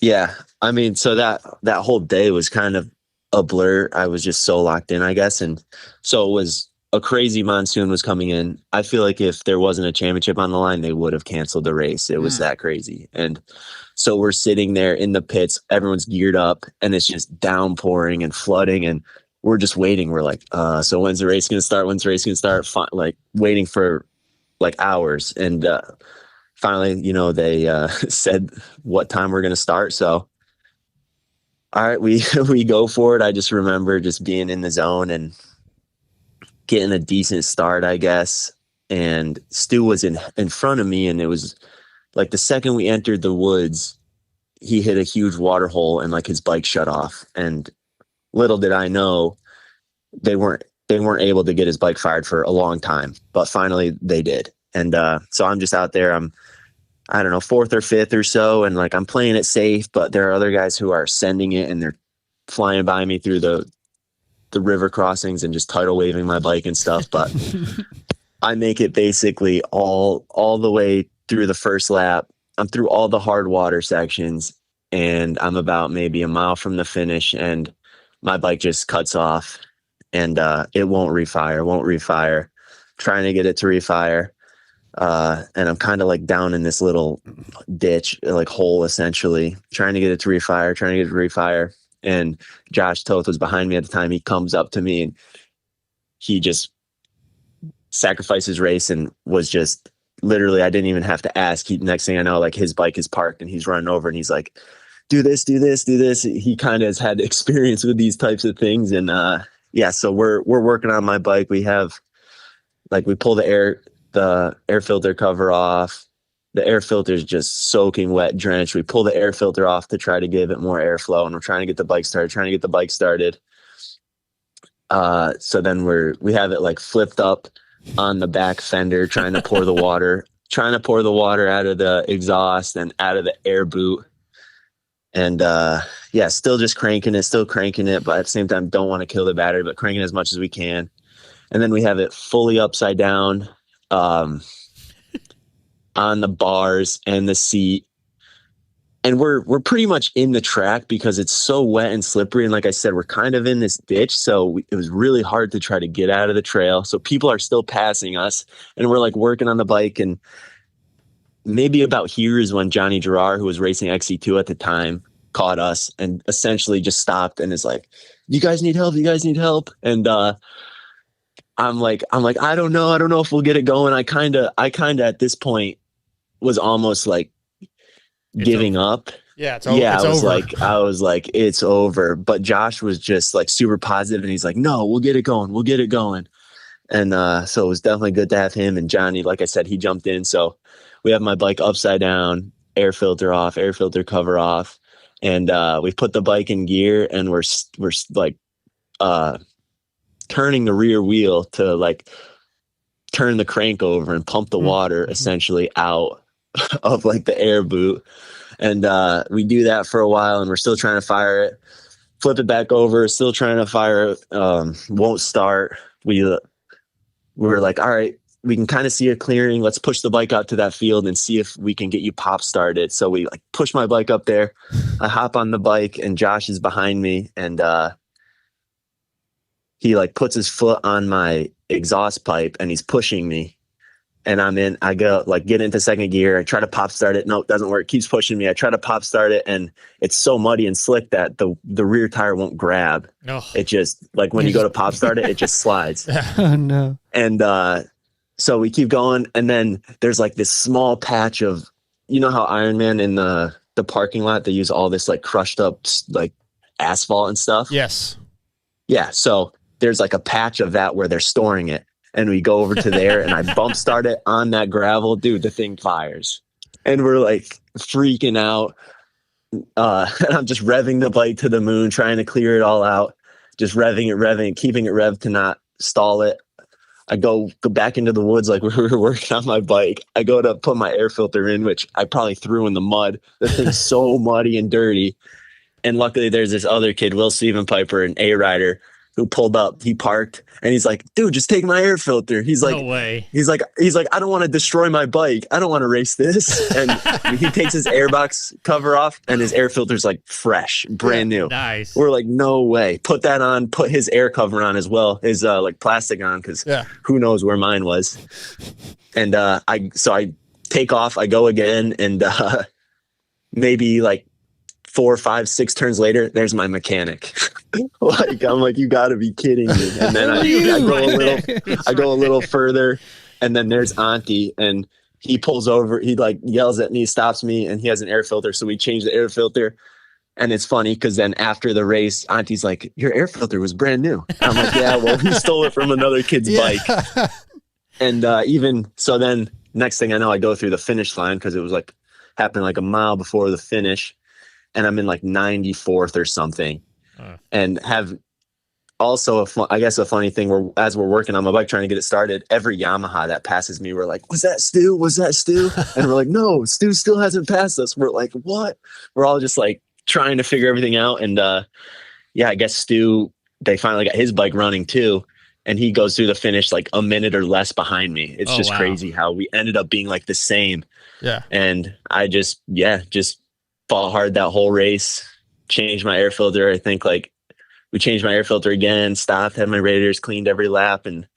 [SPEAKER 9] Yeah. I mean, so that whole day was kind of a blur. I was just so locked in, I guess. And so it was a crazy monsoon was coming in. I feel like if there wasn't a championship on the line, they would have canceled the race. It was that crazy. And so we're sitting there in the pits, everyone's geared up and it's just downpouring and flooding. And we're just waiting. We're like, so when's the race going to start? When's the race going to start? Like waiting for like hours. And finally, they said what time we're going to start. So, all right, we go for it. I just remember just being in the zone and getting a decent start, I guess. And Stu was in front of me, and it was like the second we entered the woods, he hit a huge water hole and like his bike shut off. And little did I know they weren't able to get his bike fired for a long time, but finally they did. And so I'm just out there. I don't know, fourth or fifth or so. And like, I'm playing it safe, but there are other guys who are sending it and they're flying by me through the river crossings and just tidal waving my bike and stuff. But I make it basically all the way through the first lap. I'm through all the hard water sections and I'm about maybe a mile from the finish and my bike just cuts off and it won't refire, trying to get it to refire. And I'm kind of like down in this little ditch, like hole, essentially, trying to get it to refire. And Josh Toth was behind me at the time. He comes up to me and he just sacrificed his race and was just literally, I didn't even have to ask. Next thing I know, like his bike is parked and he's running over and he's like, do this. He kind of has had experience with these types of things. And so we're working on my bike. We have we pull the air filter cover off. The air filter is just soaking wet, drenched. We pull the air filter off to try to give it more airflow, and we're trying to get the bike started. So then we have it like flipped up on the back fender, trying to pour the water out of the exhaust and out of the air boot. And still just cranking it, but at the same time, don't want to kill the battery, but cranking as much as we can. And then we have it fully upside down on the bars and the seat. And we're pretty much in the track because it's so wet and slippery. And like I said, we're kind of in this ditch. So it was really hard to try to get out of the trail. So people are still passing us and we're like working on the bike. And maybe about here is when Johnny Gerard, who was racing XC2 at the time, caught us and essentially just stopped and is like, you guys need help. And I'm like, I don't know if we'll get it going. I kind of at this point was almost like giving up.
[SPEAKER 4] Yeah, it's over.
[SPEAKER 9] Yeah,
[SPEAKER 4] It's
[SPEAKER 9] I was like, it's over. But Josh was just like super positive, and he's like, no, we'll get it going. And so it was definitely good to have him. And Johnny, like I said, he jumped in. So we have my bike upside down, air filter off, air filter cover off, and we put the bike in gear, and we're like turning the rear wheel to like turn the crank over and pump the water essentially out of like the air boot. And we do that for a while and we're still trying to fire it, flip it back over, still trying to fire it, won't start. We were like, all right, we can kind of see a clearing. Let's push the bike out to that field and see if we can get you pop started. So we like push my bike up there. I hop on the bike and Josh is behind me and he like puts his foot on my exhaust pipe and he's pushing me. And I go like get into second gear. I try to pop start it. Nope, doesn't work. Keeps pushing me. I try to pop start it and it's so muddy and slick that the rear tire won't grab.
[SPEAKER 6] Oh.
[SPEAKER 9] It just like when you go to pop start it, it just slides.
[SPEAKER 5] Oh no.
[SPEAKER 9] And so we keep going. And then there's like this small patch of, you know how Ironman in the parking lot, they use all this like crushed up like asphalt and stuff.
[SPEAKER 4] Yes.
[SPEAKER 9] Yeah. So there's like a patch of that where they're storing it. And we go over to there and I bump start it on that gravel. Dude, the thing fires. And we're like freaking out. And I'm just revving the bike to the moon, trying to clear it all out. Just revving, keeping it revved to not stall it. I go back into the woods like we were working on my bike. I go to put my air filter in, which I probably threw in the mud. The thing's so muddy and dirty. And luckily there's this other kid, Will Steven Piper, an A rider, who pulled up. He parked and he's like, dude, just take my air filter. He's like,
[SPEAKER 6] No way.
[SPEAKER 9] He's like, I don't want to destroy my bike. I don't want to race this. And he takes his airbox cover off and his air filter's like fresh, brand new.
[SPEAKER 6] Nice.
[SPEAKER 9] We're like, no way. Put that on, put his air cover on as well, his like plastic on, because who knows where mine was. And I take off, I go again, and maybe like 4, 5, 6 turns later, there's my mechanic. Like, I'm like, you gotta be kidding me. And then I go a little further, and then there's Auntie, and he pulls over, he like yells at me, stops me, and he has an air filter. So we change the air filter. And it's funny because then after the race, Auntie's like, your air filter was brand new. And I'm like, yeah, well, he stole it from another kid's bike. And even so, then next thing I know, I go through the finish line because it was like happened like a mile before the finish. And I'm in like 94th or something. And have also, I guess a funny thing, where as we're working on my bike trying to get it started, every Yamaha that passes me, we're like, was that Stu? Was that Stu? And we're like, no, Stu still hasn't passed us. We're like, what? We're all just like trying to figure everything out. And yeah, I guess Stu, they finally got his bike running too. And he goes through the finish like a minute or less behind me. It's just crazy how we ended up being like the same.
[SPEAKER 4] Yeah.
[SPEAKER 9] And I just fought hard that whole race, changed my air filter. I think like we changed my air filter again, stopped, had my radiators cleaned every lap, and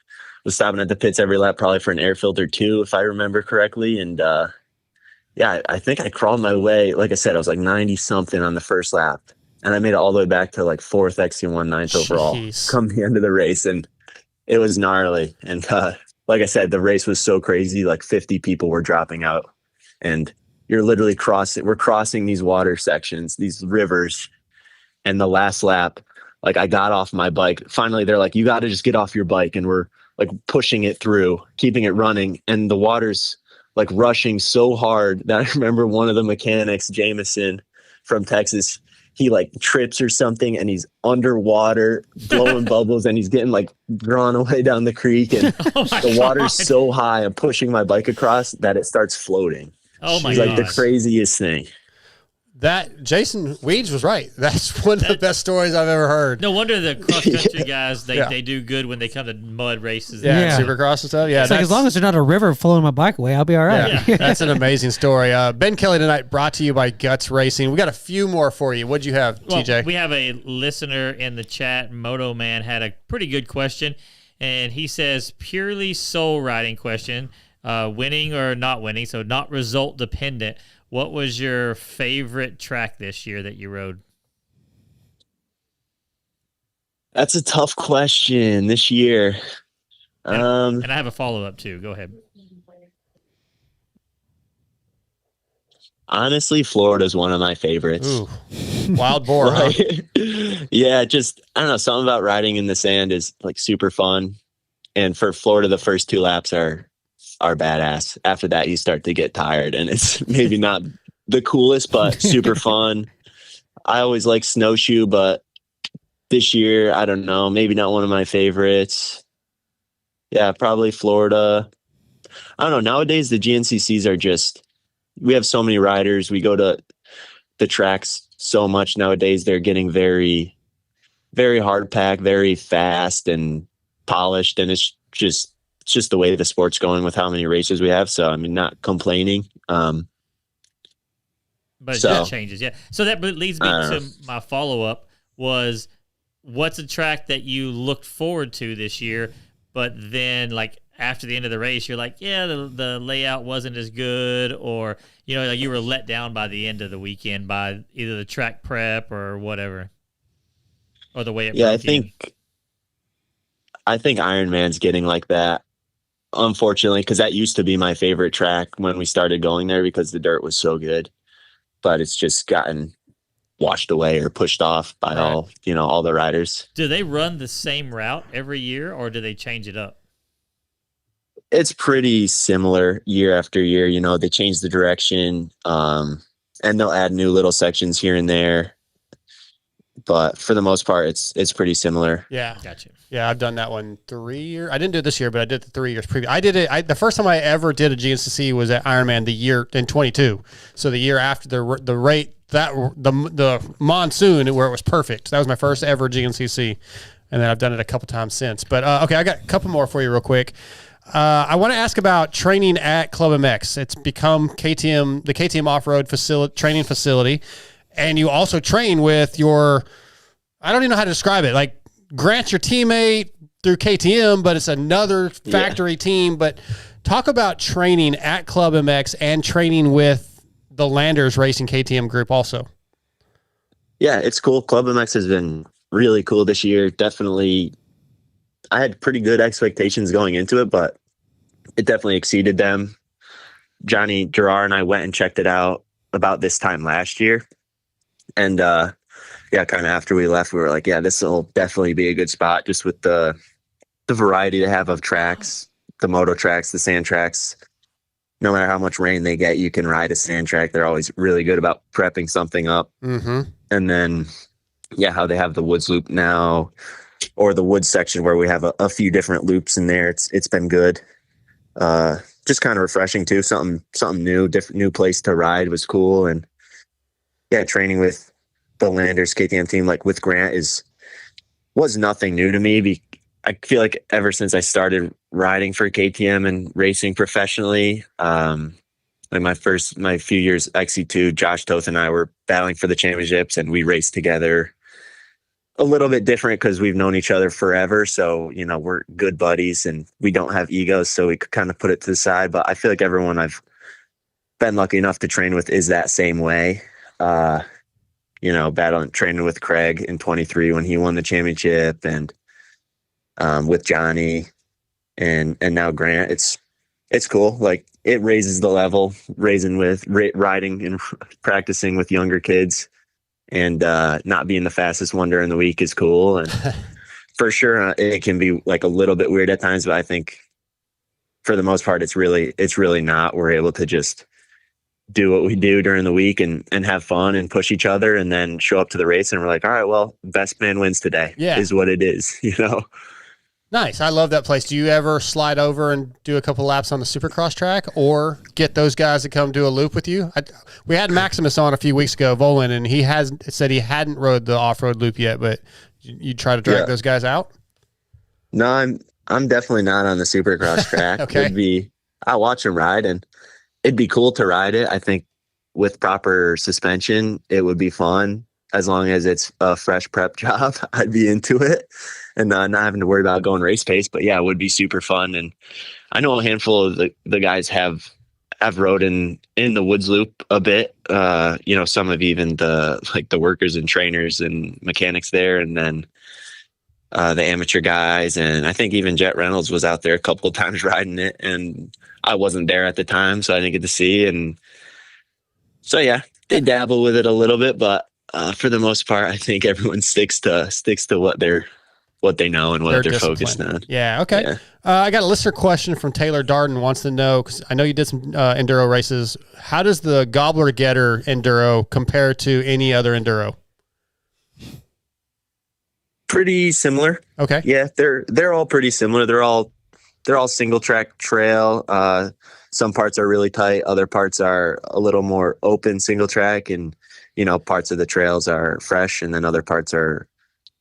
[SPEAKER 9] was stopping at the pits every lap probably for an air filter too, if I remember correctly. And yeah, I think I crawled my way. Like I said, I was like 90 something on the first lap, and I made it all the way back to like 4th XC1, 9th overall come the end of the race. And it was gnarly. And like I said, the race was so crazy, like 50 people were dropping out, and you're literally we're crossing these water sections, these rivers. And the last lap, like I got off my bike. Finally, they're like, you got to just get off your bike. And we're like pushing it through, keeping it running. And the water's like rushing so hard that I remember one of the mechanics, Jameson from Texas, he like trips or something and he's underwater blowing bubbles and he's getting like drawn away down the creek. And the water's so high, I'm pushing my bike across that it starts floating.
[SPEAKER 6] Oh my
[SPEAKER 9] god! Like the craziest thing.
[SPEAKER 4] That Jason Weeds was right. That's one of the best stories I've ever heard.
[SPEAKER 6] No wonder the cross country guys they do good when they come to mud races.
[SPEAKER 4] Yeah, Supercross and stuff. Yeah,
[SPEAKER 5] it's like as long as there's not a river flowing my bike away, I'll be all right.
[SPEAKER 4] Yeah, that's an amazing story. Ben Kelley tonight, brought to you by Guts Racing. We got a few more for you. What'd you have, TJ?
[SPEAKER 6] We have a listener in the chat. Moto Man had a pretty good question, and he says purely soul riding question. Winning or not winning, so not result dependent. What was your favorite track this year that you rode?
[SPEAKER 9] That's a tough question this year.
[SPEAKER 6] And I have a follow-up too. Go ahead.
[SPEAKER 9] Honestly, Florida's one of my favorites.
[SPEAKER 4] Ooh, wild boar, huh?
[SPEAKER 9] Yeah, just, I don't know, something about riding in the sand is like super fun. And for Florida, the first 2 laps are badass. After that, you start to get tired, and it's maybe not the coolest, but super fun. I always like snowshoe, but this year, I don't know, maybe not one of my favorites. Yeah, probably Florida. I don't know. Nowadays, the GNCCs are just, we have so many riders. We go to the tracks so much nowadays. They're getting very, very hard packed, very fast and polished, and it's just the way the sport's going with how many races we have. So, I mean, not complaining.
[SPEAKER 6] But it just changes, yeah. So that leads me to my follow-up was, what's a track that you looked forward to this year, but then like after the end of the race, you're like, yeah, the layout wasn't as good, or like you were let down by the end of the weekend by either the track prep or whatever, or the way it.
[SPEAKER 9] Yeah,
[SPEAKER 6] broke
[SPEAKER 9] I think Ironman's getting like that, unfortunately, because that used to be my favorite track when we started going there because the dirt was so good, but it's just gotten washed away or pushed off by all the riders.
[SPEAKER 6] Do they run the same route every year, or do they change it up?
[SPEAKER 9] It's pretty similar year after year. They change the direction, and they'll add new little sections here and there. But for the most part, it's pretty similar.
[SPEAKER 4] Yeah.
[SPEAKER 6] Gotcha.
[SPEAKER 4] Yeah, I've done that one 3 years. I didn't do it this year, but I did the 3 years previous. I did it. The first time I ever did a GNCC was at Ironman the year in 22. So the year after the monsoon where it was perfect. That was my first ever GNCC, and then I've done it a couple times since. But okay, I got a couple more for you real quick. I want to ask about training at Club MX. It's become the KTM off-road training facility, and you also train with I don't even know how to describe it. Like Grant's your teammate through KTM, but it's another factory team. But talk about training at Club MX and training with the Landers Racing KTM group also.
[SPEAKER 9] Yeah, it's cool. Club MX has been really cool this year. Definitely, I had pretty good expectations going into it, but it definitely exceeded them. Johnny Gerard and I went and checked it out about this time last year. And kind of after we left, we were like, yeah, this will definitely be a good spot just with the variety they have of tracks, the moto tracks, the sand tracks. No matter how much rain they get, you can ride a sand track. They're always really good about prepping something up. Mm-hmm. And then, how they have the woods loop now, or the woods section where we have a few different loops in there. It's been good. Just kind of refreshing too. Something new, different new place to ride was cool. And training with the Landers KTM team, like with Grant, was nothing new to me. I feel like ever since I started riding for KTM and racing professionally, like my few years XC2, Josh Toth and I were battling for the championships, and we raced together. A little bit different because we've known each other forever, so we're good buddies and we don't have egos, so we could kind of put it to the side. But I feel like everyone I've been lucky enough to train with is that same way. Training with Craig in 23 when he won the championship, and with Johnny and now Grant. It's cool. Like, it raises the level, riding and practicing with younger kids, and not being the fastest one during the week is cool. And for sure, it can be like a little bit weird at times, but I think for the most part, it's really not. We're able to just do what we do during the week and have fun and push each other, and then show up to the race and we're like, all right, well, best man wins today. Is what it is,
[SPEAKER 4] Nice. I love that place. Do you ever slide over and do a couple laps on the Supercross track, or get those guys to come do a loop with you? We had Maximus on a few weeks ago, Volin, and he said he hadn't rode the off-road loop yet, but you try to drag those guys out?
[SPEAKER 9] No, I'm definitely not on the Supercross track.
[SPEAKER 4] Okay.
[SPEAKER 9] I watch them ride, and it'd be cool to ride it. I think with proper suspension, it would be fun. As long as it's a fresh prep job, I'd be into it, and not having to worry about going race pace. But it would be super fun. And I know a handful of the guys have rode in the woods loop a bit. Some of even the workers and trainers and mechanics there, and then the amateur guys. And I think even Jet Reynolds was out there a couple of times riding it, and I wasn't there at the time, so I didn't get to see. And so, they dabble with it a little bit, but for the most part, I think everyone sticks to what they know and what they're focused on.
[SPEAKER 4] Yeah. Okay. Yeah. I got a listener question from Taylor Darden, wants to know, because I know you did some enduro races. How does the Gobbler Getter enduro compare to any other enduro?
[SPEAKER 9] Pretty similar.
[SPEAKER 4] Okay.
[SPEAKER 9] Yeah, they're all pretty similar. They're all single track trail. Some parts are really tight. Other parts are a little more open single track, and parts of the trails are fresh, and then other parts are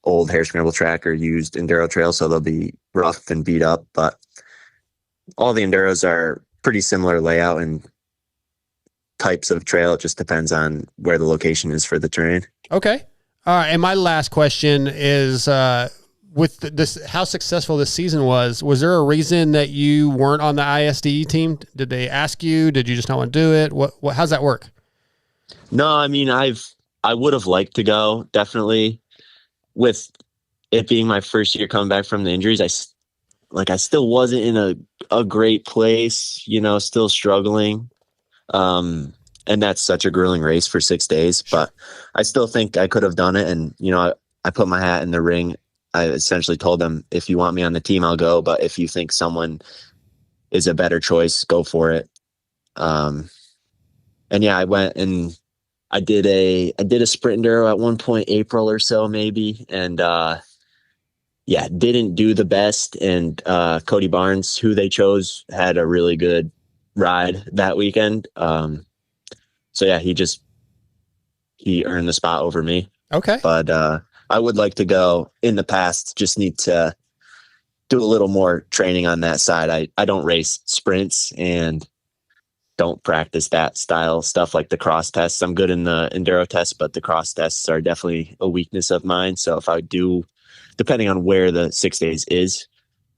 [SPEAKER 9] old hare scramble track or used enduro trails, so they'll be rough and beat up. But all the enduros are pretty similar layout and types of trail. It just depends on where the location is for the terrain.
[SPEAKER 4] Okay. All right, and my last question is with this, how successful this season was there a reason that you weren't on the ISDE team? Did they ask you? Did you just not want to do it? What how's that work?
[SPEAKER 9] No, I mean, I would have liked to go, definitely. With it being my first year coming back from the injuries, I still wasn't in a great place, still struggling. And that's such a grueling race for 6 days, but I still think I could have done it. And, I put my hat in the ring. I essentially told them, if you want me on the team, I'll go. But if you think someone is a better choice, go for it. And yeah, I went and I did a sprint enduro at one point, April or so, maybe. And, didn't do the best. And Cody Barnes, who they chose, had a really good ride that weekend. So yeah, he earned the spot over me.
[SPEAKER 4] Okay.
[SPEAKER 9] But I would like to go. In the past, just need to do a little more training on that side. I don't race sprints and don't practice that style stuff like the cross tests. I'm good in the enduro tests, but the cross tests are definitely a weakness of mine. So if I do, depending on where the 6 days is,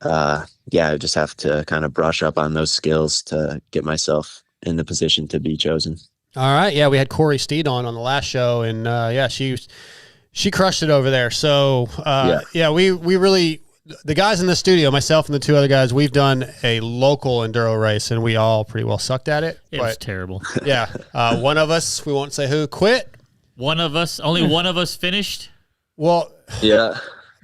[SPEAKER 9] I just have to kind of brush up on those skills to get myself in the position to be chosen.
[SPEAKER 4] All right. Yeah, we had Corey Steed on the last show, and she crushed it over there. So we really, the guys in the studio, myself and the two other guys, we've done a local enduro race, and we all pretty well sucked at it.
[SPEAKER 6] It was terrible.
[SPEAKER 4] Yeah. One of us, we won't say who, quit.
[SPEAKER 6] Only one of us finished.
[SPEAKER 4] Well,
[SPEAKER 9] yeah.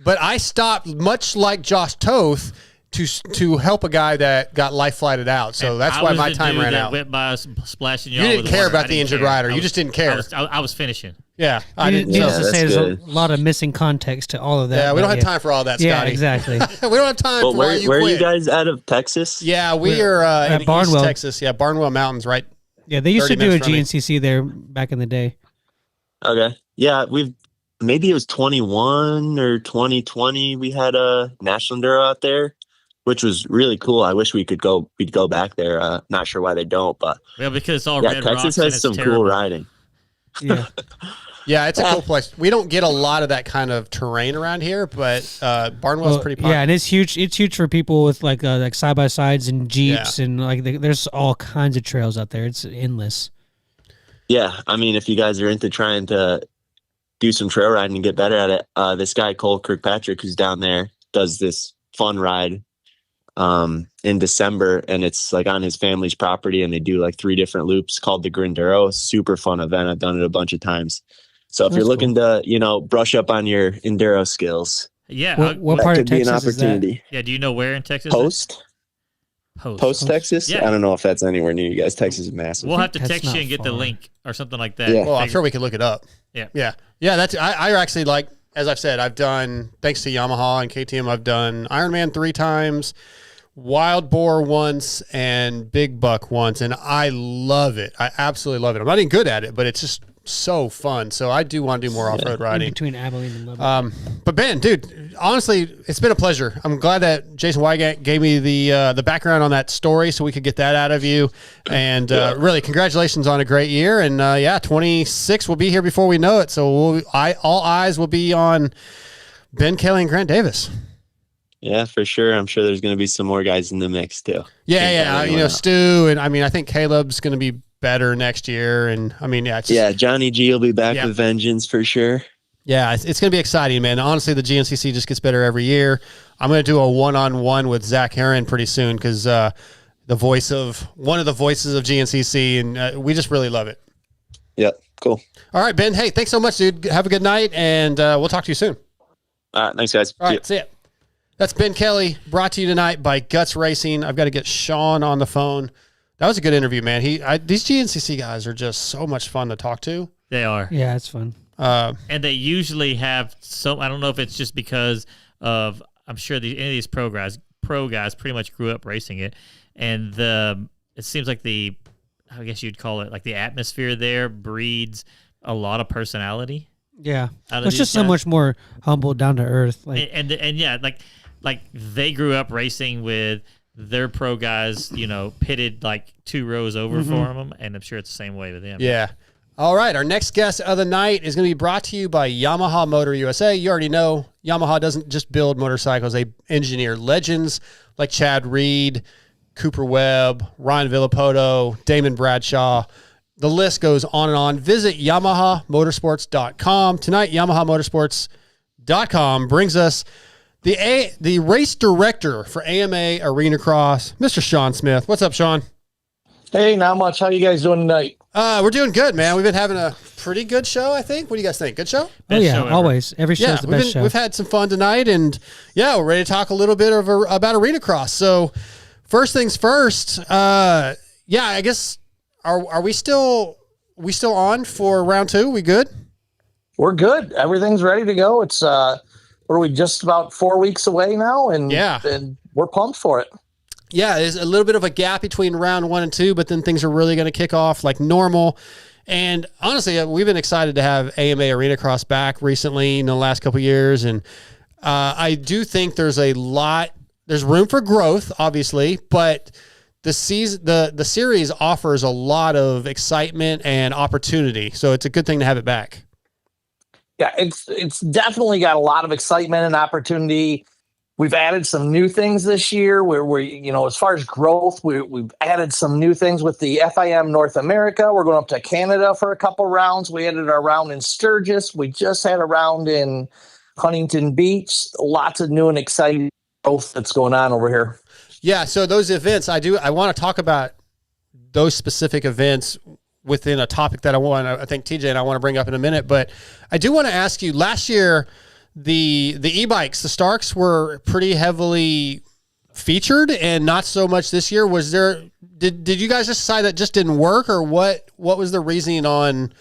[SPEAKER 4] But I stopped, much like Josh Toth, to help a guy that got life flighted out. So that's why my time ran out.
[SPEAKER 6] Went by us splashing
[SPEAKER 4] you didn't care about the injured rider. You just didn't care.
[SPEAKER 6] I was finishing.
[SPEAKER 4] Yeah, I didn't.
[SPEAKER 5] Needless to say, there's a lot of missing context to all of that.
[SPEAKER 4] Yeah, we don't have time for all that, Scotty.
[SPEAKER 5] Yeah, exactly.
[SPEAKER 4] We don't have time for why you
[SPEAKER 9] where
[SPEAKER 4] quit.
[SPEAKER 9] are you guys out of Texas?
[SPEAKER 4] Yeah, we are in
[SPEAKER 5] Barnwell,
[SPEAKER 4] East Texas. Yeah, Barnwell Mountains, right?
[SPEAKER 5] Yeah, they used to do a GNCC there back in the day.
[SPEAKER 9] Okay. Yeah, maybe it was 21 or 2020. We had a national enduro out there, which was really cool. I wish we'd go back there. Not sure why they don't, but
[SPEAKER 6] because it's all red
[SPEAKER 9] Texas
[SPEAKER 6] rocks
[SPEAKER 9] has some cool riding.
[SPEAKER 5] Yeah.
[SPEAKER 4] Yeah, it's a cool place. We don't get a lot of that kind of terrain around here, but Barnwell's pretty popular.
[SPEAKER 5] Yeah, and it's huge. It's huge for people with like side by sides and Jeeps, and there's all kinds of trails out there. It's endless.
[SPEAKER 9] Yeah, I mean, if you guys are into trying to do some trail riding and get better at it, this guy Cole Kirkpatrick, who's down there, does this fun ride in December, and it's like on his family's property, and they do like 3 different loops called the Grinduro. Super fun event. I've done it a bunch of times. So if you're looking to, brush up on your enduro skills,
[SPEAKER 5] what part of Texas is that?
[SPEAKER 6] Yeah, do you know where in Texas?
[SPEAKER 9] Post Texas?
[SPEAKER 6] Yeah.
[SPEAKER 9] I don't know if that's anywhere near you guys. Texas is massive.
[SPEAKER 6] We'll have to text you and get the link or something like that.
[SPEAKER 9] Yeah.
[SPEAKER 4] Well, I'm sure we could look it up.
[SPEAKER 6] Yeah.
[SPEAKER 4] That's I actually, like, as I've said, I've done, thanks to Yamaha and KTM, I've done Ironman 3 times, Wild Boar once, and Big Buck once, and I love it. I absolutely love it. I'm not even good at it, but it's just so fun. So I do want to do more off-road riding.
[SPEAKER 5] In between Abilene and Lubbock.
[SPEAKER 4] But Ben, dude, honestly, it's been a pleasure. I'm glad that Jason Wygant gave me the background on that story so we could get that out of you. And really, congratulations on a great year. And 26 will be here before we know it. So all eyes will be on Ben, Kelley, and Grant Davis.
[SPEAKER 9] Yeah, for sure. I'm sure there's going to be some more guys in the mix too.
[SPEAKER 4] Yeah. Stu, and I think Caleb's going to be better next year. And
[SPEAKER 9] Johnny G will be back with vengeance for sure.
[SPEAKER 4] Yeah, it's going to be exciting, man. Honestly, the GNCC just gets better every year. I'm going to do a one-on-one with Zach Herron pretty soon because one of the voices of GNCC, and we just really love it.
[SPEAKER 9] Yep, cool.
[SPEAKER 4] All right, Ben. Hey, thanks so much, dude. Have a good night, and we'll talk to you soon.
[SPEAKER 9] All right, thanks, guys.
[SPEAKER 4] All right, see ya. That's Ben Kelley, brought to you tonight by Guts Racing. I've got to get Shawn on the phone. That was a good interview, man. These GNCC guys are just so much fun to talk to.
[SPEAKER 6] They are.
[SPEAKER 5] Yeah, it's fun.
[SPEAKER 6] And they usually have I don't know if it's just because of, I'm sure any of these pro guys pretty much grew up racing it. And it seems like I guess you'd call it like the atmosphere there breeds a lot of personality.
[SPEAKER 5] Yeah. It's just so much more humble, down to earth.
[SPEAKER 6] And they grew up racing with their pro guys, pitted like 2 rows over for them, and I'm sure it's the same way with them.
[SPEAKER 4] Yeah. All right, our next guest of the night is going to be brought to you by Yamaha Motor USA. You already know Yamaha doesn't just build motorcycles, they engineer legends like Chad Reed, Cooper Webb, Ryan Villapoto, Damon Bradshaw. The list goes on and on. Visit YamahaMotorsports.com. Tonight, YamahaMotorsports.com brings us the race director for AMA Arena Cross, Mr. Shawn Smith. What's up, Shawn?
[SPEAKER 10] Hey, not much. How you guys doing tonight?
[SPEAKER 4] We're doing good, man. We've been having a pretty good show, I think. What do you guys think? Good show?
[SPEAKER 5] Oh, yeah, always. Every show's the best show.
[SPEAKER 4] We've had some fun tonight, and yeah, we're ready to talk a little bit about Arena Cross. So, first things first, I guess, are we still on for round 2? We good?
[SPEAKER 10] We're good. Everything's ready to go. It's what are we, just about 4 weeks away now, and we're pumped for it.
[SPEAKER 4] Yeah, there's a little bit of a gap between round 1 and 2, but then things are really going to kick off like normal. And honestly, we've been excited to have AMA Arena Cross back recently in the last couple of years. And I do think there's room for growth, obviously, but the series offers a lot of excitement and opportunity. So it's a good thing to have it back.
[SPEAKER 10] Yeah, it's definitely got a lot of excitement and opportunity. We've added some new things this year where as far as growth, we've added some new things with the FIM North America. We're going up to Canada for a couple rounds. We added our round in Sturgis. We just had a round in Huntington Beach. Lots of new and exciting growth that's going on over here.
[SPEAKER 4] Yeah, so those events, I want to talk about those specific events within a topic that I think TJ and I want to bring up in a minute, but I do want to ask you, last year, the e-bikes, the Starks were pretty heavily featured and not so much this year. Did you guys just decide that just didn't work, or what was the reasoning on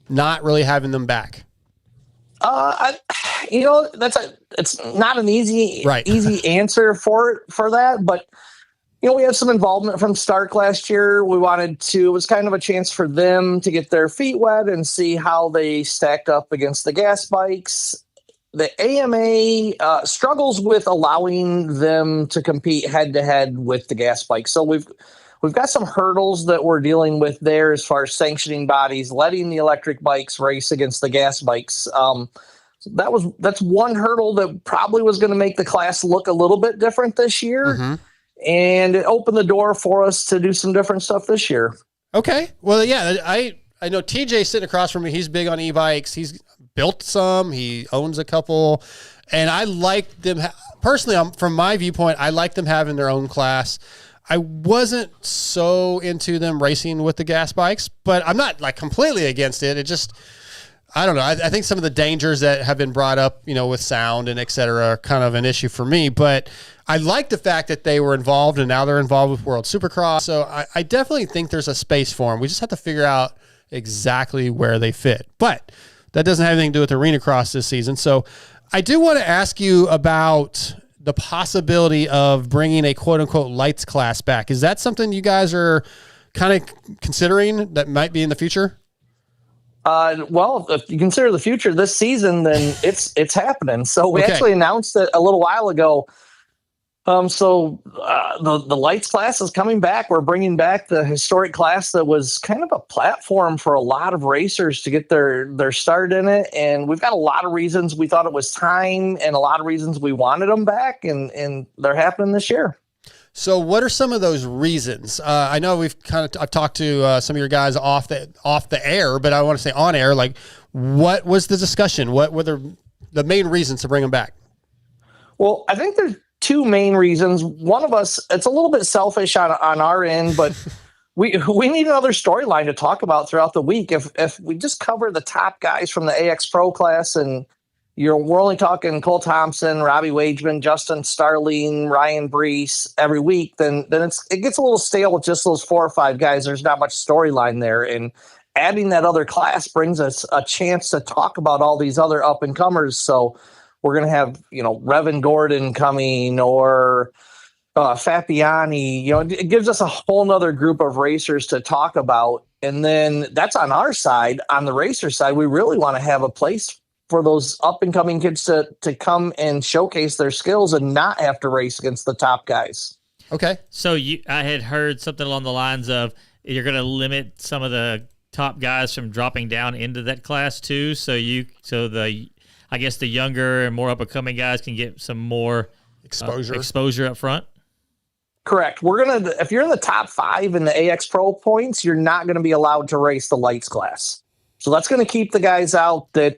[SPEAKER 4] not really having them back?
[SPEAKER 10] It's not an easy answer for that, but we had some involvement from Stark last year. It was kind of a chance for them to get their feet wet and see how they stacked up against the gas bikes. The AMA struggles with allowing them to compete head to head with the gas bikes. So we've got some hurdles that we're dealing with there as far as sanctioning bodies, letting the electric bikes race against the gas bikes. That's one hurdle that probably was going to make the class look a little bit different this year. Mm-hmm. And it opened the door for us to do some different stuff this year. Okay. Well, yeah,
[SPEAKER 4] I know TJ sitting across from me. He's big on e-bikes. He's built some. He owns a couple. And I like them. Personally, from my viewpoint, I like them having their own class. I wasn't so into them racing with the gas bikes, but I'm not like completely against it. It just, I don't know. I think some of the dangers that have been brought up, with sound and et cetera, are kind of an issue for me. But I like the fact that they were involved, and now they're involved with World Supercross. So I definitely think there's a space for them. We just have to figure out exactly where they fit. But that doesn't have anything to do with Arena Cross this season. So I do want to ask you about the possibility of bringing a quote-unquote lights class back. Is that something you guys are kind of considering that might be in the future?
[SPEAKER 10] Well, if you consider the future this season, then it's happening. So we actually announced it a little while ago. The lights class is coming back. We're bringing back the historic class that was kind of a platform for a lot of racers to get their start in it. And we've got a lot of reasons we thought it was time, and a lot of reasons we wanted them back, and they're happening this year.
[SPEAKER 4] So what are some of those reasons? I know I've talked to some of your guys off the air, but I want to say on air, like, what was the discussion? What were the main reasons to bring them back?
[SPEAKER 10] Well, I think there's two main reasons. One of us, it's a little bit selfish on our end, but we need another storyline to talk about throughout the week. If we just cover the top guys from the AX Pro class, and we're only talking Cole Thompson, Robbie Wageman, Justin Starling, Ryan Brees every week, then it gets a little stale with just those 4 or 5 guys. There's not much storyline there, and adding that other class brings us a chance to talk about all these other up and comers. So we're going to have, Revan Gordon coming, or Fabiani. It gives us a whole nother group of racers to talk about. And then that's on our side. On the racer side, we really want to have a place for those up and coming kids to come and showcase their skills and not have to race against the top guys.
[SPEAKER 4] Okay.
[SPEAKER 6] So I had heard something along the lines of you're going to limit some of the top guys from dropping down into that class too. So I guess the younger and more up and coming guys can get some more exposure up front.
[SPEAKER 10] Correct. If you're in the top 5 in the AX Pro points, you're not going to be allowed to race the lights class. So that's going to keep the guys out that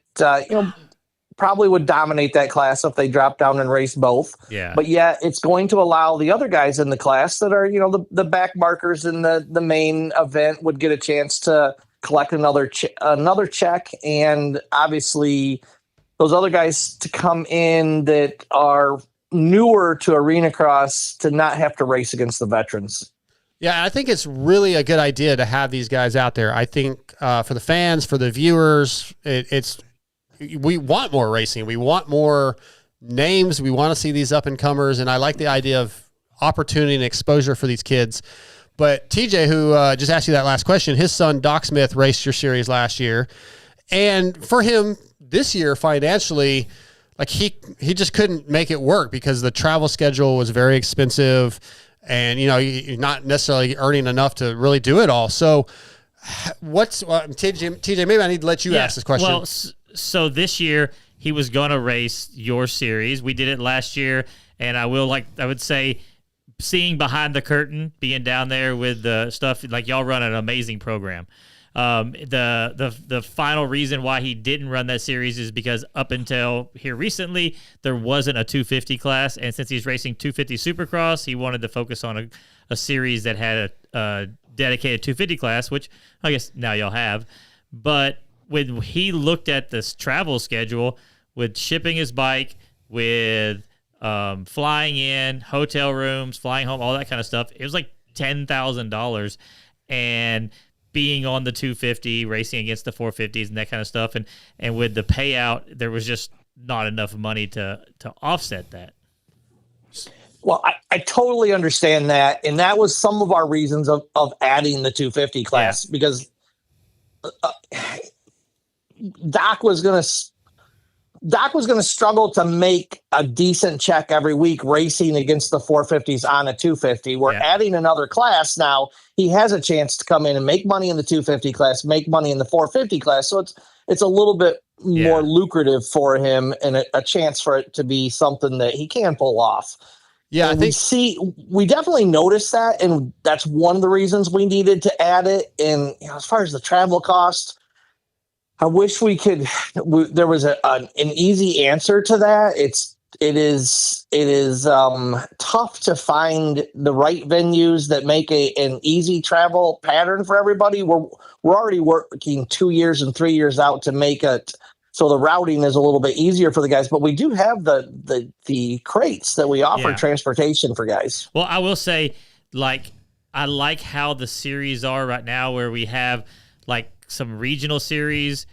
[SPEAKER 10] probably would dominate that class if they drop down and race both.
[SPEAKER 6] Yeah.
[SPEAKER 10] But yet it's going to allow the other guys in the class that are, the back markers in the main event would get a chance to collect another check. And obviously those other guys to come in that are newer to arena cross to not have to race against the veterans.
[SPEAKER 4] Yeah, I think it's really a good idea to have these guys out there. I think for the fans, for the viewers, we want more racing. We want more names. We want to see these up-and-comers, and I like the idea of opportunity and exposure for these kids. But TJ, who just asked you that last question, his son, Doc Smith, raced your series last year. And for him this year, financially, like he just couldn't make it work because the travel schedule was very expensive and, you're not necessarily earning enough to really do it all. So TJ, maybe I need to let you ask this question.
[SPEAKER 6] Well, so this year he was going to race your series. We did it last year, and I would say seeing behind the curtain, being down there with the stuff, like y'all run an amazing program. The final reason why he didn't run that series is because up until here recently, there wasn't a 250 class. And since he's racing 250 Supercross, he wanted to focus on a series that had a dedicated 250 class, which I guess now y'all have. But when he looked at this travel schedule with shipping his bike, with flying in, hotel rooms, flying home, all that kind of stuff, it was like $10,000. And being on the 250, racing against the 450s and that kind of stuff. And with the payout, there was just not enough money to offset that.
[SPEAKER 10] Well, I totally understand that. And that was some of our reasons of adding the 250 class because Doc was going to struggle to make a decent check every week racing against the 450s on a 250. We're adding another class now. He has a chance to come in and make money in the 250 class, make money in the 450 class. So it's a little bit more lucrative for him and a chance for it to be something that he can pull off.
[SPEAKER 4] Yeah,
[SPEAKER 10] and we definitely noticed that, and that's one of the reasons we needed to add it. And as far as the travel cost, I wish there was an easy answer to that. It is tough to find the right venues that make an easy travel pattern for everybody. We're already working 2 years and 3 years out to make it so the routing is a little bit easier for the guys. But we do have the crates that we offer transportation for guys.
[SPEAKER 6] Well, I will say, I like how the series are right now, where we have some regional series,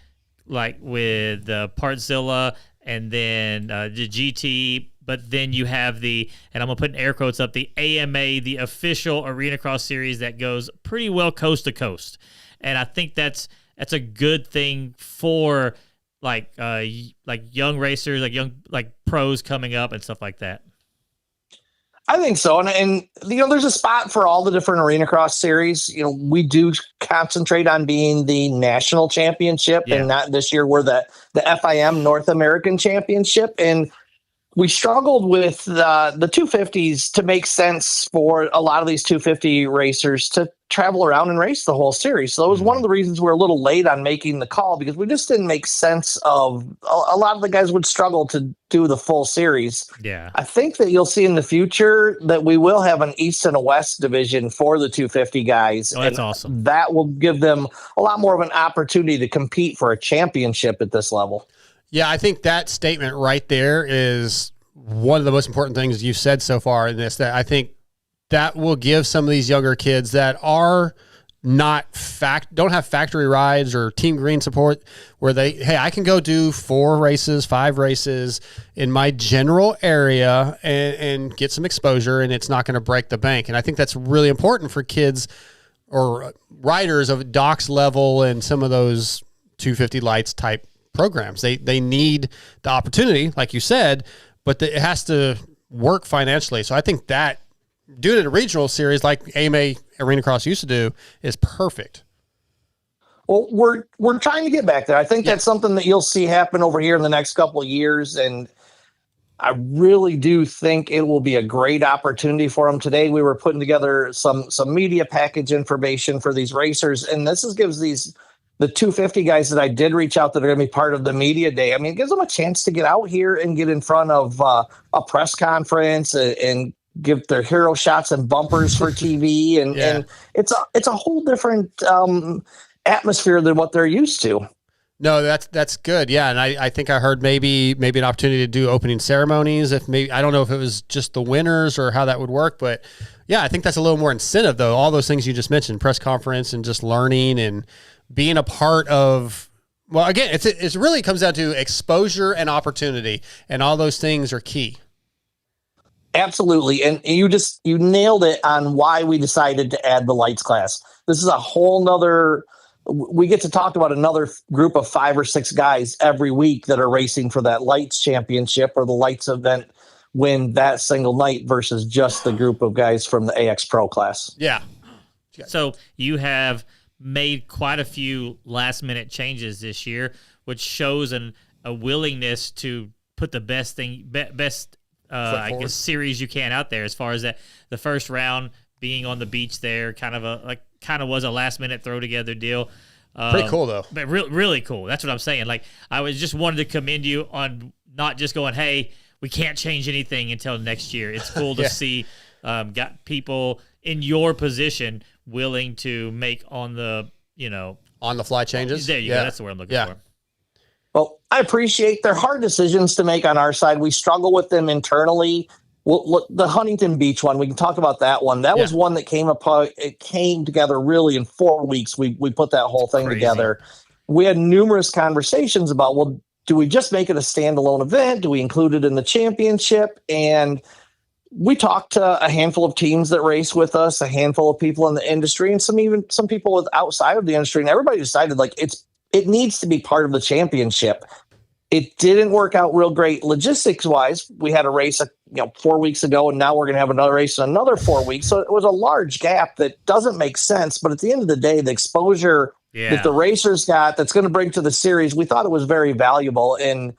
[SPEAKER 6] like with Partzilla and then the GT, but then you have and I'm going to put in air quotes up, the AMA, the official Arena Cross series that goes pretty well coast to coast. And I think that's a good thing for young racers, young pros coming up and stuff like that.
[SPEAKER 10] I think so. And there's a spot for all the different Arena Cross series. We do concentrate on being the national championship, and not this year we're the FIM North American Championship. And we struggled with the 250s to make sense for a lot of these 250 racers to travel around and race the whole series. So it was one of the reasons we're a little late on making the call, because we just didn't make sense of a lot of the guys would struggle to do the full series.
[SPEAKER 6] Yeah.
[SPEAKER 10] I think that you'll see in the future that we will have an East and a West division for the 250 guys.
[SPEAKER 6] Oh, that's awesome.
[SPEAKER 10] That will give them a lot more of an opportunity to compete for a championship at this level.
[SPEAKER 4] Yeah, I think that statement right there is one of the most important things you've said so far in this, that I think that will give some of these younger kids that are don't have factory rides or Team Green support, where I can go do 4 races, 5 races in my general area and get some exposure, and it's not going to break the bank. And I think that's really important for kids or riders of Doc's level and some of those 250 lights type programs. They need the opportunity, like you said, but it has to work financially. So I think that doing it a regional series like AMA Arena Cross used to do is perfect.
[SPEAKER 10] Well, we're trying to get back there. I think that's something that you'll see happen over here in the next couple of years, and I really do think it will be a great opportunity for them. Today, we were putting together some media package information for these racers, and gives the 250 guys that I did reach out that are going to be part of the media day. I mean, it gives them a chance to get out here and get in front of a press conference and give their hero shots and bumpers for TV, and it's a whole different atmosphere than what they're used to.
[SPEAKER 4] No, that's good. Yeah, and I think I heard maybe an opportunity to do opening ceremonies. If maybe I don't know if it was just the winners or how that would work, but yeah, I think that's a little more incentive though. All those things you just mentioned, press conference and just learning and being a part of. Well, again, it really comes down to exposure and opportunity, and all those things are key.
[SPEAKER 10] Absolutely, and you nailed it on why we decided to add the lights class. This is a whole nother. We get to talk about another group of 5 or 6 guys every week that are racing for that lights championship or the lights event win that single night versus just the group of guys from the AX Pro class.
[SPEAKER 4] Yeah.
[SPEAKER 6] So you have made quite a few last minute changes this year, which shows a willingness to put the best I guess series you can out there, as far as that the first round being on the beach there, kind of was a last minute throw together deal.
[SPEAKER 4] Pretty cool though.
[SPEAKER 6] But really cool. That's what I'm saying. Like, I was just wanted to commend you on not just going, hey, we can't change anything until next year. It's cool to see got people in your position willing to make on the
[SPEAKER 4] fly changes.
[SPEAKER 6] There you go. That's the word I'm looking for.
[SPEAKER 10] Well, I appreciate they're hard decisions to make on our side. We struggle with them internally. Well, look, the Huntington Beach one, we can talk about that one. That was one that came together really in 4 weeks. We put that whole thing together. We had numerous conversations about, well, do we just make it a standalone event? Do we include it in the championship? And we talked to a handful of teams that race with us, a handful of people in the industry, and some people outside of the industry, and everybody decided it needs to be part of the championship. It didn't work out real great logistics wise. We had a race 4 weeks ago, and now we're going to have another race in another 4 weeks. So it was a large gap that doesn't make sense. But at the end of the day, the exposure that the racers got that's going to bring to the series, we thought it was very valuable. And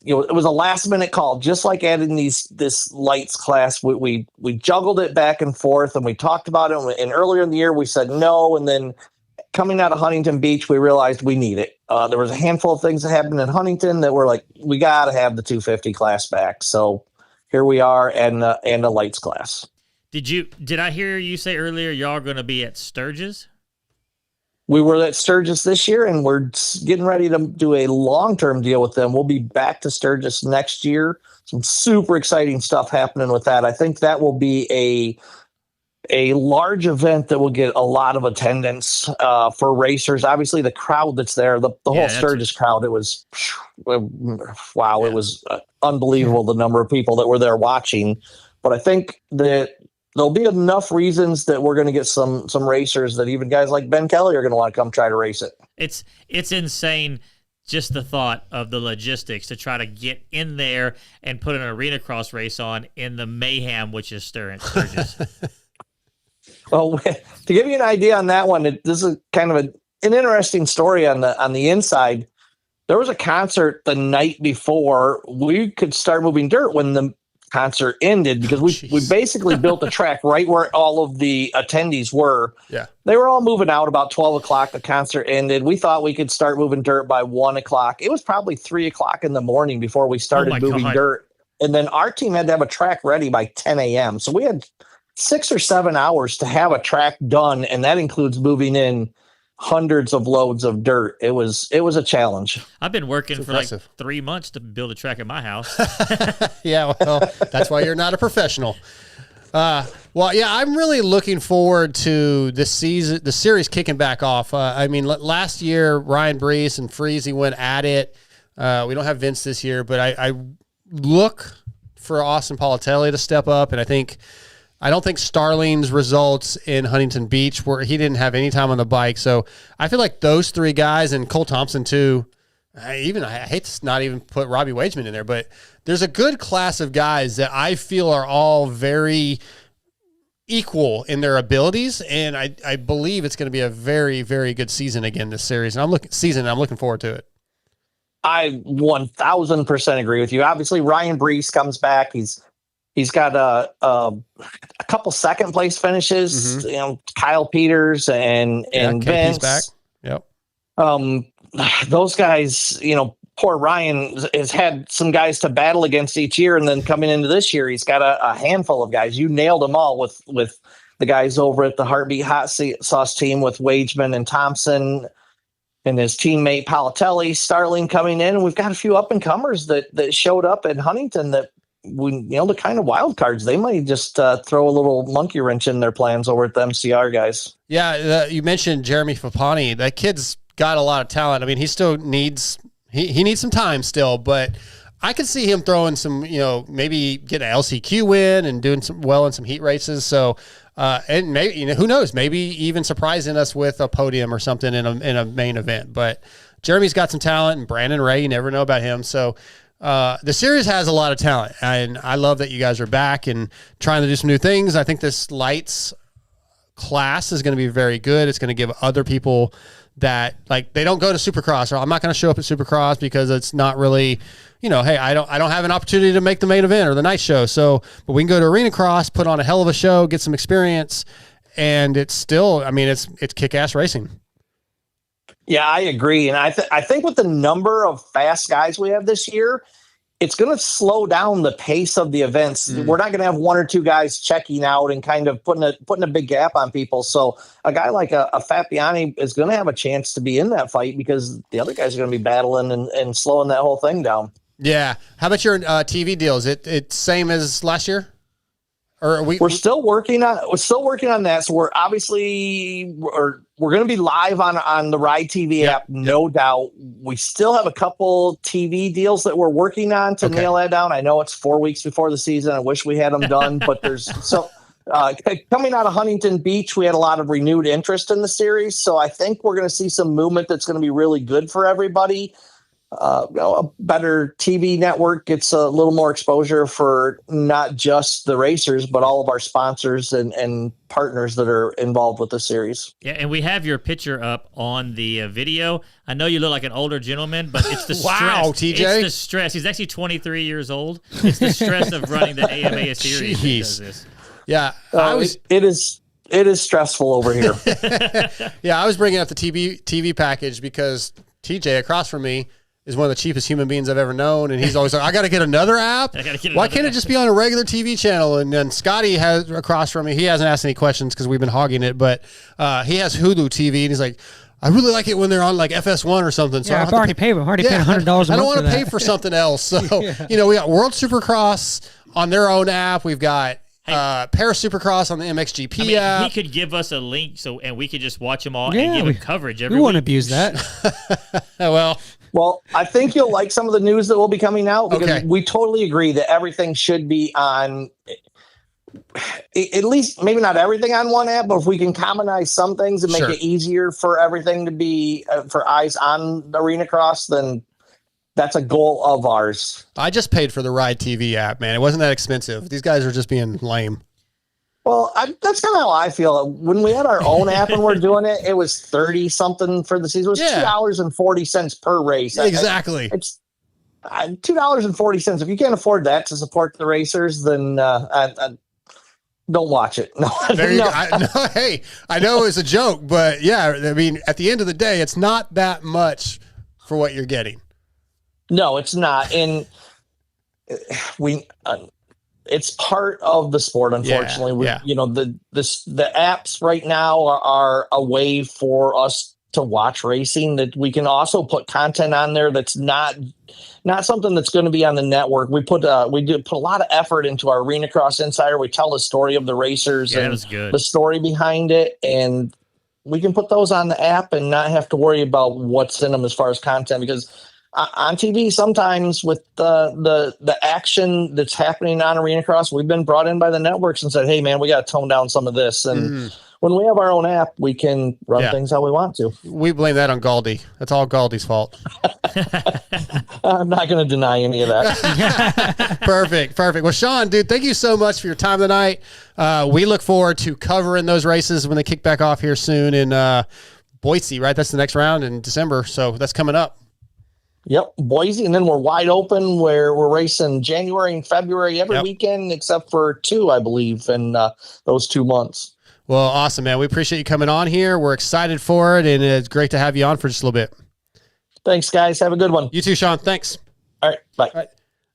[SPEAKER 10] it was a last minute call, just like adding this lights class. We juggled it back and forth, and we talked about it. And earlier in the year, we said no, and then coming out of Huntington Beach, we realized we need it. There was a handful of things that happened in Huntington that were like, we got to have the 250 class back. So here we are, and the lights class.
[SPEAKER 6] Did I hear you say earlier y'all are going to be at Sturgis?
[SPEAKER 10] We were at Sturgis this year, and we're getting ready to do a long-term deal with them. We'll be back to Sturgis next year. Some super exciting stuff happening with that. I think that will be a large event that will get a lot of attendance for racers. Obviously, the crowd that's there, the whole Sturgis crowd, it was, wow, it was unbelievable the number of people that were there watching. But I think that there'll be enough reasons that we're going to get some racers that even guys like Ben Kelley are going to want to come try to race it.
[SPEAKER 6] It's insane. Just the thought of the logistics to try to get in there and put an arena cross race on in the mayhem, which is Sturgis.
[SPEAKER 10] Well, to give you an idea on that one, this is kind of an interesting story on the inside. There was a concert the night before we could start moving dirt when the concert ended, because we basically built a track right where all of the attendees were.
[SPEAKER 4] Yeah.
[SPEAKER 10] They were all moving out about 12 o'clock. The concert ended. We thought we could start moving dirt by 1 o'clock. It was probably 3 o'clock in the morning before we started moving dirt. And then our team had to have a track ready by 10 a.m. So we had 6 or 7 hours to have a track done, and that includes moving in hundreds of loads of dirt. It was a challenge.
[SPEAKER 6] I've been working for like 3 months to build a track at my house.
[SPEAKER 4] Yeah, well, that's why you're not a professional. Well, yeah, I'm really looking forward to the series kicking back off. I mean, last year, Ryan Brees and Freezy went at it. We don't have Vince this year, but I look for Austin Politelli to step up, and I don't think Starling's results in Huntington Beach, where he didn't have any time on the bike. So I feel like those 3 guys, and Cole Thompson too, I hate to not even put Robbie Wageman in there, but there's a good class of guys that I feel are all very equal in their abilities, and I believe it's going to be a very, very good season again this series. And I'm looking forward to it.
[SPEAKER 10] I 1000% agree with you. Obviously, Ryan Brees comes back. He's got a couple second place finishes.
[SPEAKER 4] Mm-hmm.
[SPEAKER 10] You know, Kyle Peters and
[SPEAKER 4] KP's
[SPEAKER 10] Vince
[SPEAKER 4] back. Yep.
[SPEAKER 10] Those guys, you know, poor Ryan has had some guys to battle against each year, and then coming into this year, he's got a handful of guys. You nailed them all with the guys over at the Heartbeat Hot Sauce team with Wageman and Thompson and his teammate Palatelli, Starling coming in. And we've got a few up and comers that showed up at Huntington that the kind of wild cards. They might just throw a little monkey wrench in their plans over at the MCR guys. Yeah,
[SPEAKER 4] you mentioned Jeremy Fapani. That kid's got a lot of talent. I mean, he still needs he needs some time still, but I could see him throwing some, maybe getting an LCQ win and doing some well in some heat races. So, and maybe, who knows, maybe even surprising us with a podium or something in a main event. But Jeremy's got some talent, and Brandon Ray, you never know about him. So, the series has a lot of talent, and I love that you guys are back and trying to do some new things. I think this lights class is going to be very good. It's going to give other people that they don't go to Supercross, or I'm not going to show up at Supercross because it's not really, hey, I don't have an opportunity to make the main event or the night show. So, but we can go to Arena Cross, put on a hell of a show, get some experience, and it's still, it's kick-ass racing.
[SPEAKER 10] Yeah, I agree. And I think with the number of fast guys we have this year, it's going to slow down the pace of the events. We're not going to have one or two guys checking out and kind of putting a big gap on people. So a guy like a Fabiani is going to have a chance to be in that fight because the other guys are going to be battling and slowing that whole thing down. Yeah.
[SPEAKER 4] How about your TV deal? Is it same as last year? Or are
[SPEAKER 10] we're still working on that. So we're obviously we're going to be live on the Ride TV app, no doubt. We still have a couple TV deals that we're working on to nail that down. I know it's 4 weeks before the season. I wish we had them done, but there's so coming out of Huntington Beach, we had a lot of renewed interest in the series. So I think we're going to see some movement that's going to be really good for everybody. A better TV network gets a little more exposure for not just the racers, but all of our sponsors and partners that are involved with the series.
[SPEAKER 6] Yeah, and we have your picture up on the video. I know you look like an older gentleman, but it's the stress.
[SPEAKER 4] Wow, TJ.
[SPEAKER 6] It's the stress. He's actually 23 years old. It's the stress of running the AMA series.
[SPEAKER 4] Jeez. Yeah,
[SPEAKER 10] it is stressful over here.
[SPEAKER 4] Yeah, I was bringing up the TV package because TJ across from me is one of the cheapest human beings I've ever known, and he's always like, I got to get another app? Why can't it just be on a regular TV channel? And then Scotty has across from me, he hasn't asked any questions because we've been hogging it, but he has Hulu TV, and he's like, I really like it when they're on like FS1 or something. So
[SPEAKER 5] I've already paid $100 a month.
[SPEAKER 4] I don't want to pay for something else. So, we got World Supercross on their own app. We've got Paris Supercross on the MXGP app.
[SPEAKER 6] He could give us a link and we could just watch them all and give him coverage every week.
[SPEAKER 5] We won't abuse that.
[SPEAKER 10] Well, I think you'll like some of the news that will be coming out because we totally agree that everything should be on, at least maybe not everything on one app, but if we can commonize some things and make it easier for everything to be for eyes on the Arena Cross, then that's a goal of ours.
[SPEAKER 4] I just paid for the Ride TV app, man. It wasn't that expensive. These guys are just being lame.
[SPEAKER 10] Well, that's kind of how I feel. When we had our own app and we're doing it, it was 30 something for the season. It was $2.40 per race.
[SPEAKER 4] Exactly.
[SPEAKER 10] It's $2.40. If you can't afford that to support the racers, then don't watch it. No.
[SPEAKER 4] Hey, I know it's a joke, but yeah, at the end of the day, it's not that much for what you're getting.
[SPEAKER 10] No, it's not. And it's part of the sport, unfortunately. The apps right now are a way for us to watch racing that we can also put content on there that's not something that's going to be on the network. We put a lot of effort into our Arena Cross Insider. We tell the story of the racers and the story behind it, and we can put those on the app and not have to worry about what's in them as far as content, because on TV, sometimes with the action that's happening on Arena Cross, we've been brought in by the networks and said, hey, man, we got to tone down some of this. And when we have our own app, we can run things how we want to.
[SPEAKER 4] We blame that on Galdi. That's all Galdi's fault.
[SPEAKER 10] I'm not going to deny any of that.
[SPEAKER 4] Perfect. Well, Shawn, dude, thank you so much for your time tonight. We look forward to covering those races when they kick back off here soon in Boise, right? That's the next round in December. So that's coming up.
[SPEAKER 10] Yep, Boise, and then we're wide open where we're racing January and February every weekend except for 2, I believe, in those 2 months.
[SPEAKER 4] Well, awesome, man. We appreciate you coming on here. We're excited for it, and it's great to have you on for just a little bit.
[SPEAKER 10] Thanks, guys. Have a good one.
[SPEAKER 4] You too, Shawn. Thanks.
[SPEAKER 10] All right, bye.
[SPEAKER 4] All right.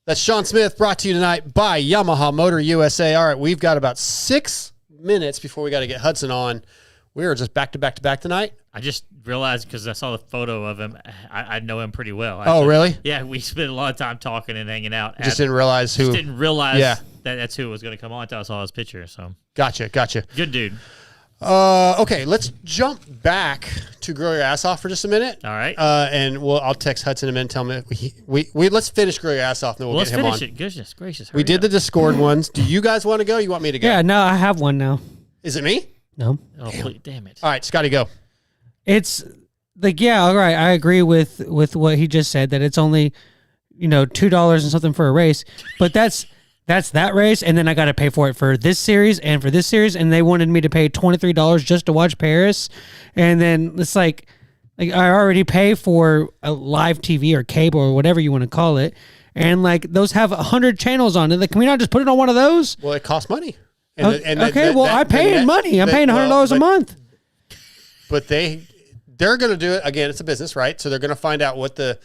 [SPEAKER 4] That's Shawn Smith, brought to you tonight by Yamaha Motor USA. All right, we've got about 6 minutes before we got to get Hudson on. We are just back to back tonight.
[SPEAKER 6] I just realized because I saw the photo of him, I know him pretty well.
[SPEAKER 4] Oh, really?
[SPEAKER 6] Yeah, we spent a lot of time talking and hanging out.
[SPEAKER 4] Didn't realize who.
[SPEAKER 6] Just didn't realize that that's who was going to come on until I saw his picture. So
[SPEAKER 4] Gotcha.
[SPEAKER 6] Good dude.
[SPEAKER 4] Okay, let's jump back to Grow Your Ass Off for just a minute.
[SPEAKER 6] All right.
[SPEAKER 4] And I'll text Hudson in a minute and tell him we let's finish Grow Your Ass Off, and then we'll get him on.
[SPEAKER 6] Let's finish it. Goodness gracious.
[SPEAKER 4] We did the Discord ones. Do you guys want to go? You want me to go?
[SPEAKER 5] Yeah, no, I have one now.
[SPEAKER 4] Is it me?
[SPEAKER 5] No.
[SPEAKER 6] Oh, please, damn it.
[SPEAKER 4] All right, Scotty, go.
[SPEAKER 5] It's like, yeah, all right. I agree with what he just said, that it's only, $2 and something for a race, but that's that race. And then I got to pay for it for this series and for this series. And they wanted me to pay $23 just to watch Paris. And then it's like I already pay for a live TV or cable or whatever you want to call it. And like those have 100 channels on it. Like, can we not just put it on one of those?
[SPEAKER 4] Well, it costs money.
[SPEAKER 5] I pay money. I'm paying $100 a month.
[SPEAKER 4] But they're going to do it again. It's a business, right? So they're going to find out what the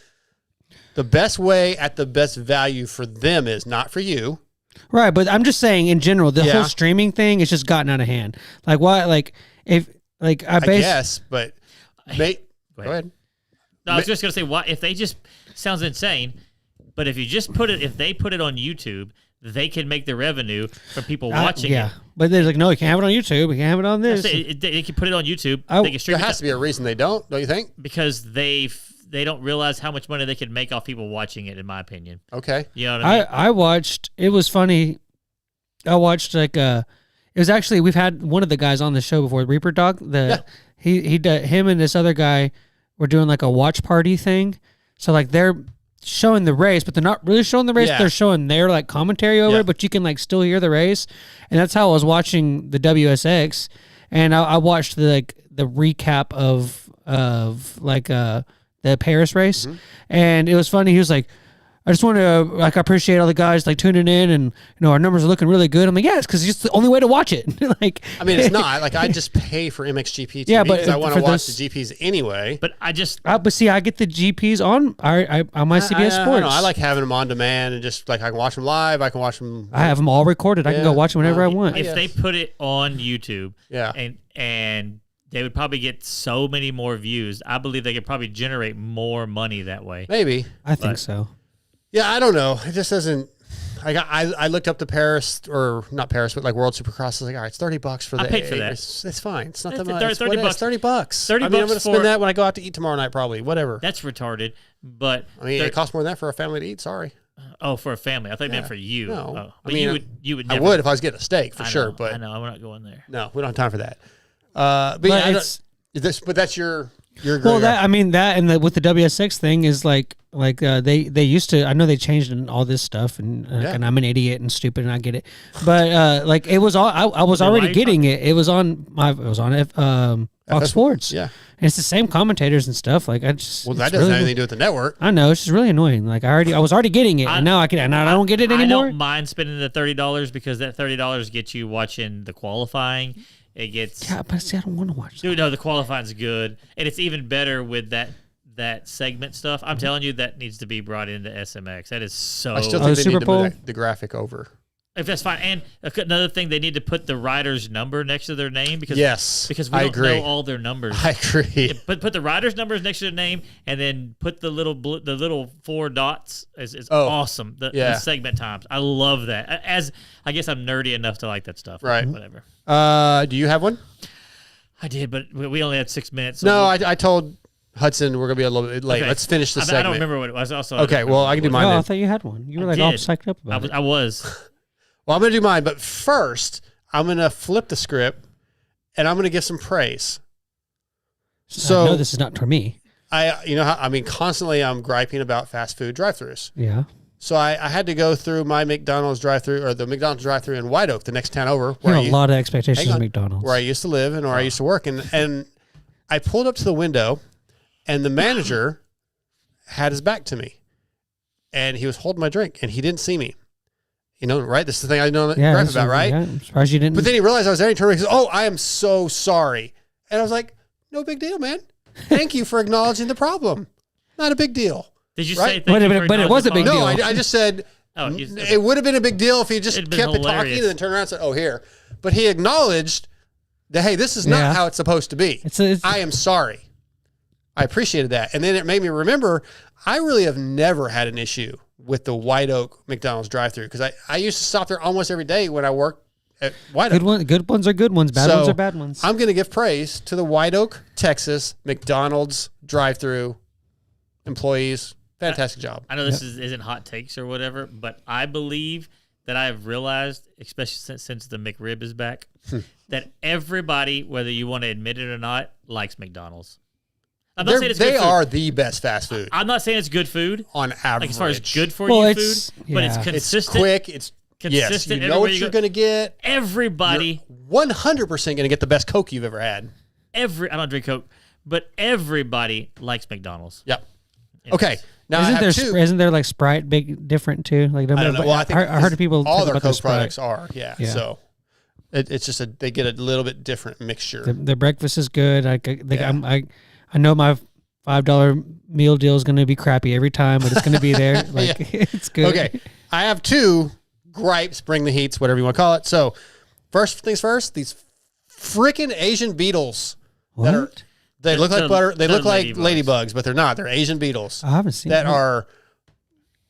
[SPEAKER 4] best way at the best value for them is, not for you.
[SPEAKER 5] Right, but I'm just saying in general, the whole streaming thing has just gotten out of hand. Like what? Like if like I
[SPEAKER 4] guess, but go ahead.
[SPEAKER 6] No, I was just gonna say, why if they just sounds insane, but if you just if they put it on YouTube, they can make the revenue from people watching it.
[SPEAKER 5] But they're like, no, you can't have it on YouTube. We can't have it on this.
[SPEAKER 6] They can put it on YouTube.
[SPEAKER 4] There
[SPEAKER 6] they can stream
[SPEAKER 4] has to be a reason they don't you think?
[SPEAKER 6] Because they don't realize how much money they can make off people watching it, in my opinion.
[SPEAKER 4] Okay.
[SPEAKER 6] You know what I mean?
[SPEAKER 5] I watched, it was funny. I watched it was actually, we've had one of the guys on the show before, Reaper Dog. Him and this other guy were doing like a watch party thing. So like they're showing the race, but they're not really showing the race. They're showing their like commentary over it, but you can like still hear the race. And that's how I was watching the WSX. And I watched the recap of the Paris race. Mm-hmm. And it was funny. He was like, I just want to appreciate all the guys like tuning in, and our numbers are looking really good. I'm like, yeah, it's because it's the only way to watch it.
[SPEAKER 4] Like, I mean, it's not like I just pay for MXGP TV because I want to watch the GPs anyway.
[SPEAKER 6] But I just,
[SPEAKER 5] but see, I get the GPs on my CBS Sports.
[SPEAKER 4] I like having them on demand, and just like I can watch them live. I can watch them.
[SPEAKER 5] I have them all recorded. I can go watch them whenever I want.
[SPEAKER 6] If they put it on YouTube, and they would probably get so many more views. I believe they could probably generate more money that way.
[SPEAKER 4] Maybe.
[SPEAKER 5] I think so.
[SPEAKER 4] Yeah, I don't know. It just doesn't. I looked up the Paris, or not Paris, but like World Supercross. I was like, all right, it's $30 for that.
[SPEAKER 6] I paid for that.
[SPEAKER 4] It's fine. It's not that much.
[SPEAKER 6] $30.
[SPEAKER 4] $30. $30.
[SPEAKER 6] $30.
[SPEAKER 4] I'm going to spend that when I go out to eat tomorrow night, probably. Whatever.
[SPEAKER 6] That's retarded. But
[SPEAKER 4] I mean, it costs more than that for a family to eat. Sorry.
[SPEAKER 6] Oh, for a family. I thought you meant for you.
[SPEAKER 4] No,
[SPEAKER 6] but I mean, you would. Never,
[SPEAKER 4] I would if I was getting a steak for sure. But
[SPEAKER 6] I know I'm not going there.
[SPEAKER 4] No, we don't have time for that. But that's your.
[SPEAKER 5] Well, with the WSX thing is like they used to. I know they changed all this stuff, and I'm an idiot and stupid, and I get it. But like it was all I was already getting it. It was on Fox Sports.
[SPEAKER 4] Yeah,
[SPEAKER 5] and it's the same commentators and stuff. Like
[SPEAKER 4] that doesn't have anything to do with the network.
[SPEAKER 5] I know, it's just really annoying. Like I was already getting it, and now I don't get it anymore.
[SPEAKER 6] I don't mind spending the $30 because that $30 gets you watching the qualifying. It gets
[SPEAKER 5] but see, I don't want to watch that.
[SPEAKER 6] Dude, no, the qualifying's good, and it's even better with that segment stuff. I'm telling you, that needs to be brought into SMX. That is so.
[SPEAKER 4] I still think they need to move the graphic over.
[SPEAKER 6] If that's fine, and another thing, they need to put the rider's number next to their name because we don't know all their numbers.
[SPEAKER 4] I agree.
[SPEAKER 6] Put the rider's numbers next to their name, and then put the little 4 dots. Is awesome. The segment times. I love that. As I guess I'm nerdy enough to like that stuff.
[SPEAKER 4] Right.
[SPEAKER 6] Whatever.
[SPEAKER 4] Do you have one?
[SPEAKER 6] I did, but we only had 6 minutes. So
[SPEAKER 4] no, I told Hudson we're gonna be a little bit late. Okay. Let's finish the segment.
[SPEAKER 6] I don't remember what it was. Also,
[SPEAKER 4] okay. Well, I can do mine.
[SPEAKER 5] I thought you had one. You were all psyched up about it.
[SPEAKER 6] I was.
[SPEAKER 4] Well, I'm gonna do mine, but first I'm gonna flip the script, and I'm gonna give some praise.
[SPEAKER 5] So no, this is not for me.
[SPEAKER 4] constantly I'm griping about fast food drive-thrus.
[SPEAKER 5] Yeah.
[SPEAKER 4] So I had to go through my McDonald's drive-thru or the McDonald's drive-thru in White Oak, the next town over.
[SPEAKER 5] You have a lot of expectations of McDonald's.
[SPEAKER 4] Where I used to live and where I used to work. And I pulled up to the window and the manager had his back to me. And he was holding my drink and he didn't see me. Right? This is the thing I know gripe about, right?
[SPEAKER 5] Yeah, I'm surprised you didn't.
[SPEAKER 4] But then he realized I was there and he turned around and he goes, "Oh, I am so sorry." And I was like, "No big deal, man. Thank you for acknowledging the problem. Not a big deal."
[SPEAKER 6] Did you
[SPEAKER 4] right?
[SPEAKER 6] say thank you for
[SPEAKER 5] but it was a big deal.
[SPEAKER 4] No, I just said it would have been a big deal if he just kept it talking and then turned around and said, "Oh, here." But he acknowledged that, hey, this is not how it's supposed to be. I am sorry. I appreciated that. And then it made me remember I really have never had an issue with the White Oak McDonald's drive-thru because I used to stop there almost every day when I worked at White Oak.
[SPEAKER 5] Good ones are good ones. Bad ones are bad ones.
[SPEAKER 4] I'm going to give praise to the White Oak, Texas McDonald's drive-thru employees. Fantastic job.
[SPEAKER 6] I know this isn't hot takes or whatever, but I believe that I have realized, especially since the McRib is back, that everybody, whether you want to admit it or not, likes McDonald's. I'm not saying it's good food.
[SPEAKER 4] They are the best fast food.
[SPEAKER 6] I'm not saying it's good food
[SPEAKER 4] on average.
[SPEAKER 6] Like as far as good for you food, but it's consistent.
[SPEAKER 4] It's quick. It's consistent. You know what you're going to get.
[SPEAKER 6] Everybody,
[SPEAKER 4] you're 100% going to get the best Coke you've ever had.
[SPEAKER 6] I don't drink Coke, but everybody likes McDonald's.
[SPEAKER 4] Yep. Okay. Now
[SPEAKER 5] isn't there like Sprite big different too? Like
[SPEAKER 4] I don't know. Well, I think
[SPEAKER 5] I heard people
[SPEAKER 4] all
[SPEAKER 5] talk
[SPEAKER 4] their
[SPEAKER 5] about
[SPEAKER 4] Coke
[SPEAKER 5] the Sprite.
[SPEAKER 4] products are So it's just they get a little bit different mixture.
[SPEAKER 5] The breakfast is good. I know my $5 meal deal is going to be crappy every time, but it's going to be there. It's good.
[SPEAKER 4] Okay, I have two gripes. Bring the heats, whatever you want to call it. So first things first, these freaking Asian beetles that are. They look like butter. They look like ladybugs, but they're not. They're Asian beetles.
[SPEAKER 5] I haven't seen
[SPEAKER 4] that are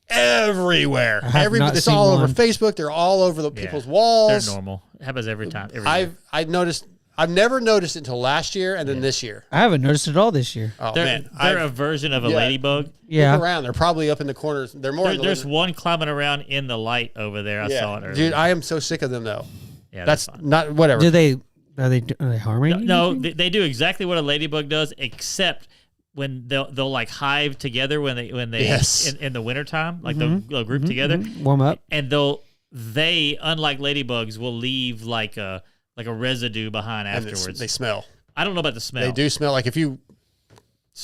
[SPEAKER 4] everywhere. It's all over Facebook. They're all over the people's walls.
[SPEAKER 6] They're normal. It happens every time.
[SPEAKER 4] I've noticed. I've never noticed it until last year and then this year.
[SPEAKER 5] I haven't noticed it all this year.
[SPEAKER 4] Oh
[SPEAKER 6] man, they're a version of a ladybug.
[SPEAKER 5] Yeah,
[SPEAKER 4] look around. They're probably up in the corners. They're more.
[SPEAKER 6] There's one climbing around in the light over there. I saw it earlier.
[SPEAKER 4] Dude, I am so sick of them though.
[SPEAKER 6] Yeah,
[SPEAKER 4] that's not whatever.
[SPEAKER 5] Are they harming you?
[SPEAKER 6] No, they do exactly what a ladybug does, except when they'll like hive together when they in the wintertime, like they'll group together,
[SPEAKER 5] warm up,
[SPEAKER 6] and they unlike ladybugs will leave like a residue behind afterwards.
[SPEAKER 4] They smell.
[SPEAKER 6] I don't know about the smell.
[SPEAKER 4] They do smell like if you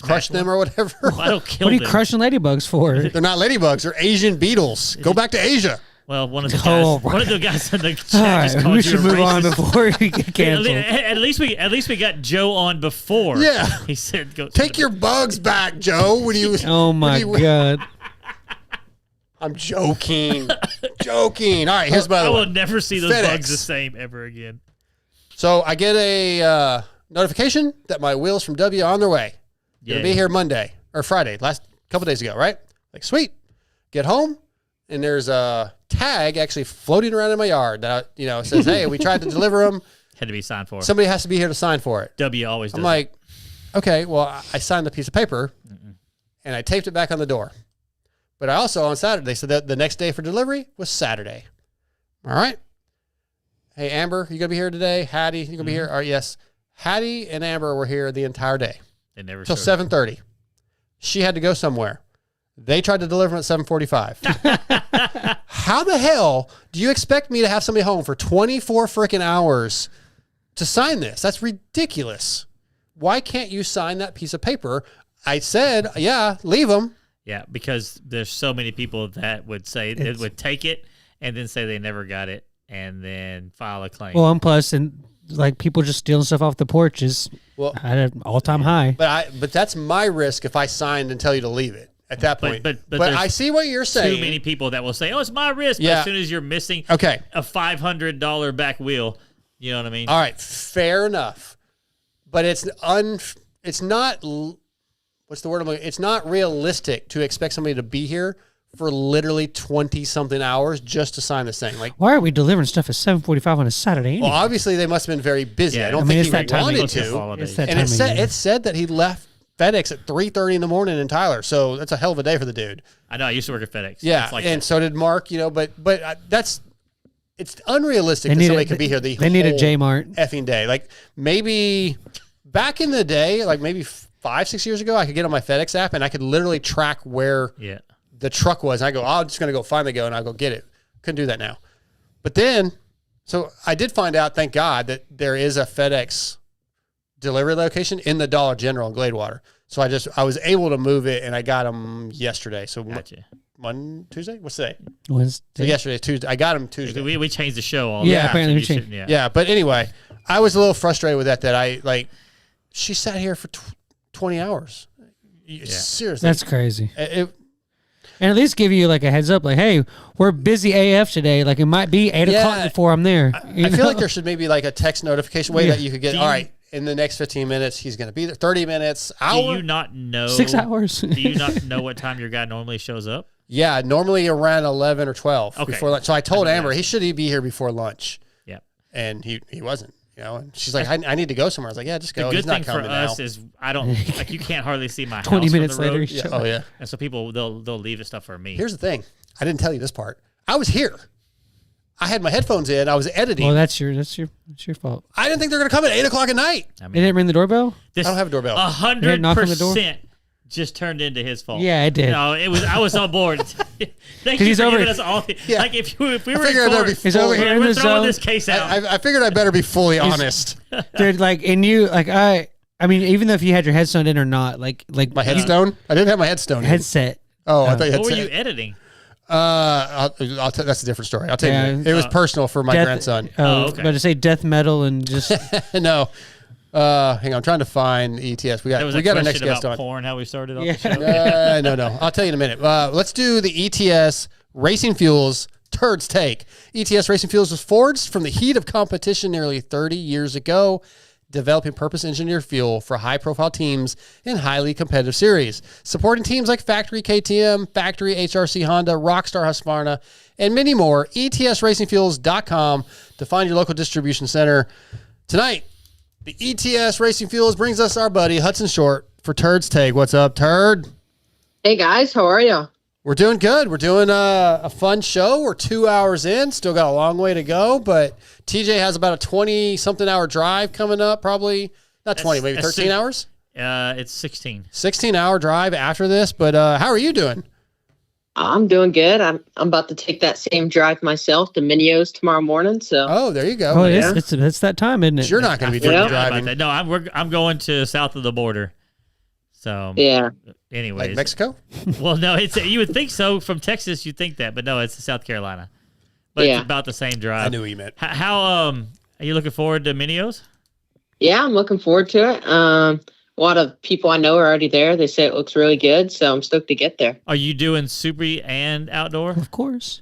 [SPEAKER 4] crush them or whatever.
[SPEAKER 6] Well, I don't kill them.
[SPEAKER 5] What are you crushing ladybugs for?
[SPEAKER 4] They're not ladybugs. They're Asian beetles. Go back to Asia.
[SPEAKER 6] Well, one of the guys in the chat just called
[SPEAKER 5] we should move on before we get canceled.
[SPEAKER 6] At least we got Joe on before.
[SPEAKER 4] Yeah,
[SPEAKER 6] he said, "Go
[SPEAKER 4] take your bugs back, Joe." When you
[SPEAKER 5] oh my god,
[SPEAKER 4] I'm joking, joking. All right, here's my.
[SPEAKER 6] I will never see those bugs the same ever again.
[SPEAKER 4] So I get a notification that my wheels from W are on their way. Gonna be here Monday or Friday, last couple days ago, right? Like sweet. Get home. And there's a tag actually floating around in my yard that says, "Hey, we tried to deliver them.
[SPEAKER 6] Had to be signed for.
[SPEAKER 4] Somebody has to be here to sign for it."
[SPEAKER 6] W always does.
[SPEAKER 4] I'm like, okay, well, I signed the piece of paper and I taped it back on the door. But I also on Saturday, they said that the next day for delivery was Saturday. All right. Hey, Amber, you gonna be here today? Hattie, you gonna be here? All right, yes. Hattie and Amber were here the entire day.
[SPEAKER 6] They never
[SPEAKER 4] till 7:30. She had to go somewhere. They tried to deliver them at 7:45. How the hell do you expect me to have somebody home for 24 freaking hours to sign this? That's ridiculous. Why can't you sign that piece of paper? I said, yeah, leave them.
[SPEAKER 6] Yeah, because there's so many people that would say it would take it and then say they never got it and then file a claim.
[SPEAKER 5] Well, and plus, and like people just stealing stuff off the porch is at an all-time high.
[SPEAKER 4] But that's my risk if I signed and tell you to leave it. At that point, but I see what you're saying.
[SPEAKER 6] Too many people that will say, "Oh, it's my risk." But as soon as you're missing, a $500 back wheel, you know what I mean.
[SPEAKER 4] All right, fair enough, but it's not. What's the word? It's not realistic to expect somebody to be here for literally 20-something hours just to sign this thing. Like,
[SPEAKER 5] why are we delivering stuff at 7:45 on a Saturday? Anyway?
[SPEAKER 4] Well, obviously they must have been very busy. Yeah, I don't think he wanted to. And it said that he left FedEx at 3:30 in the morning in Tyler, so that's a hell of a day for the dude.
[SPEAKER 6] I know. I used to work at FedEx.
[SPEAKER 4] Yeah, and so did Mark. But it's unrealistic that somebody could be here the whole
[SPEAKER 5] need a J-Mart
[SPEAKER 4] effing day. Like maybe back in the day, like maybe 5-6 years ago, I could get on my FedEx app and I could literally track where the truck was. And I go, I'm just going to go finally go, and I go get it. Couldn't do that now. But then, so I did find out, thank God, that there is a FedEx delivery location in the Dollar General in Gladewater. So I was able to move it, and I got them yesterday. So Tuesday? What's today?
[SPEAKER 5] Wednesday.
[SPEAKER 4] So yesterday, Tuesday. I got them Tuesday.
[SPEAKER 6] We changed the show all
[SPEAKER 5] Yeah,
[SPEAKER 6] the time,
[SPEAKER 5] apparently we
[SPEAKER 6] so
[SPEAKER 5] changed.
[SPEAKER 4] Yeah, but anyway, I was a little frustrated with that she sat here for 20 hours. Seriously.
[SPEAKER 5] That's crazy. And at least give you like a heads up, like, hey, we're busy AF today. Like, it might be 8 o'clock before I'm there.
[SPEAKER 4] I feel like there should maybe like a text notification way that you could get, all right, in the next 15 minutes, he's going to be there. 30 minutes, hour.
[SPEAKER 6] Do you not know?
[SPEAKER 5] 6 hours.
[SPEAKER 6] Do you not know what time your guy normally shows up?
[SPEAKER 4] Yeah, normally around 11 or 12
[SPEAKER 6] Okay.
[SPEAKER 4] before lunch. So I told Amber he should be here before lunch.
[SPEAKER 6] Yeah.
[SPEAKER 4] And he wasn't. And she's like, I need to go somewhere. I was like, yeah, just go.
[SPEAKER 6] The good
[SPEAKER 4] He's not
[SPEAKER 6] thing for
[SPEAKER 4] coming
[SPEAKER 6] us
[SPEAKER 4] now.
[SPEAKER 6] is I don't like you can't hardly see my
[SPEAKER 5] 20
[SPEAKER 6] house
[SPEAKER 5] minutes
[SPEAKER 6] from the road.
[SPEAKER 5] later.
[SPEAKER 4] Yeah. Oh, yeah.
[SPEAKER 6] And so people they'll leave the stuff for me.
[SPEAKER 4] Here's the thing. I didn't tell you this part. I was here. I had my headphones in. I was editing.
[SPEAKER 5] Well, that's your fault.
[SPEAKER 4] I didn't think they were going to come at 8 o'clock at night.
[SPEAKER 5] They didn't ring the doorbell?
[SPEAKER 6] This
[SPEAKER 4] I don't have a doorbell.
[SPEAKER 6] 100% just turned into his fault.
[SPEAKER 5] Yeah, it did.
[SPEAKER 6] No, I was on board. Thank you
[SPEAKER 5] he's
[SPEAKER 6] for
[SPEAKER 5] over-
[SPEAKER 6] giving us all. Like if we were
[SPEAKER 4] figured I better be
[SPEAKER 5] He's over here in
[SPEAKER 6] we're
[SPEAKER 5] the
[SPEAKER 6] throwing
[SPEAKER 5] zone.
[SPEAKER 6] this case out.
[SPEAKER 4] I figured I better be fully honest.
[SPEAKER 5] Dude, like, and you, like, I mean, even though if you had your headstone in or not, like
[SPEAKER 4] My headstone? I didn't have my headstone in.
[SPEAKER 5] headset.
[SPEAKER 4] Oh, I thought you had
[SPEAKER 6] what were you editing?
[SPEAKER 4] that's a different story. I'll tell you. It was personal for my grandson.
[SPEAKER 6] Okay.
[SPEAKER 5] About to say death metal and just
[SPEAKER 4] No. Hang on. I'm trying to find ETS. We got our next guest on.
[SPEAKER 6] Porn, how we started off
[SPEAKER 5] Yeah.
[SPEAKER 6] the show.
[SPEAKER 4] No. I'll tell you in a minute. Let's do the ETS Racing Fuels Turd's Take. ETS Racing Fuels was forged from the heat of competition nearly 30 years ago, developing purpose-engineered fuel for high-profile teams in highly competitive series, supporting teams like Factory KTM, Factory HRC Honda, Rockstar Husqvarna, and many more. ETSRacingFuels.com to find your local distribution center. Tonight, the ETS Racing Fuels brings us our buddy Hudson Short for Turd's Take. What's up, Turd?
[SPEAKER 11] Hey guys, how are you?
[SPEAKER 4] We're doing good. We're doing a fun show. We're 2 hours in. Still got a long way to go, but TJ has about a 20-something hour drive coming up, probably. Not 20, maybe 13 hours?
[SPEAKER 6] It's 16.
[SPEAKER 4] 16-hour drive after this, but how are you doing?
[SPEAKER 11] I'm doing good. I'm about to take that same drive myself to Minio's tomorrow morning. So
[SPEAKER 4] Oh, there you go.
[SPEAKER 5] oh, it's that time, isn't it?
[SPEAKER 4] You're not going to be doing
[SPEAKER 11] Yeah.
[SPEAKER 4] the driving.
[SPEAKER 6] No, I'm going to south of the border. So
[SPEAKER 11] yeah,
[SPEAKER 6] anyways.
[SPEAKER 4] Like Mexico?
[SPEAKER 6] Well, no, you would think so from Texas. You'd think that, but no, it's South Carolina. But
[SPEAKER 11] Yeah.
[SPEAKER 6] it's about the same drive.
[SPEAKER 4] I knew what you meant.
[SPEAKER 6] How are you looking forward to Minio's?
[SPEAKER 11] yeah, I'm looking forward to it. A lot of people I know are already there. They say it looks really good, so I'm stoked to get there.
[SPEAKER 6] Are you doing Super and outdoor?
[SPEAKER 5] Of course.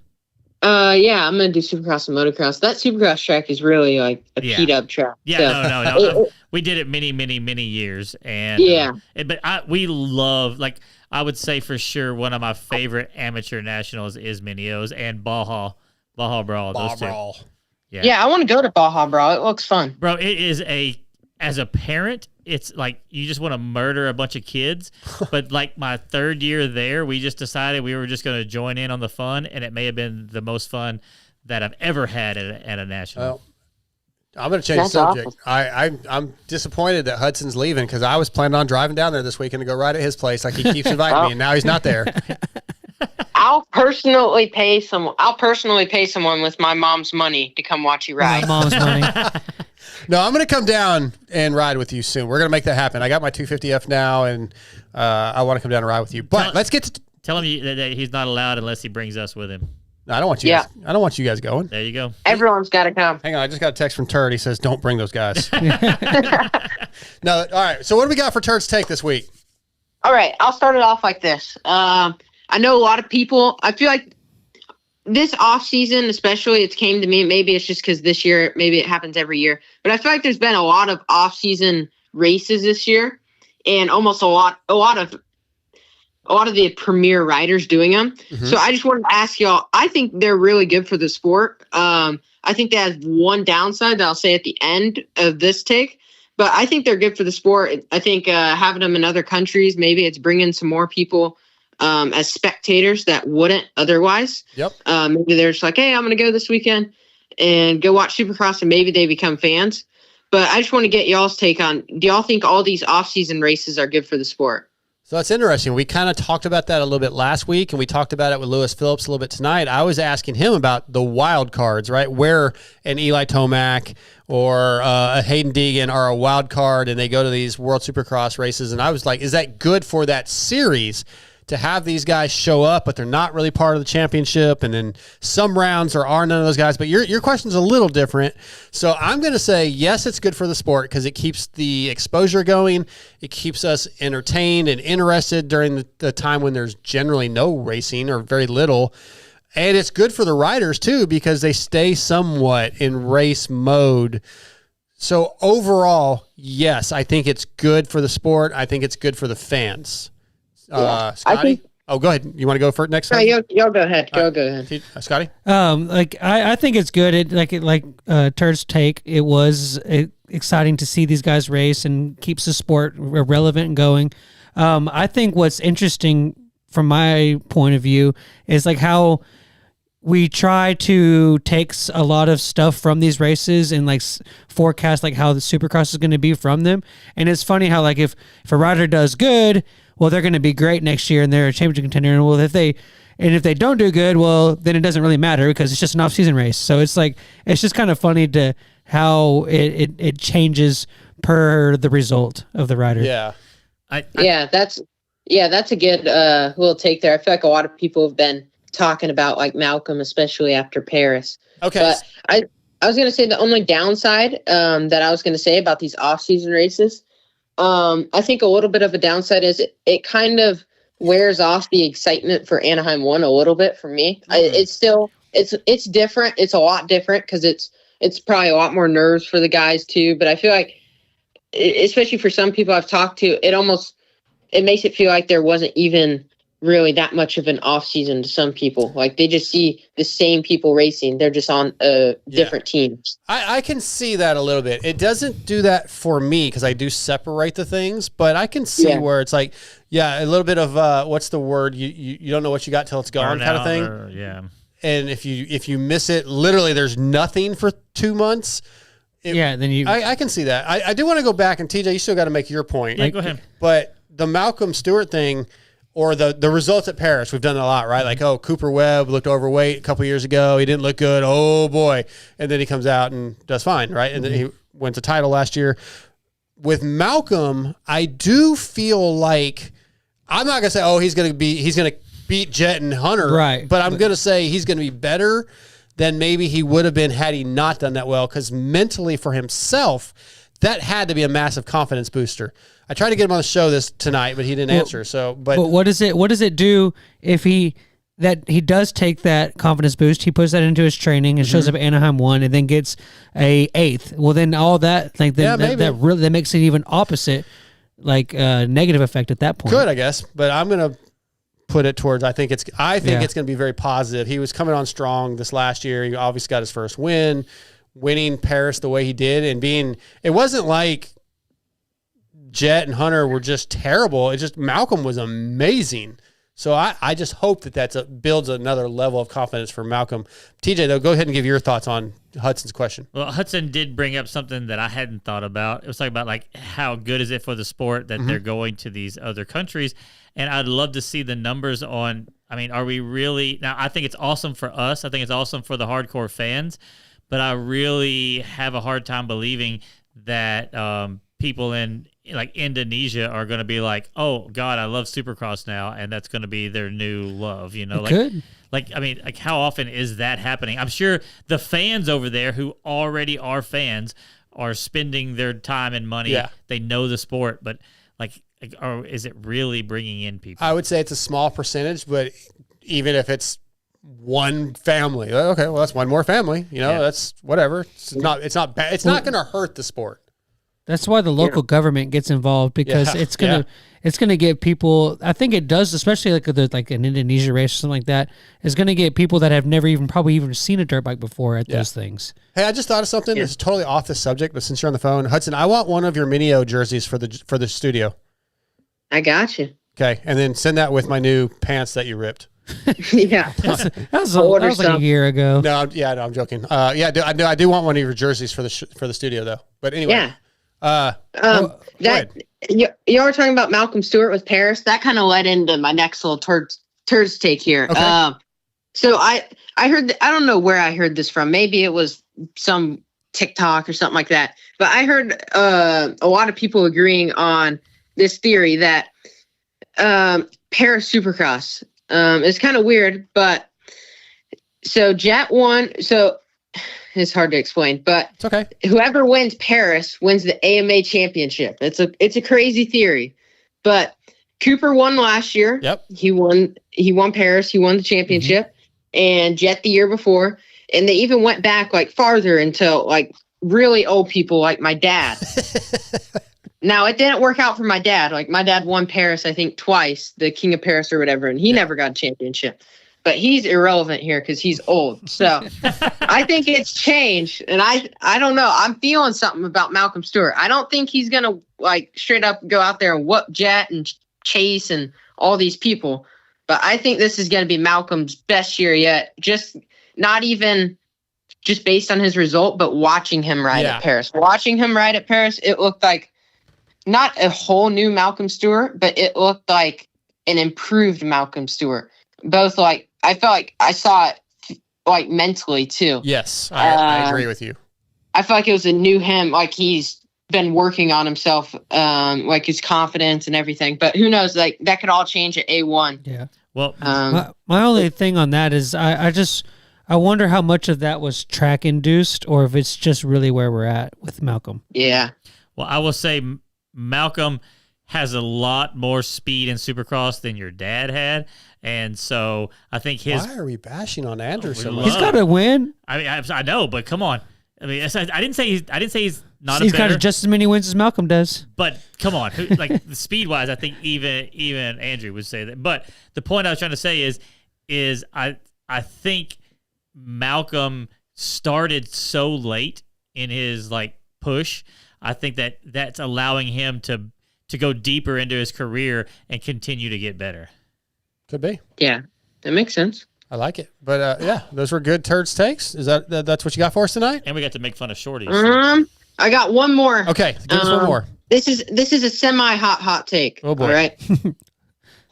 [SPEAKER 11] Yeah, I'm gonna do Supercross and motocross. That Supercross track is really like a
[SPEAKER 6] Yeah.
[SPEAKER 11] beat up track.
[SPEAKER 6] Yeah,
[SPEAKER 11] so,
[SPEAKER 6] no. We did it many years, and
[SPEAKER 11] Yeah.
[SPEAKER 6] we love, like, I would say for sure one of my favorite amateur nationals is Minio's and Baja Brawl. Those two.
[SPEAKER 4] Brawl.
[SPEAKER 11] yeah, I want to go to Baja, bro. It looks fun.
[SPEAKER 6] Bro, it is as a parent, it's like you just want to murder a bunch of kids. But like my third year there, we just decided we were just going to join in on the fun, and it may have been the most fun that I've ever had at a national.
[SPEAKER 4] Well, I'm going to change the
[SPEAKER 11] That's
[SPEAKER 4] subject. I'm disappointed that Hudson's leaving because I was planning on driving down there this weekend to go ride at his place like he keeps inviting me, and now he's not there.
[SPEAKER 11] I'll personally pay someone with my mom's money to come watch you ride.
[SPEAKER 5] My mom's money.
[SPEAKER 4] No, I'm going to come down and ride with you soon. We're going to make that happen. I got my 250F now, and I want to come down and ride with you. But let's get to.
[SPEAKER 6] Tell him that he's not allowed unless he brings us with him.
[SPEAKER 4] No, I don't want you.
[SPEAKER 11] Yeah.
[SPEAKER 4] Guys, I don't want you guys going.
[SPEAKER 6] There you go.
[SPEAKER 11] Everyone's got to come.
[SPEAKER 4] Hang on, I just got a text from Turd. He says, "Don't bring those guys." No, all right. So what do we got for Turd's Take this week?
[SPEAKER 11] All right, I'll start it off like this. I know a lot of people. I feel like this off season, especially, it's came to me. Maybe it's just because this year, maybe it happens every year. But I feel like there's been a lot of off season races this year, and almost a lot of the premier riders doing them.
[SPEAKER 4] Mm-hmm.
[SPEAKER 11] So I just wanted to ask y'all. I think they're really good for the sport. I think they have one downside that I'll say at the end of this take. But I think they're good for the sport. I think having them in other countries, maybe it's bringing some more people as spectators that wouldn't otherwise.
[SPEAKER 4] Yep.
[SPEAKER 11] Maybe they're just like, hey, I'm going to go this weekend and go watch Supercross, and maybe they become fans. But I just want to get y'all's take on, do y'all think all these off-season races are good for the sport?
[SPEAKER 4] So that's interesting. We kind of talked about that a little bit last week, and we talked about it with Lewis Phillips a little bit tonight. I was asking him about the wild cards, right? Where an Eli Tomac or a Hayden Deegan are a wild card, and they go to these World Supercross races. And I was like, is that good for that series to have these guys show up, but they're not really part of the championship? And then some rounds are none of those guys. But your question's a little different. So I'm going to say, yes, it's good for the sport because it keeps the exposure going. It keeps us entertained and interested during the time when there's generally no racing or very little. And it's good for the riders too, because they stay somewhat in race mode. So overall, yes, I think it's good for the sport. I think it's good for the fans. Scotty? Go ahead. You want to go for it next time?
[SPEAKER 11] No, y'all go ahead. Go ahead.
[SPEAKER 4] Scotty?
[SPEAKER 5] I think it's good. Turd's take, it was exciting to see these guys race and keeps the sport relevant and going. I think what's interesting from my point of view is like how we try to take a lot of stuff from these races and like forecast like how the Supercross is going to be from them. And it's funny how like if a rider does good, well, they're going to be great next year and they're a championship contender. And well, if they don't do good, well, then it doesn't really matter because it's just an off-season race. So it's just kind of funny to how it changes per the result of the rider.
[SPEAKER 4] Yeah.
[SPEAKER 11] That's a good little take there. I feel like a lot of people have been talking about like Malcolm, especially after Paris.
[SPEAKER 4] Okay.
[SPEAKER 11] But I was going to say the only downside that I was going to say about these off-season races, I think a little bit of a downside is it kind of wears off the excitement for Anaheim 1 a little bit for me.
[SPEAKER 4] Mm-hmm.
[SPEAKER 11] It's different. It's a lot different because it's probably a lot more nerves for the guys too. But I feel like, especially for some people I've talked to, it makes it feel like there wasn't even really that much of an off season to some people. Like they just see the same people racing. They're just on different teams.
[SPEAKER 4] I can see that a little bit. It doesn't do that for me because I do separate the things, but I can see where it's like, a little bit of what's the word? You don't know what you got till it's gone kind of thing. And if you miss it, literally there's nothing for 2 months. I can see that. I do want to go back, and TJ, you still got to make your point.
[SPEAKER 6] Yeah, go ahead.
[SPEAKER 4] But the Malcolm Stewart thing, or the results at Paris, we've done a lot, right? Like, Cooper Webb looked overweight a couple years ago. He didn't look good. Oh, boy. And then he comes out and does fine, right? And then he wins a title last year. With Malcolm, I do feel like I'm not going to say, he's going to beat Jet and Hunter.
[SPEAKER 5] Right.
[SPEAKER 4] But I'm going to say he's going to be better than maybe he would have been had he not done that well, because mentally for himself, that had to be a massive confidence booster. I tried to get him on the show tonight, but he didn't answer. But
[SPEAKER 5] what does it do if he does take that confidence boost, he puts that into his training and shows up at Anaheim 1 and then gets a 8th? Well, then all that that makes it even opposite, like negative effect at that point.
[SPEAKER 4] Good, I guess, but I'm gonna put it towards. I think it's going to be very positive. He was coming on strong this last year. He obviously got his first win, winning Paris the way he did, and it wasn't like Jet and Hunter were just terrible. It just Malcolm was amazing. So I just hope that builds another level of confidence for Malcolm. TJ, though, go ahead and give your thoughts on Hudson's question.
[SPEAKER 6] Well, Hudson did bring up something that I hadn't thought about. It was talking about like how good is it for the sport that they're going to these other countries, and I'd love to see the numbers on. I mean, are we really now? I think it's awesome for us. I think it's awesome for the hardcore fans, but I really have a hard time believing that people in like Indonesia are going to be like, oh God, I love Supercross now, and that's going to be their new love. You know, like how often is that happening? I'm sure the fans over there who already are fans are spending their time and money.
[SPEAKER 4] Yeah.
[SPEAKER 6] They know the sport, but or is it really bringing in people?
[SPEAKER 4] I would say it's a small percentage, but even if it's one family, okay, well that's one more family. You know, that's whatever. It's not bad. It's not going to hurt the sport.
[SPEAKER 5] That's why the local government gets involved, because it's gonna get people. I think it does, especially like an Indonesia race or something like that. Is gonna get people that have never probably even seen a dirt bike before at those things.
[SPEAKER 4] Hey, I just thought of something. It's totally off the subject, but since you're on the phone, Hudson, I want one of your Minio jerseys for the studio.
[SPEAKER 11] I got you.
[SPEAKER 4] Okay, and then send that with my new pants that you ripped.
[SPEAKER 11] Yeah.
[SPEAKER 5] That was
[SPEAKER 11] Order
[SPEAKER 5] like a
[SPEAKER 11] some.
[SPEAKER 5] year ago.
[SPEAKER 4] No, I'm joking. Yeah, I do want one of your jerseys for the studio though. But anyway,
[SPEAKER 11] Yeah.
[SPEAKER 4] go
[SPEAKER 11] That
[SPEAKER 4] ahead.
[SPEAKER 11] you were talking about Malcolm Stewart with Paris. That kind of led into my next little turds take here.
[SPEAKER 4] Okay.
[SPEAKER 11] So I heard I don't know where I heard this from. Maybe it was some TikTok or something like that. But I heard a lot of people agreeing on this theory that Paris Supercross is kind of weird, but so Jet won. So it's hard to explain, but
[SPEAKER 4] It's okay.
[SPEAKER 11] whoever wins Paris wins the AMA championship. It's a crazy theory, but Cooper won last year.
[SPEAKER 4] Yep.
[SPEAKER 11] He won Paris. He won the championship, and Jet the year before. And they even went back like farther until like really old people like my dad. Now it didn't work out for my dad. Like my dad won Paris, I think twice, the King of Paris or whatever, and he never got a championship. But he's irrelevant here because he's old. So I think it's changed. And I don't know. I'm feeling something about Malcolm Stewart. I don't think he's going to like straight up go out there and whoop Jet and Chase and all these people. But I think this is going to be Malcolm's best year yet. Just not even just based on his result, but watching him ride at Paris. Watching him ride at Paris, it looked like not a whole new Malcolm Stewart, but it looked like an improved Malcolm Stewart. Both like, I felt like I saw it like mentally too.
[SPEAKER 4] Yes, I agree with you.
[SPEAKER 11] I feel like it was a new him. Like he's been working on himself, like his confidence and everything. But who knows? Like that could all change at A1.
[SPEAKER 5] Yeah.
[SPEAKER 6] Well,
[SPEAKER 5] my only thing on that is I wonder how much of that was track induced or if it's just really where we're at with Malcolm.
[SPEAKER 11] Yeah.
[SPEAKER 6] Well, I will say Malcolm has a lot more speed in Supercross than your dad had. And so I think his.
[SPEAKER 4] Why are we bashing on Andrew so much?
[SPEAKER 5] He's got to win.
[SPEAKER 6] I mean, I know, but come on. I mean, I didn't say he's not.
[SPEAKER 5] He's
[SPEAKER 6] a better,
[SPEAKER 5] got just as many wins as Malcolm does.
[SPEAKER 6] But come on, like the speed wise, I think even Andrew would say that. But the point I was trying to say is I think Malcolm started so late in his like push. I think that's allowing him to go deeper into his career and continue to get better.
[SPEAKER 4] Could be.
[SPEAKER 11] Yeah, that makes sense.
[SPEAKER 4] I like it. But yeah, those were good turds takes. Is that's what you got for us tonight?
[SPEAKER 6] And we got to make fun of shorties.
[SPEAKER 11] I got one more.
[SPEAKER 4] Okay, give us one more.
[SPEAKER 11] This is a semi-hot take.
[SPEAKER 4] Oh boy.
[SPEAKER 11] All right.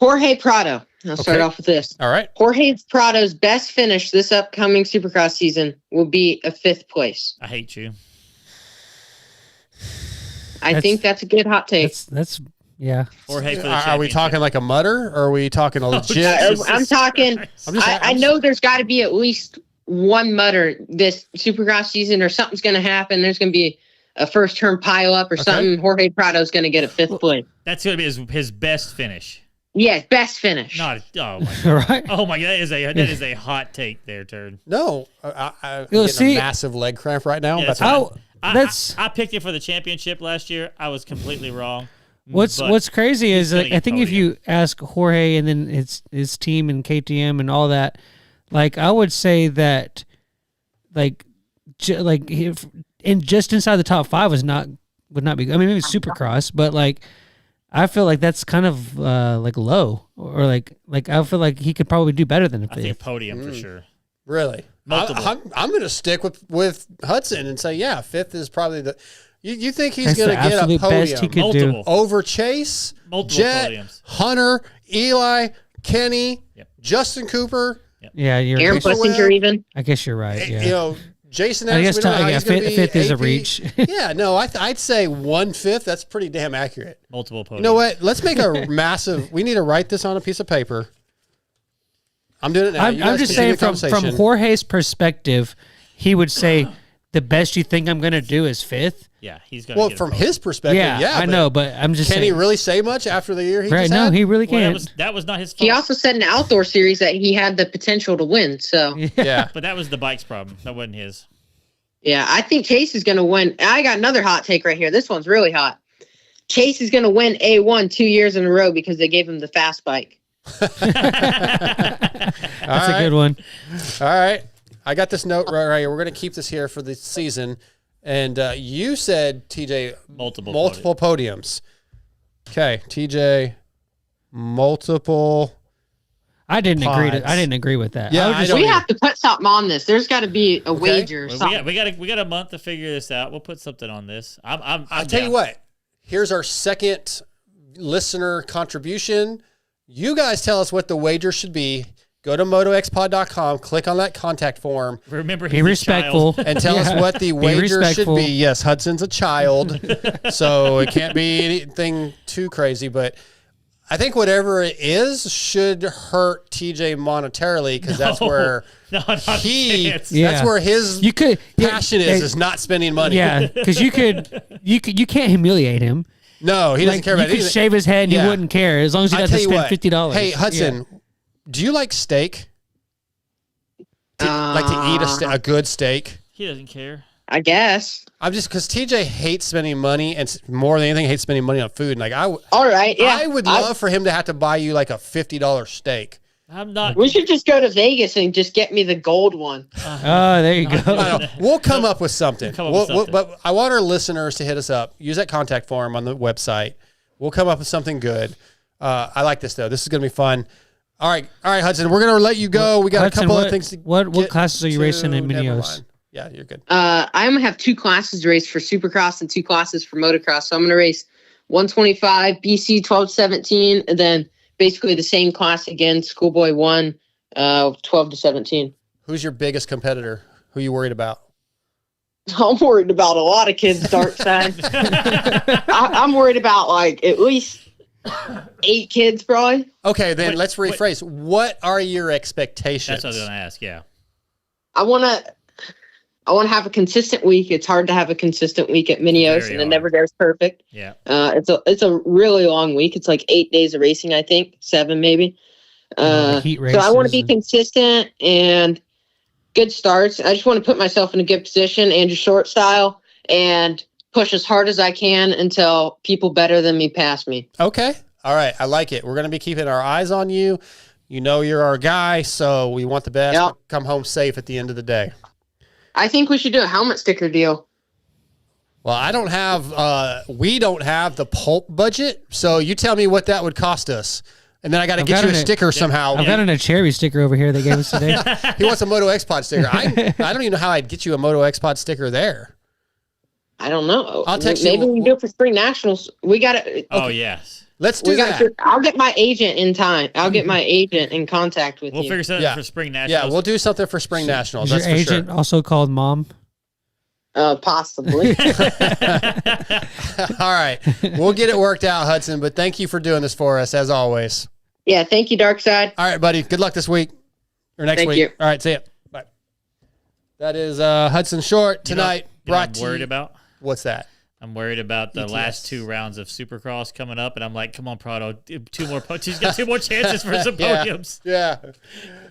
[SPEAKER 11] Jorge Prado. I'll start off with this.
[SPEAKER 4] All right.
[SPEAKER 11] Jorge Prado's best finish this upcoming Supercross season will be a 5th place.
[SPEAKER 6] I hate you.
[SPEAKER 11] I think that's a good hot take.
[SPEAKER 5] That's yeah.
[SPEAKER 6] Jorge for the
[SPEAKER 4] Are we talking like a mutter, or are we talking a legit?
[SPEAKER 11] I'm talking. I know there's got to be at least one mutter this Supercross season, or something's going to happen. There's going to be a first term pile up or something. Jorge Prado's going to get a 5th place.
[SPEAKER 6] That's going to be his best finish.
[SPEAKER 11] Yeah, best finish.
[SPEAKER 6] Not oh my god.
[SPEAKER 5] Right.
[SPEAKER 6] Oh my god, that is a hot take there, Turd.
[SPEAKER 4] No, I'm getting a massive leg cramp right now.
[SPEAKER 6] Yeah,
[SPEAKER 4] that's
[SPEAKER 6] I picked it for the championship last year. I was completely wrong.
[SPEAKER 5] What's crazy is
[SPEAKER 6] gonna
[SPEAKER 5] I think if
[SPEAKER 6] podium.
[SPEAKER 5] you ask Jorge and then his team and KTM and all that, like I would say that just inside the top 5 would not be. I mean maybe Supercross, but like I feel like that's kind of like low or like I feel like he could probably do better than a 5th.
[SPEAKER 6] I think podium for sure.
[SPEAKER 4] Really? I'm going to stick with Hudson and say, yeah, 5th is probably the. You think he's going to get a
[SPEAKER 5] best he
[SPEAKER 4] podium
[SPEAKER 5] could do.
[SPEAKER 4] over Chase,
[SPEAKER 6] Multiple
[SPEAKER 4] Jet,
[SPEAKER 6] podiums.
[SPEAKER 4] Hunter, Eli, Kenny, Justin Cooper?
[SPEAKER 6] Yep.
[SPEAKER 5] Yeah, you're.
[SPEAKER 11] Aaron Plessinger even.
[SPEAKER 5] I guess you're right. Yeah.
[SPEAKER 4] You know, Jason.
[SPEAKER 5] I guess
[SPEAKER 4] we don't know how he's gonna be.
[SPEAKER 5] 5th is a
[SPEAKER 4] AP.
[SPEAKER 5] reach.
[SPEAKER 4] Yeah, no, I'd say 1/5. That's pretty damn accurate.
[SPEAKER 6] Multiple podiums.
[SPEAKER 4] You know what? Let's make a massive. We need to write this on a piece of paper. I'm doing it now.
[SPEAKER 5] I'm just saying from Jorge's perspective, he would say the best you think I'm going to do is 5th.
[SPEAKER 6] Yeah, he's going to
[SPEAKER 4] Well,
[SPEAKER 6] get a
[SPEAKER 4] from
[SPEAKER 6] podium.
[SPEAKER 4] his perspective, yeah.
[SPEAKER 5] I know, but I'm just
[SPEAKER 4] can
[SPEAKER 5] saying.
[SPEAKER 4] he really say much after the year he
[SPEAKER 5] Right?
[SPEAKER 4] just
[SPEAKER 5] No,
[SPEAKER 4] had?
[SPEAKER 5] he really
[SPEAKER 6] Well,
[SPEAKER 5] can't.
[SPEAKER 6] that was not his fault.
[SPEAKER 11] He also said in the outdoor series that he had the potential to win. So
[SPEAKER 4] Yeah.
[SPEAKER 6] But that was the bike's problem. That wasn't his.
[SPEAKER 11] yeah, I think Chase is going to win. I got another hot take right here. This one's really hot. Chase is going to win A1 2 years in a row because they gave him the fast bike.
[SPEAKER 5] That's a good one.
[SPEAKER 4] All right. I got this note right here. We're going to keep this here for the season. And you said, TJ,
[SPEAKER 6] Multiple
[SPEAKER 4] podiums. Okay, TJ, multiple
[SPEAKER 5] I didn't agree.
[SPEAKER 4] pods.
[SPEAKER 5] I didn't agree with that.
[SPEAKER 4] Yeah, I don't
[SPEAKER 11] We
[SPEAKER 4] either.
[SPEAKER 11] have to put something on this. There's got to be a wager. Or
[SPEAKER 6] Well,
[SPEAKER 11] something.
[SPEAKER 6] we got a month to figure this out. We'll put something on this. I'm
[SPEAKER 4] I'll tell you
[SPEAKER 6] down.
[SPEAKER 4] what. Here's our second listener contribution. You guys tell us what the wager should be. Go to motoxpod.com, click on that contact form,
[SPEAKER 6] Remember,
[SPEAKER 5] Be
[SPEAKER 6] he's a
[SPEAKER 5] respectful.
[SPEAKER 6] child.
[SPEAKER 4] and tell us what the wager should
[SPEAKER 5] respectful.
[SPEAKER 4] be. Yes, Hudson's a child, so it can't be anything too crazy, but I think whatever it is should hurt TJ monetarily because that's where
[SPEAKER 6] not a chance.
[SPEAKER 5] Yeah.
[SPEAKER 4] that's where his
[SPEAKER 5] You could
[SPEAKER 4] passion is not spending money.
[SPEAKER 5] Yeah, because you can't humiliate him.
[SPEAKER 4] No, he doesn't care
[SPEAKER 5] you
[SPEAKER 4] about
[SPEAKER 5] could
[SPEAKER 4] anything.
[SPEAKER 5] shave his head and
[SPEAKER 4] Yeah.
[SPEAKER 5] he wouldn't care as long as he
[SPEAKER 4] I
[SPEAKER 5] got
[SPEAKER 4] tell
[SPEAKER 5] to
[SPEAKER 4] you
[SPEAKER 5] spend
[SPEAKER 4] what.
[SPEAKER 5] $50.
[SPEAKER 4] Hey, Hudson, do you like steak? Like to eat a good steak?
[SPEAKER 6] He doesn't care.
[SPEAKER 11] I guess.
[SPEAKER 4] I'm just because TJ hates spending money and more than anything hates spending money on food. And like
[SPEAKER 11] All right. Yeah.
[SPEAKER 4] I would love for him to have to buy you like a $50 steak.
[SPEAKER 6] I'm not.
[SPEAKER 11] We should just go to Vegas and just get me the gold one.
[SPEAKER 5] Oh, there you go.
[SPEAKER 4] I know. We'll come up with something.
[SPEAKER 6] Come up with something.
[SPEAKER 4] But I want our listeners to hit us up. Use that contact form on the website. We'll come up with something good. I like this though. This is gonna be fun. All right, Hudson. We're gonna let you go. We got
[SPEAKER 5] Hudson,
[SPEAKER 4] a couple
[SPEAKER 5] what-
[SPEAKER 4] of things. To
[SPEAKER 5] what
[SPEAKER 4] get
[SPEAKER 5] classes are you racing in
[SPEAKER 4] Never
[SPEAKER 5] Minios?
[SPEAKER 4] mind. Yeah, you're good.
[SPEAKER 11] I'm gonna have 2 classes to race for Supercross and 2 classes for motocross. So I'm gonna race 125 BC 12-17, and then basically the same class again, Schoolboy 1, 12 to 17.
[SPEAKER 4] Who's your biggest competitor? Who you worried about?
[SPEAKER 11] I'm worried about a lot of kids, dark side. I'm worried about like at least 8 kids, probably.
[SPEAKER 4] Okay, then let's rephrase. What are your expectations?
[SPEAKER 6] That's what I was gonna ask. Yeah.
[SPEAKER 11] I wanna have a consistent week. It's hard to have a consistent week at Minios,
[SPEAKER 6] Very
[SPEAKER 11] and it
[SPEAKER 6] hard.
[SPEAKER 11] never goes perfect.
[SPEAKER 6] Yeah.
[SPEAKER 11] It's a really long week. It's like 8 days of racing, I think, 7 maybe.
[SPEAKER 5] Heat
[SPEAKER 11] So I want to
[SPEAKER 5] races
[SPEAKER 11] be
[SPEAKER 5] and-
[SPEAKER 11] consistent and good starts. I just want to put myself in a good position and just short style and push as hard as I can until people better than me pass me.
[SPEAKER 4] Okay. All right. I like it. We're going to be keeping our eyes on you. You know you're our guy, so we want the best.
[SPEAKER 11] Yep.
[SPEAKER 4] Come home safe at the end of the day.
[SPEAKER 11] I think we should do a helmet sticker deal.
[SPEAKER 4] Well, I don't have, we don't have the pulp budget, so you tell me what that would cost us. And then I got to
[SPEAKER 5] I've
[SPEAKER 4] get
[SPEAKER 5] got
[SPEAKER 4] you a
[SPEAKER 5] an-
[SPEAKER 4] sticker somehow.
[SPEAKER 5] I've got a cherry sticker over here they gave us today.
[SPEAKER 4] He wants a MotoXpod sticker. I don't even know how I'd get you a MotoXpod sticker there.
[SPEAKER 11] I don't know.
[SPEAKER 4] I'll text
[SPEAKER 11] Maybe
[SPEAKER 4] you.
[SPEAKER 11] we can do it for spring nationals. We got to.
[SPEAKER 6] Oh yes.
[SPEAKER 4] Let's do that.
[SPEAKER 11] I'll get my agent in time. I'll get my agent in contact with
[SPEAKER 6] We'll
[SPEAKER 11] you.
[SPEAKER 6] figure something
[SPEAKER 4] Yeah.
[SPEAKER 6] for spring nationals.
[SPEAKER 4] Yeah, we'll do something for spring nationals.
[SPEAKER 5] Is your
[SPEAKER 4] That's for
[SPEAKER 5] agent
[SPEAKER 4] sure.
[SPEAKER 5] also called Mom?
[SPEAKER 11] Possibly.
[SPEAKER 4] All right. We'll get it worked out, Hudson, but thank you for doing this for us, as always.
[SPEAKER 11] Yeah, thank you, Dark Side.
[SPEAKER 4] All right, buddy. Good luck this week or next
[SPEAKER 11] Thank
[SPEAKER 4] week.
[SPEAKER 11] you.
[SPEAKER 4] All right, see ya. Bye. That is Hudson Short tonight.
[SPEAKER 6] You know what
[SPEAKER 4] Brought
[SPEAKER 6] I'm
[SPEAKER 4] to
[SPEAKER 6] worried
[SPEAKER 4] you.
[SPEAKER 6] about?
[SPEAKER 4] What's that?
[SPEAKER 6] I'm worried about the
[SPEAKER 4] ETS.
[SPEAKER 6] last 2 rounds of Supercross coming up, and I'm like, come on, Prado, 2 more. He's got 2 more chances for some
[SPEAKER 4] Yeah.
[SPEAKER 6] podiums.
[SPEAKER 4] Yeah.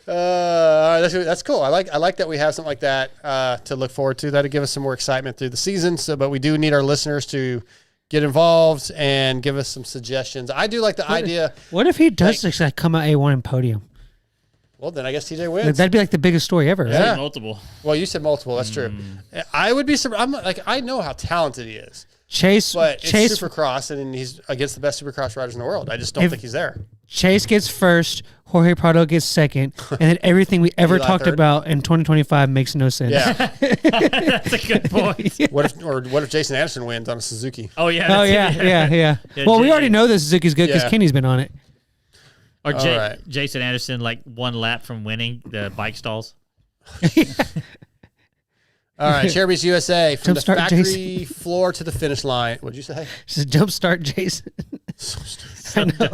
[SPEAKER 4] All right, that's cool. I like that we have something like that to look forward to. That'll give us some more excitement through the season. So, but we do need our listeners to get involved and give us some suggestions. I do like the idea.
[SPEAKER 5] What if he does just like come out A1 and podium?
[SPEAKER 4] Well, then I guess TJ
[SPEAKER 5] Like,
[SPEAKER 4] wins.
[SPEAKER 5] that'd be like the biggest story ever.
[SPEAKER 4] Yeah.
[SPEAKER 5] Right?
[SPEAKER 6] Multiple.
[SPEAKER 4] Well, you said multiple. That's true. I would be surprised. I'm like, I know how talented he is,
[SPEAKER 5] Chase
[SPEAKER 4] but
[SPEAKER 5] Chase
[SPEAKER 4] it's Supercross, and he's against the best Supercross riders in the world. I just don't think he's there.
[SPEAKER 5] Chase gets first, Jorge Prado gets second, and then everything we ever
[SPEAKER 4] Eli
[SPEAKER 5] talked
[SPEAKER 4] third.
[SPEAKER 5] about in 2025 makes no sense.
[SPEAKER 4] Yeah.
[SPEAKER 6] That's a good point.
[SPEAKER 4] What if Jason Anderson wins on a Suzuki?
[SPEAKER 6] Oh, yeah.
[SPEAKER 5] Oh
[SPEAKER 6] that's-
[SPEAKER 5] yeah.
[SPEAKER 6] Yeah,
[SPEAKER 5] Well, we
[SPEAKER 6] Jay-
[SPEAKER 5] already know that Suzuki's good because
[SPEAKER 4] Yeah.
[SPEAKER 5] Kenny's been on it.
[SPEAKER 6] Or
[SPEAKER 4] All right.
[SPEAKER 6] Jason Anderson, like 1 lap from winning the bike stalls.
[SPEAKER 4] All right, Cherubies USA from the
[SPEAKER 5] Jumpstart
[SPEAKER 4] factory
[SPEAKER 5] Jason.
[SPEAKER 4] floor to the finish line. What'd you say?
[SPEAKER 5] Just jumpstart Jason.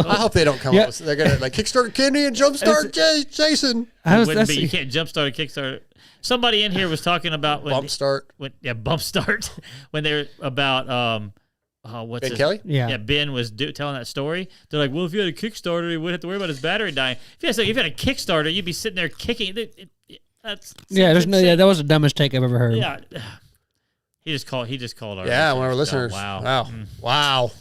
[SPEAKER 4] I hope they don't come
[SPEAKER 5] Yeah.
[SPEAKER 4] up with. They're gonna like kickstart Kenny and jumpstart Jason.
[SPEAKER 6] Wouldn't be, you can't jumpstart a kickstart. Somebody in here was talking about
[SPEAKER 4] Bump start.
[SPEAKER 6] bump start when they're about what's
[SPEAKER 4] Ben
[SPEAKER 6] his,
[SPEAKER 4] Kelley?
[SPEAKER 5] Yeah.
[SPEAKER 6] Ben was telling that story. They're like, well, if you had a Kickstarter, you wouldn't have to worry about his battery dying. If you had a Kickstarter, you'd be sitting there kicking. That's
[SPEAKER 5] that was the dumbest take I've ever heard.
[SPEAKER 6] yeah. He just called our
[SPEAKER 4] Yeah, one of our listeners.
[SPEAKER 6] Wow.
[SPEAKER 4] Wow. Wow.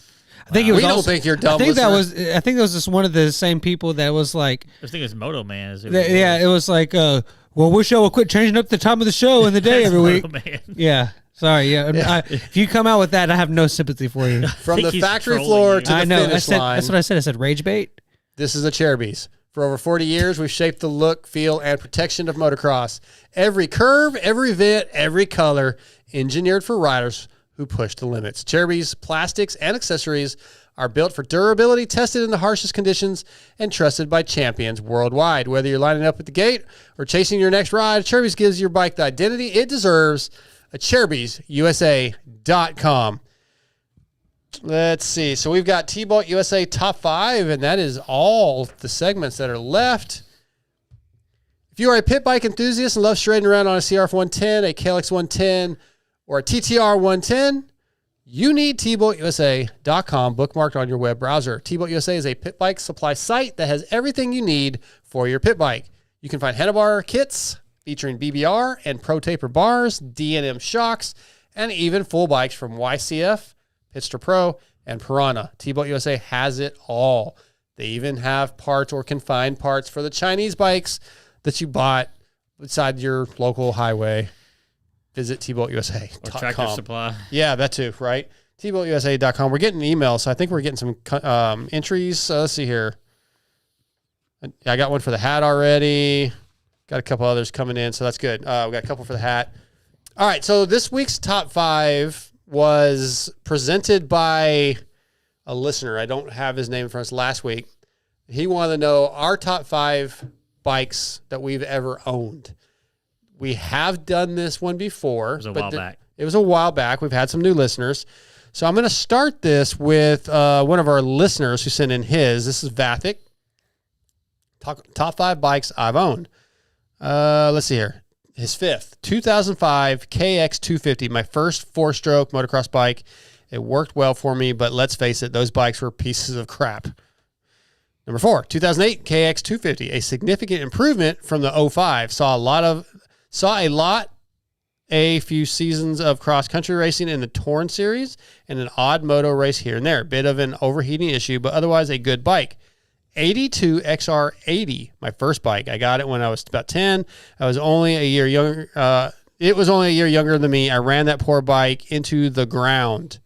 [SPEAKER 5] I think it was
[SPEAKER 4] We don't
[SPEAKER 5] also-
[SPEAKER 4] think you're dumb.
[SPEAKER 5] I think
[SPEAKER 4] listener.
[SPEAKER 5] that was just one of the same people that was like,
[SPEAKER 6] I think it's Moto Man.
[SPEAKER 5] it was like, well, wish I would quit changing up the time of the show and the day every week.
[SPEAKER 6] Moto Man.
[SPEAKER 5] Yeah. Sorry. Yeah. If you come out with that, I have no sympathy for you.
[SPEAKER 4] From
[SPEAKER 6] think
[SPEAKER 4] the
[SPEAKER 6] he's
[SPEAKER 4] factory
[SPEAKER 6] trolling
[SPEAKER 4] floor
[SPEAKER 6] you.
[SPEAKER 4] to the
[SPEAKER 5] I know.
[SPEAKER 4] finish line.
[SPEAKER 5] That's what I said. I said rage bait.
[SPEAKER 4] This is a Cherubies For over 40 years, we've shaped the look, feel, and protection of motocross. Every curve, every vent, every color, engineered for riders who push the limits. Cheruby's plastics and accessories are built for durability, tested in the harshest conditions, and trusted by champions worldwide. Whether you're lining up at the gate or chasing your next ride, Cheruby's gives your bike the identity it deserves at CherubysUSA.com. Let's see. So we've got T-Bolt USA Top 5, and that is all the segments that are left. If you are a pit bike enthusiast and love straightening around on a CRF 110, a KLX 110, or a TTR 110, you need TBoltUSA.com bookmarked on your web browser. T-Bolt USA is a pit bike supply site that has everything you need for your pit bike. You can find handlebar kits featuring BBR and Pro Taper bars, D&M shocks, and even full bikes from YCF, Pitster Pro, and Piranha. T-Bolt USA has it all. They even have parts or can find parts for the Chinese bikes that you bought beside your local highway. Visit TBoltUSA.com.
[SPEAKER 6] Or Tractor Supply.
[SPEAKER 4] Yeah, that too, right? TBoltUSA.com. We're getting emails, so I think we're getting some entries. Let's see here. I got one for the hat already. Got a couple others coming in, so that's good. We got a couple for the hat. All right, so this week's top 5 was presented by a listener. I don't have his name for us last week. He wanted to know our top 5 bikes that we've ever owned. We have done this one before.
[SPEAKER 6] It was a while back.
[SPEAKER 4] It was a while back. We've had some new listeners. So I'm going to start this with one of our listeners who sent in his. This is Vathic. Top 5 bikes I've owned. Let's see here. His 5th, 2005 KX250, my first 4-stroke motocross bike. It worked well for me, but let's face it, those bikes were pieces of crap. Number 4, 2008 KX250, a significant improvement from the 05. A few seasons of cross-country racing in the Torn series and an odd moto race here and there. Bit of an overheating issue, but otherwise a good bike. 82 XR80, my first bike. I got it when I was about 10. I was only a year younger. It was only a year younger than me. I ran that poor bike into the ground.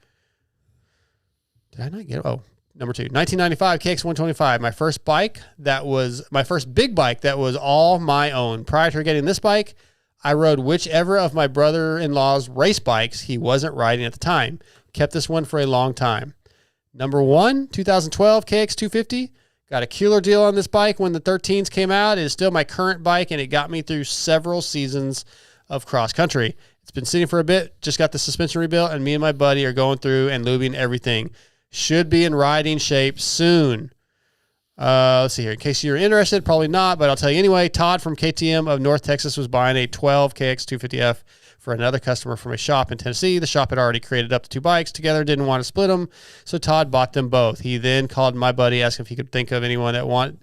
[SPEAKER 4] Did I not get it? Oh, number 2, 1995 KX125, my first bike. That was my first big bike that was all my own. Prior to getting this bike, I rode whichever of my brother-in-law's race bikes he wasn't riding at the time. Kept this one for a long time. Number 1, 2012 KX250. Got a killer deal on this bike when the 13s came out. It is still my current bike, and it got me through several seasons of cross-country. It's been sitting for a bit, just got the suspension rebuilt, and me and my buddy are going through and lubing everything. Should be in riding shape soon. Let's see here. In case you're interested, probably not, but I'll tell you anyway. Todd from KTM of North Texas was buying a 12 KX250F for another customer from a shop in Tennessee. The shop had already created up the 2 bikes together, didn't want to split them, so Todd bought them both. He then called my buddy, asked if he could think of anyone that would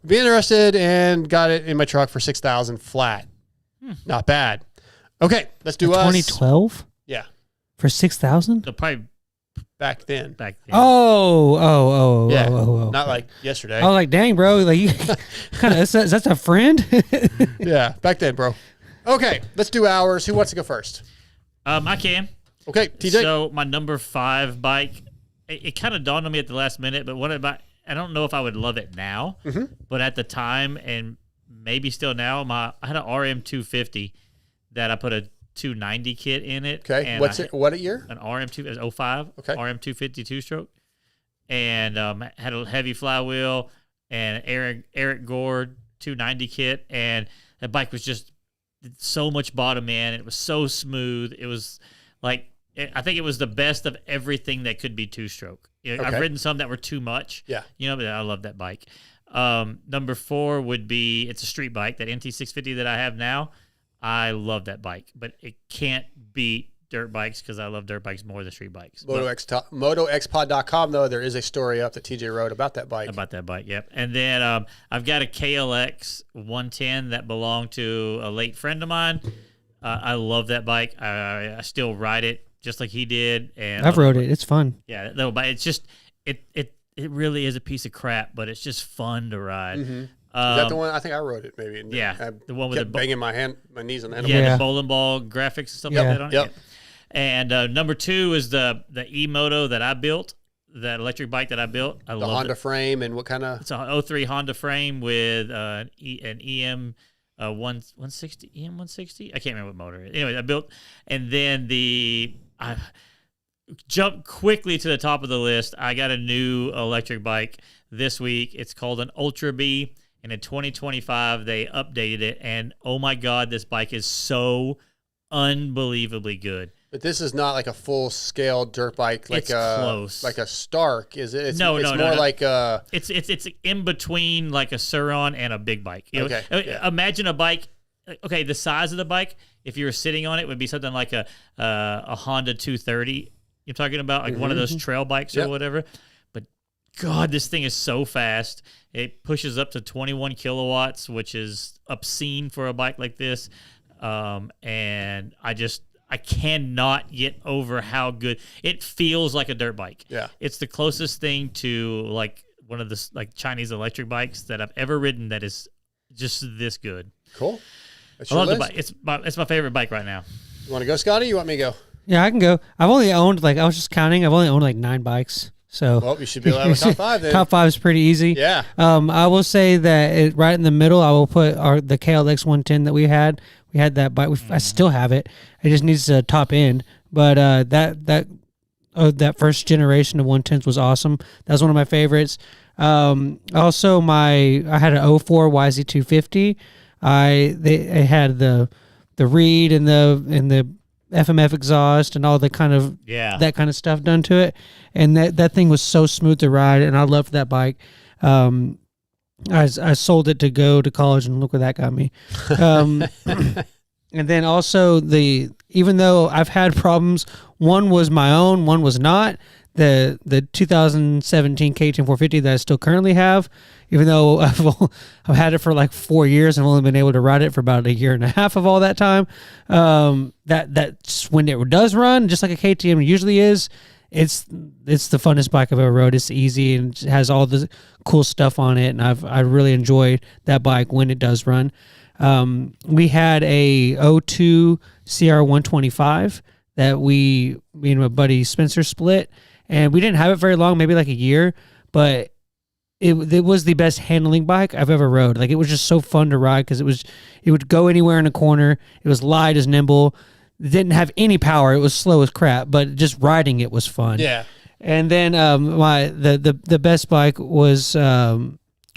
[SPEAKER 4] be interested, and got it in my truck for $6,000 flat. Not bad. Okay, let's do
[SPEAKER 5] 2012?
[SPEAKER 4] Yeah.
[SPEAKER 5] For $6,000?
[SPEAKER 6] So probably
[SPEAKER 4] back then.
[SPEAKER 6] back then.
[SPEAKER 4] Yeah,
[SPEAKER 5] Oh.
[SPEAKER 4] not like yesterday.
[SPEAKER 5] Oh, like, dang, bro. Like, you kind of, that's a friend?
[SPEAKER 4] Yeah, back then, bro. Okay, let's do ours. Who wants to go first?
[SPEAKER 6] I can.
[SPEAKER 4] Okay, TJ.
[SPEAKER 6] So my number 5 bike, it kind of dawned on me at the last minute, but what about? I don't know if I would love it now, but at the time, and maybe still now, I had an RM250 that I put a 290 kit in it.
[SPEAKER 4] Okay,
[SPEAKER 6] and
[SPEAKER 4] what year?
[SPEAKER 6] An RM2 is 05.
[SPEAKER 4] Okay,
[SPEAKER 6] RM250 2-stroke, and had a heavy flywheel and Eric Gord 290 kit, and that bike was just so much bottom end. It was so smooth. It was like, I think it was the best of everything that could be 2-stroke.
[SPEAKER 4] Okay.
[SPEAKER 6] I've ridden some that were too much.
[SPEAKER 4] Yeah.
[SPEAKER 6] But I love that bike. Number 4 would be, it's a street bike, that NT650 that I have now. I love that bike, but it can't beat dirt bikes because I love dirt bikes more than street bikes.
[SPEAKER 4] MotoXpod.com, though, there is a story up that TJ wrote about that bike.
[SPEAKER 6] Yep. And then I've got a KLX 110 that belonged to a late friend of mine. I love that bike. I still ride it just like he did. And
[SPEAKER 5] I've rode it. It's fun.
[SPEAKER 6] Yeah, no, but it's just it really is a piece of crap, but it's just fun to ride.
[SPEAKER 4] Mm-hmm. Is that the one? I think I wrote it maybe.
[SPEAKER 6] Yeah, the one with
[SPEAKER 4] kept banging my knees on the handlebar.
[SPEAKER 6] Yeah, the bowling ball graphics and stuff like that on it.
[SPEAKER 4] Yep.
[SPEAKER 6] And number 2 is the E-Moto that I built. that electric bike that I built. I
[SPEAKER 4] The
[SPEAKER 6] love
[SPEAKER 4] Honda
[SPEAKER 6] it.
[SPEAKER 4] frame and what kind of?
[SPEAKER 6] It's a 03 Honda frame with an EM 160 EM 160. I can't remember what motor it is. Anyway, I built, and then I jumped quickly to the top of the list. I got a new electric bike this week. It's called an Ultra B, and in 2025 they updated it, and oh my god, this bike is so unbelievably good.
[SPEAKER 4] But this is not like a full scale dirt bike, like
[SPEAKER 6] It's close.
[SPEAKER 4] like a Stark, is it? It's,
[SPEAKER 6] No,
[SPEAKER 4] it's
[SPEAKER 6] no,
[SPEAKER 4] more
[SPEAKER 6] no.
[SPEAKER 4] like
[SPEAKER 6] It's in between like a Suron and a big bike. You know,
[SPEAKER 4] Okay, yeah.
[SPEAKER 6] Imagine a bike. Okay, the size of the bike, if you were sitting on it, would be something like a Honda 230. You're talking about like one of those trail bikes or
[SPEAKER 4] Yep.
[SPEAKER 6] whatever. But God, this thing is so fast. It pushes up to 21 kilowatts, which is obscene for a bike like this. And I cannot get over how good it feels like a dirt bike.
[SPEAKER 4] Yeah.
[SPEAKER 6] It's the closest thing to like one of the like Chinese electric bikes that I've ever ridden that is just this good.
[SPEAKER 4] cool. That's
[SPEAKER 6] I
[SPEAKER 4] your
[SPEAKER 6] love the
[SPEAKER 4] list?
[SPEAKER 6] bike. It's my favorite bike right now.
[SPEAKER 4] You want to go, Scotty? You want me to go?
[SPEAKER 5] Yeah, I can go. I've only owned I was just counting. I've only owned like 9 bikes. So
[SPEAKER 4] Well, you should be allowed with top 5 then.
[SPEAKER 5] top 5 is pretty easy.
[SPEAKER 4] Yeah.
[SPEAKER 5] I will say that right in the middle, I will put the KLX 110 that we had. We had that bike. I still have it. It just needs to top end. But that first generation of 110s was awesome. That was one of my favorites. Also, I had an 04 YZ250. They had the reed and the FMF exhaust and all the kind of that kind of stuff done to it, and that thing was so smooth to ride, and I loved that bike. I sold it to go to college, and look where that got me. And then also even though I've had problems, one was my own, one was not. The 2017 KTM 450 that I still currently have, even though I've had it for like 4 years and I've only been able to ride it for about a year and a half of all that time. That's when it does run, just like a KTM usually is. It's the funnest bike I've ever rode. It's easy and it has all the cool stuff on it, and I really enjoyed that bike when it does run. We had a 02 CR125 that me and my buddy Spencer split, and we didn't have it very long, maybe like a year, but it was the best handling bike I've ever rode. Like, it was just so fun to ride because it would go anywhere in a corner. It was light, as nimble. It didn't have any power. It was slow as crap, but just riding it was fun.
[SPEAKER 4] Yeah.
[SPEAKER 5] And then the best bike was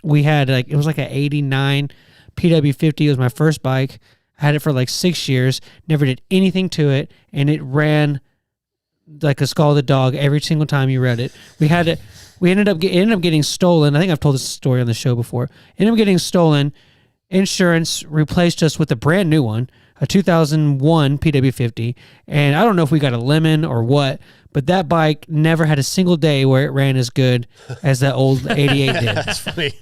[SPEAKER 5] we had it was like an 89 PW50. It was my first bike. I had it for like 6 years. Never did anything to it, and it ran like a scalded dog every single time you read it. We ended up getting stolen. I think I've told this story on the show before. Ended up getting stolen. Insurance replaced us with a brand new one, a 2001 PW50, and I don't know if we got a lemon or what, but that bike never had a single day where it ran as good as that old 88 did.
[SPEAKER 4] That's funny.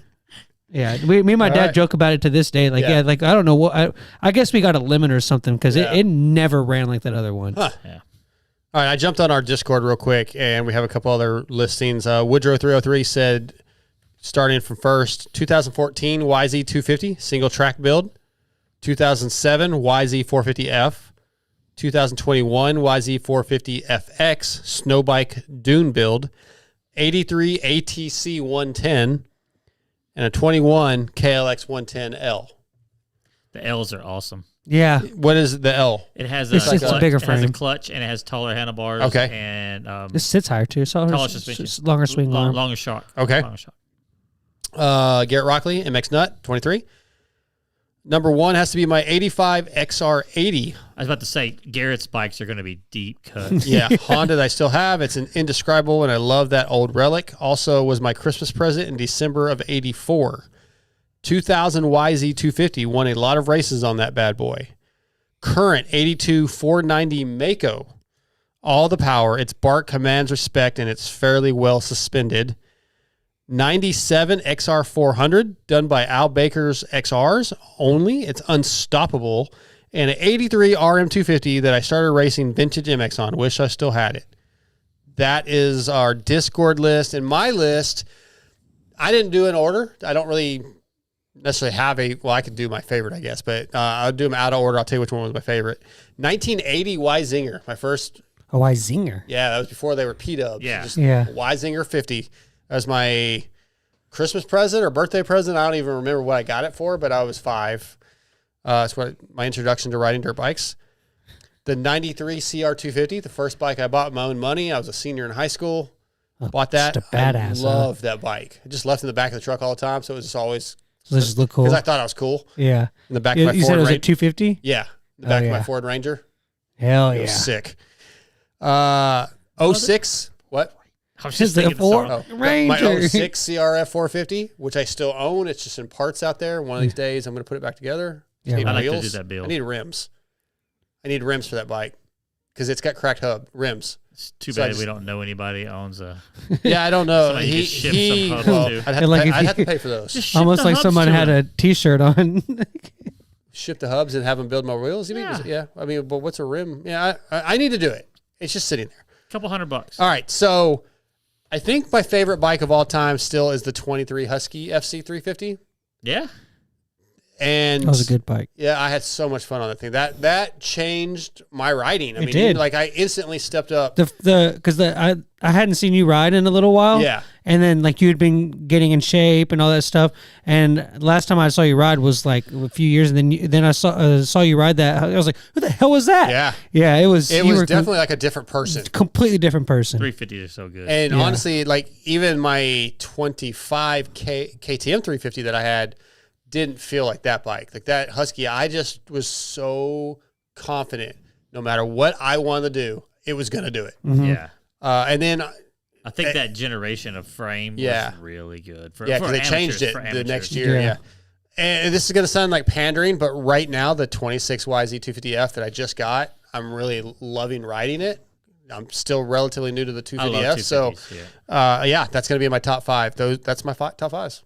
[SPEAKER 5] Yeah, me and my dad joke about it to this day. Like,
[SPEAKER 4] Yeah.
[SPEAKER 5] like I don't know what. I guess we got a lemon or something because it never ran like that other one.
[SPEAKER 4] Huh. Yeah. All right, I jumped on our Discord real quick, and we have a couple other listings. Woodrow303 said, starting from first, 2014 YZ250 single track build, 2007 YZ450F, 2021 YZ450FX snow bike dune build, 83 ATC 110, and a 21 KLX 110L.
[SPEAKER 6] The L's are awesome.
[SPEAKER 5] Yeah.
[SPEAKER 4] What is the L?
[SPEAKER 6] It has
[SPEAKER 5] It's a bigger
[SPEAKER 6] It has a
[SPEAKER 5] frame.
[SPEAKER 6] clutch, and it has taller handlebars.
[SPEAKER 4] Okay.
[SPEAKER 6] And
[SPEAKER 5] This sits higher too, so
[SPEAKER 6] taller
[SPEAKER 5] it's
[SPEAKER 6] suspension.
[SPEAKER 5] longer swing arm.
[SPEAKER 6] Longer shock.
[SPEAKER 4] Okay.
[SPEAKER 6] Longer shock.
[SPEAKER 4] Garrett Rockley, MX Nut, 23. Number 1 has to be my 85 XR80.
[SPEAKER 6] I was about to say, Garrett's bikes are going to be deep cuts.
[SPEAKER 4] Yeah, Honda that I still have. It's an indescribable, and I love that old relic. Also was my Christmas present in December of 84. 2000 YZ250, won a lot of races on that bad boy. Current 82 490 Mako. All the power. Its bark commands respect, and it's fairly well suspended. 97 XR400, done by Al Baker's XRs only. It's unstoppable. And an 83 RM250 that I started racing vintage MX on. Wish I still had it. That is our Discord list. And my list, I didn't do an order. I don't really necessarily have I could do my favorite, I guess, but I'll do them out of order. I'll tell you which one was my favorite. 1980 Y Zinger, my first
[SPEAKER 5] A Zinger.
[SPEAKER 4] Yeah, that was before they were P-dubs.
[SPEAKER 6] Yeah.
[SPEAKER 4] Just
[SPEAKER 5] Yeah.
[SPEAKER 4] Zinger 50. That was my Christmas present or birthday present. I don't even remember what I got it for, but I was 5. It's my introduction to riding dirt bikes. The 93 CR250, the first bike I bought with my own money. I was a senior in high school. Bought that.
[SPEAKER 5] Just a badass.
[SPEAKER 4] I loved that bike. I just left in the back of the truck all the time, so it was just always...
[SPEAKER 5] So this just look cool.
[SPEAKER 4] Because I thought I was cool.
[SPEAKER 5] Yeah.
[SPEAKER 4] In the back
[SPEAKER 5] You,
[SPEAKER 4] of my
[SPEAKER 5] you
[SPEAKER 4] Ford
[SPEAKER 5] said it was
[SPEAKER 4] Ranger.
[SPEAKER 5] at 250?
[SPEAKER 4] Yeah. In the back of
[SPEAKER 5] yeah.
[SPEAKER 4] my Ford Ranger.
[SPEAKER 5] Hell
[SPEAKER 4] It
[SPEAKER 5] yeah.
[SPEAKER 4] was sick. 06. What?
[SPEAKER 6] I was
[SPEAKER 5] Just
[SPEAKER 6] just
[SPEAKER 5] the
[SPEAKER 6] thinking
[SPEAKER 5] Ford
[SPEAKER 6] sorry.
[SPEAKER 5] Ranger.
[SPEAKER 4] My 06 CRF 450, which I still own. It's just in parts out there. One of these days, I'm going to put it back together.
[SPEAKER 5] Yeah,
[SPEAKER 4] Need
[SPEAKER 6] I'd like to
[SPEAKER 4] wheels.
[SPEAKER 6] do that build.
[SPEAKER 4] I need rims. I need rims for that bike because it's got cracked hub rims.
[SPEAKER 6] It's too
[SPEAKER 4] So I
[SPEAKER 6] bad
[SPEAKER 4] just-
[SPEAKER 6] we don't know anybody owns a.
[SPEAKER 4] Yeah, I don't know.
[SPEAKER 6] Somebody
[SPEAKER 4] he,
[SPEAKER 6] just ship
[SPEAKER 4] he,
[SPEAKER 6] some hubs
[SPEAKER 4] well,
[SPEAKER 6] to.
[SPEAKER 4] I'd have,
[SPEAKER 5] Yeah,
[SPEAKER 4] to
[SPEAKER 5] like
[SPEAKER 4] pay,
[SPEAKER 5] if
[SPEAKER 4] I'd
[SPEAKER 5] you-
[SPEAKER 4] have to pay for those.
[SPEAKER 6] Just ship
[SPEAKER 5] Almost
[SPEAKER 6] the
[SPEAKER 5] like
[SPEAKER 6] hubs
[SPEAKER 5] someone
[SPEAKER 6] to
[SPEAKER 5] had
[SPEAKER 6] him.
[SPEAKER 5] a T-shirt on.
[SPEAKER 4] Ship the hubs and have them build my wheels. You mean?
[SPEAKER 6] Yeah.
[SPEAKER 4] Yeah. I mean, but what's a rim? Yeah, I need to do it. It's just sitting there.
[SPEAKER 6] Couple $100.
[SPEAKER 4] All right, so I think my favorite bike of all time still is the 23 Husky FC350.
[SPEAKER 6] Yeah.
[SPEAKER 4] And
[SPEAKER 5] That was a good bike.
[SPEAKER 4] yeah, I had so much fun on that thing. That changed my riding. I
[SPEAKER 5] It
[SPEAKER 4] mean,
[SPEAKER 5] did.
[SPEAKER 4] like I instantly stepped up.
[SPEAKER 5] Because I hadn't seen you ride in a little while.
[SPEAKER 4] Yeah.
[SPEAKER 5] And then like you had been getting in shape and all that stuff. And last time I saw you ride was like a few years. And then I saw you ride that. I was like, who the hell was that?
[SPEAKER 4] Yeah.
[SPEAKER 5] Yeah. It was.
[SPEAKER 4] It
[SPEAKER 5] you
[SPEAKER 4] was
[SPEAKER 5] were
[SPEAKER 4] definitely like a different person.
[SPEAKER 5] completely different person.
[SPEAKER 6] 350s are so good.
[SPEAKER 4] And
[SPEAKER 5] Yeah.
[SPEAKER 4] honestly, like even my 25 KTM 350 that I had didn't feel like that bike. Like that Husky, I just was so confident no matter what I wanted to do, it was going to do it.
[SPEAKER 5] Mm-hmm.
[SPEAKER 6] Yeah.
[SPEAKER 4] And then,
[SPEAKER 6] I think that generation of frame
[SPEAKER 4] Yeah.
[SPEAKER 6] was really good. For,
[SPEAKER 4] yeah,
[SPEAKER 6] for
[SPEAKER 4] because they changed it
[SPEAKER 6] for
[SPEAKER 4] the
[SPEAKER 6] amateurs.
[SPEAKER 4] next year.
[SPEAKER 5] Yeah.
[SPEAKER 4] Yeah. And this is going to sound like pandering, but right now, the 26 YZ250F that I just got, I'm really loving riding it. I'm still relatively new to the
[SPEAKER 6] I love
[SPEAKER 4] 250F. So,
[SPEAKER 6] 250s,
[SPEAKER 4] yeah, that's going to be in my top 5. That's my top 5s.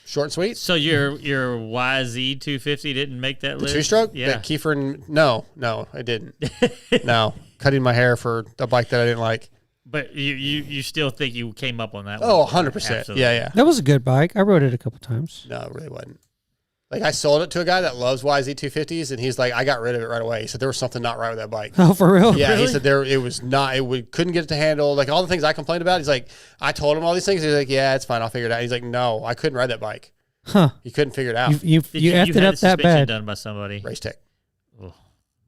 [SPEAKER 4] Short and sweet.
[SPEAKER 6] So your YZ 250 didn't make that
[SPEAKER 4] The
[SPEAKER 6] list?
[SPEAKER 4] two-stroke?
[SPEAKER 6] Yeah.
[SPEAKER 4] That Kiefer and, no, I didn't. No. Cutting my hair for a bike that I didn't like.
[SPEAKER 6] But you still think you came up on that
[SPEAKER 4] Oh,
[SPEAKER 6] one?
[SPEAKER 4] 100%.
[SPEAKER 6] Absolutely.
[SPEAKER 4] Yeah.
[SPEAKER 5] That was a good bike. I rode it a couple times.
[SPEAKER 4] No, it really wasn't. Like, I sold it to a guy that loves YZ250s, and he's like, I got rid of it right away. He said there was something not right with that bike.
[SPEAKER 5] Oh, for real?
[SPEAKER 4] Yeah, he
[SPEAKER 6] Really?
[SPEAKER 4] said it was not, couldn't get it to handle. Like, all the things I complained about, he's like, I told him all these things. He's like, yeah, it's fine. I'll figure it out. He's like, no, I couldn't ride that bike.
[SPEAKER 5] Huh.
[SPEAKER 4] He couldn't figure it out.
[SPEAKER 5] You
[SPEAKER 6] Did
[SPEAKER 5] effed
[SPEAKER 6] you
[SPEAKER 5] it
[SPEAKER 6] had
[SPEAKER 5] up
[SPEAKER 6] the
[SPEAKER 5] that
[SPEAKER 6] suspension
[SPEAKER 5] bad.
[SPEAKER 6] done by somebody?
[SPEAKER 4] Race Tech.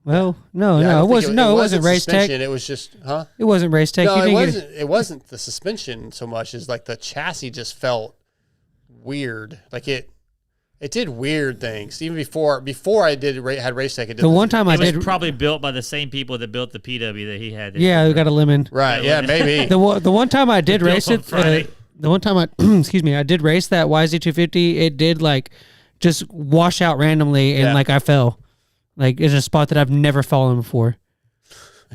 [SPEAKER 5] Well, no,
[SPEAKER 4] Yeah, I
[SPEAKER 5] no,
[SPEAKER 4] don't
[SPEAKER 5] it
[SPEAKER 4] think
[SPEAKER 5] wasn't. It wasn't race tech.
[SPEAKER 4] suspension. It was just, huh?
[SPEAKER 5] It wasn't race tech.
[SPEAKER 4] No,
[SPEAKER 5] You
[SPEAKER 4] it
[SPEAKER 5] didn't get
[SPEAKER 4] wasn't. It wasn't the suspension so much as like the chassis just felt weird. Like it did weird things even before I had race tech. It did
[SPEAKER 5] The one time I
[SPEAKER 6] It was
[SPEAKER 5] did.
[SPEAKER 6] probably built by the same people that built the PW that he had.
[SPEAKER 5] Yeah, we got a lemon.
[SPEAKER 4] right. Yeah, maybe.
[SPEAKER 5] The one time I did
[SPEAKER 6] Built
[SPEAKER 5] race
[SPEAKER 6] on
[SPEAKER 5] it.
[SPEAKER 6] Friday.
[SPEAKER 5] The one time I excuse me, I did race that YZ250. It did like just wash out randomly and
[SPEAKER 4] Yeah.
[SPEAKER 5] like I fell. Like it's a spot that I've never fallen before.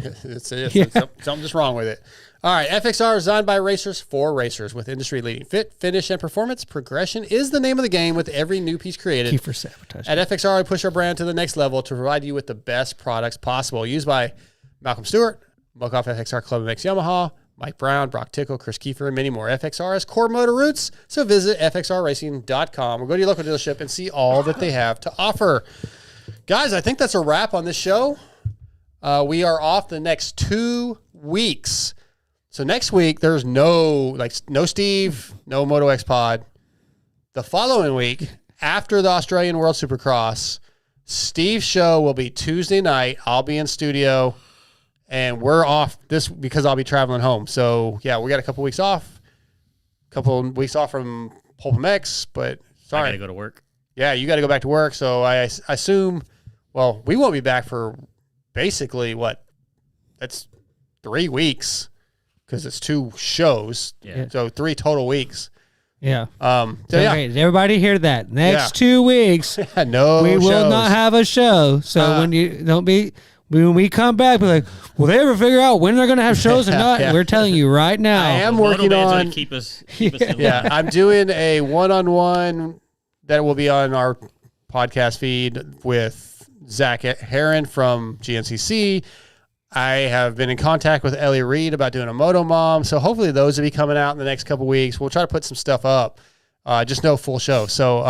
[SPEAKER 4] Something just wrong with it. All right, FXR is designed by racers for racers with industry-leading fit, finish, and performance. Progression is the name of the game with every new piece created.
[SPEAKER 5] Kiefer sabotage.
[SPEAKER 4] At FXR, we push our brand to the next level to provide you with the best products possible. Used by Malcolm Stewart, Mokoff FXR Club MX Yamaha, Mike Brown, Brock Tickle, Chris Kiefer, and many more. FXR has core motor roots, so visit fxrracing.com or go to your local dealership and see all that they have to offer. Guys, I think that's a wrap on this show. We are off the next 2 weeks. So next week, there's no Steve, no MotoXpod. The following week, after the Australian World Supercross, Steve's show will be Tuesday night. I'll be in studio, and we're off this because I'll be traveling home. So, yeah, we got a couple weeks off. A couple weeks off from Pulp MX, but sorry.
[SPEAKER 6] I got to go to work.
[SPEAKER 4] Yeah, you got to go back to work. So I assume, well, we won't be back for basically that's 3 weeks because it's 2 shows.
[SPEAKER 6] Yeah.
[SPEAKER 4] So 3 total weeks.
[SPEAKER 5] Yeah.
[SPEAKER 4] So yeah,
[SPEAKER 5] Okay, everybody hear that? Next
[SPEAKER 4] Yeah.
[SPEAKER 5] 2 weeks,
[SPEAKER 4] no,
[SPEAKER 5] we will
[SPEAKER 4] shows.
[SPEAKER 5] not have a show. So when we come back, be like, will they ever figure out when they're going to have shows or not?
[SPEAKER 4] Yeah.
[SPEAKER 5] We're telling you right now.
[SPEAKER 4] I am
[SPEAKER 6] Moto
[SPEAKER 4] working
[SPEAKER 6] Band's gonna
[SPEAKER 4] on.
[SPEAKER 6] keep us in
[SPEAKER 4] Yeah, I'm doing a one-on-one that will be on our podcast feed with Zach Heron from GNCC. I have been in contact with Ellie Reed about doing a Moto Mom, so hopefully those will be coming out in the next couple weeks. We'll try to put some stuff up, just no full show. So,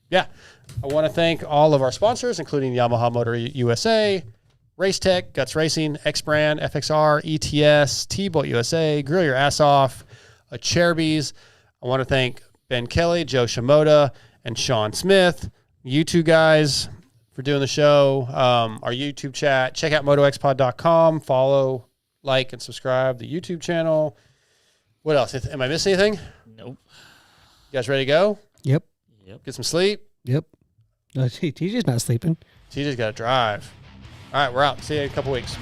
[SPEAKER 4] yeah, I want to thank all of our sponsors, including Yamaha Motor USA, Race Tech, Guts Racing, X Brand, FXR, ETS, T-Bolt USA, Grill Your Ass Off, Cherby's. I want to thank Ben Kelley, Joe Shimoda, and Shawn Smith. You two guys for doing the show. Our YouTube chat. Check out MotoXpod.com. Follow, like, and subscribe to the YouTube channel. What else? Am I missing anything?
[SPEAKER 6] Nope.
[SPEAKER 4] You guys ready to go?
[SPEAKER 5] Yep.
[SPEAKER 4] Get some sleep?
[SPEAKER 5] Yep. TJ's not sleeping.
[SPEAKER 4] TJ's got to drive. All right, we're out. See you in a couple weeks.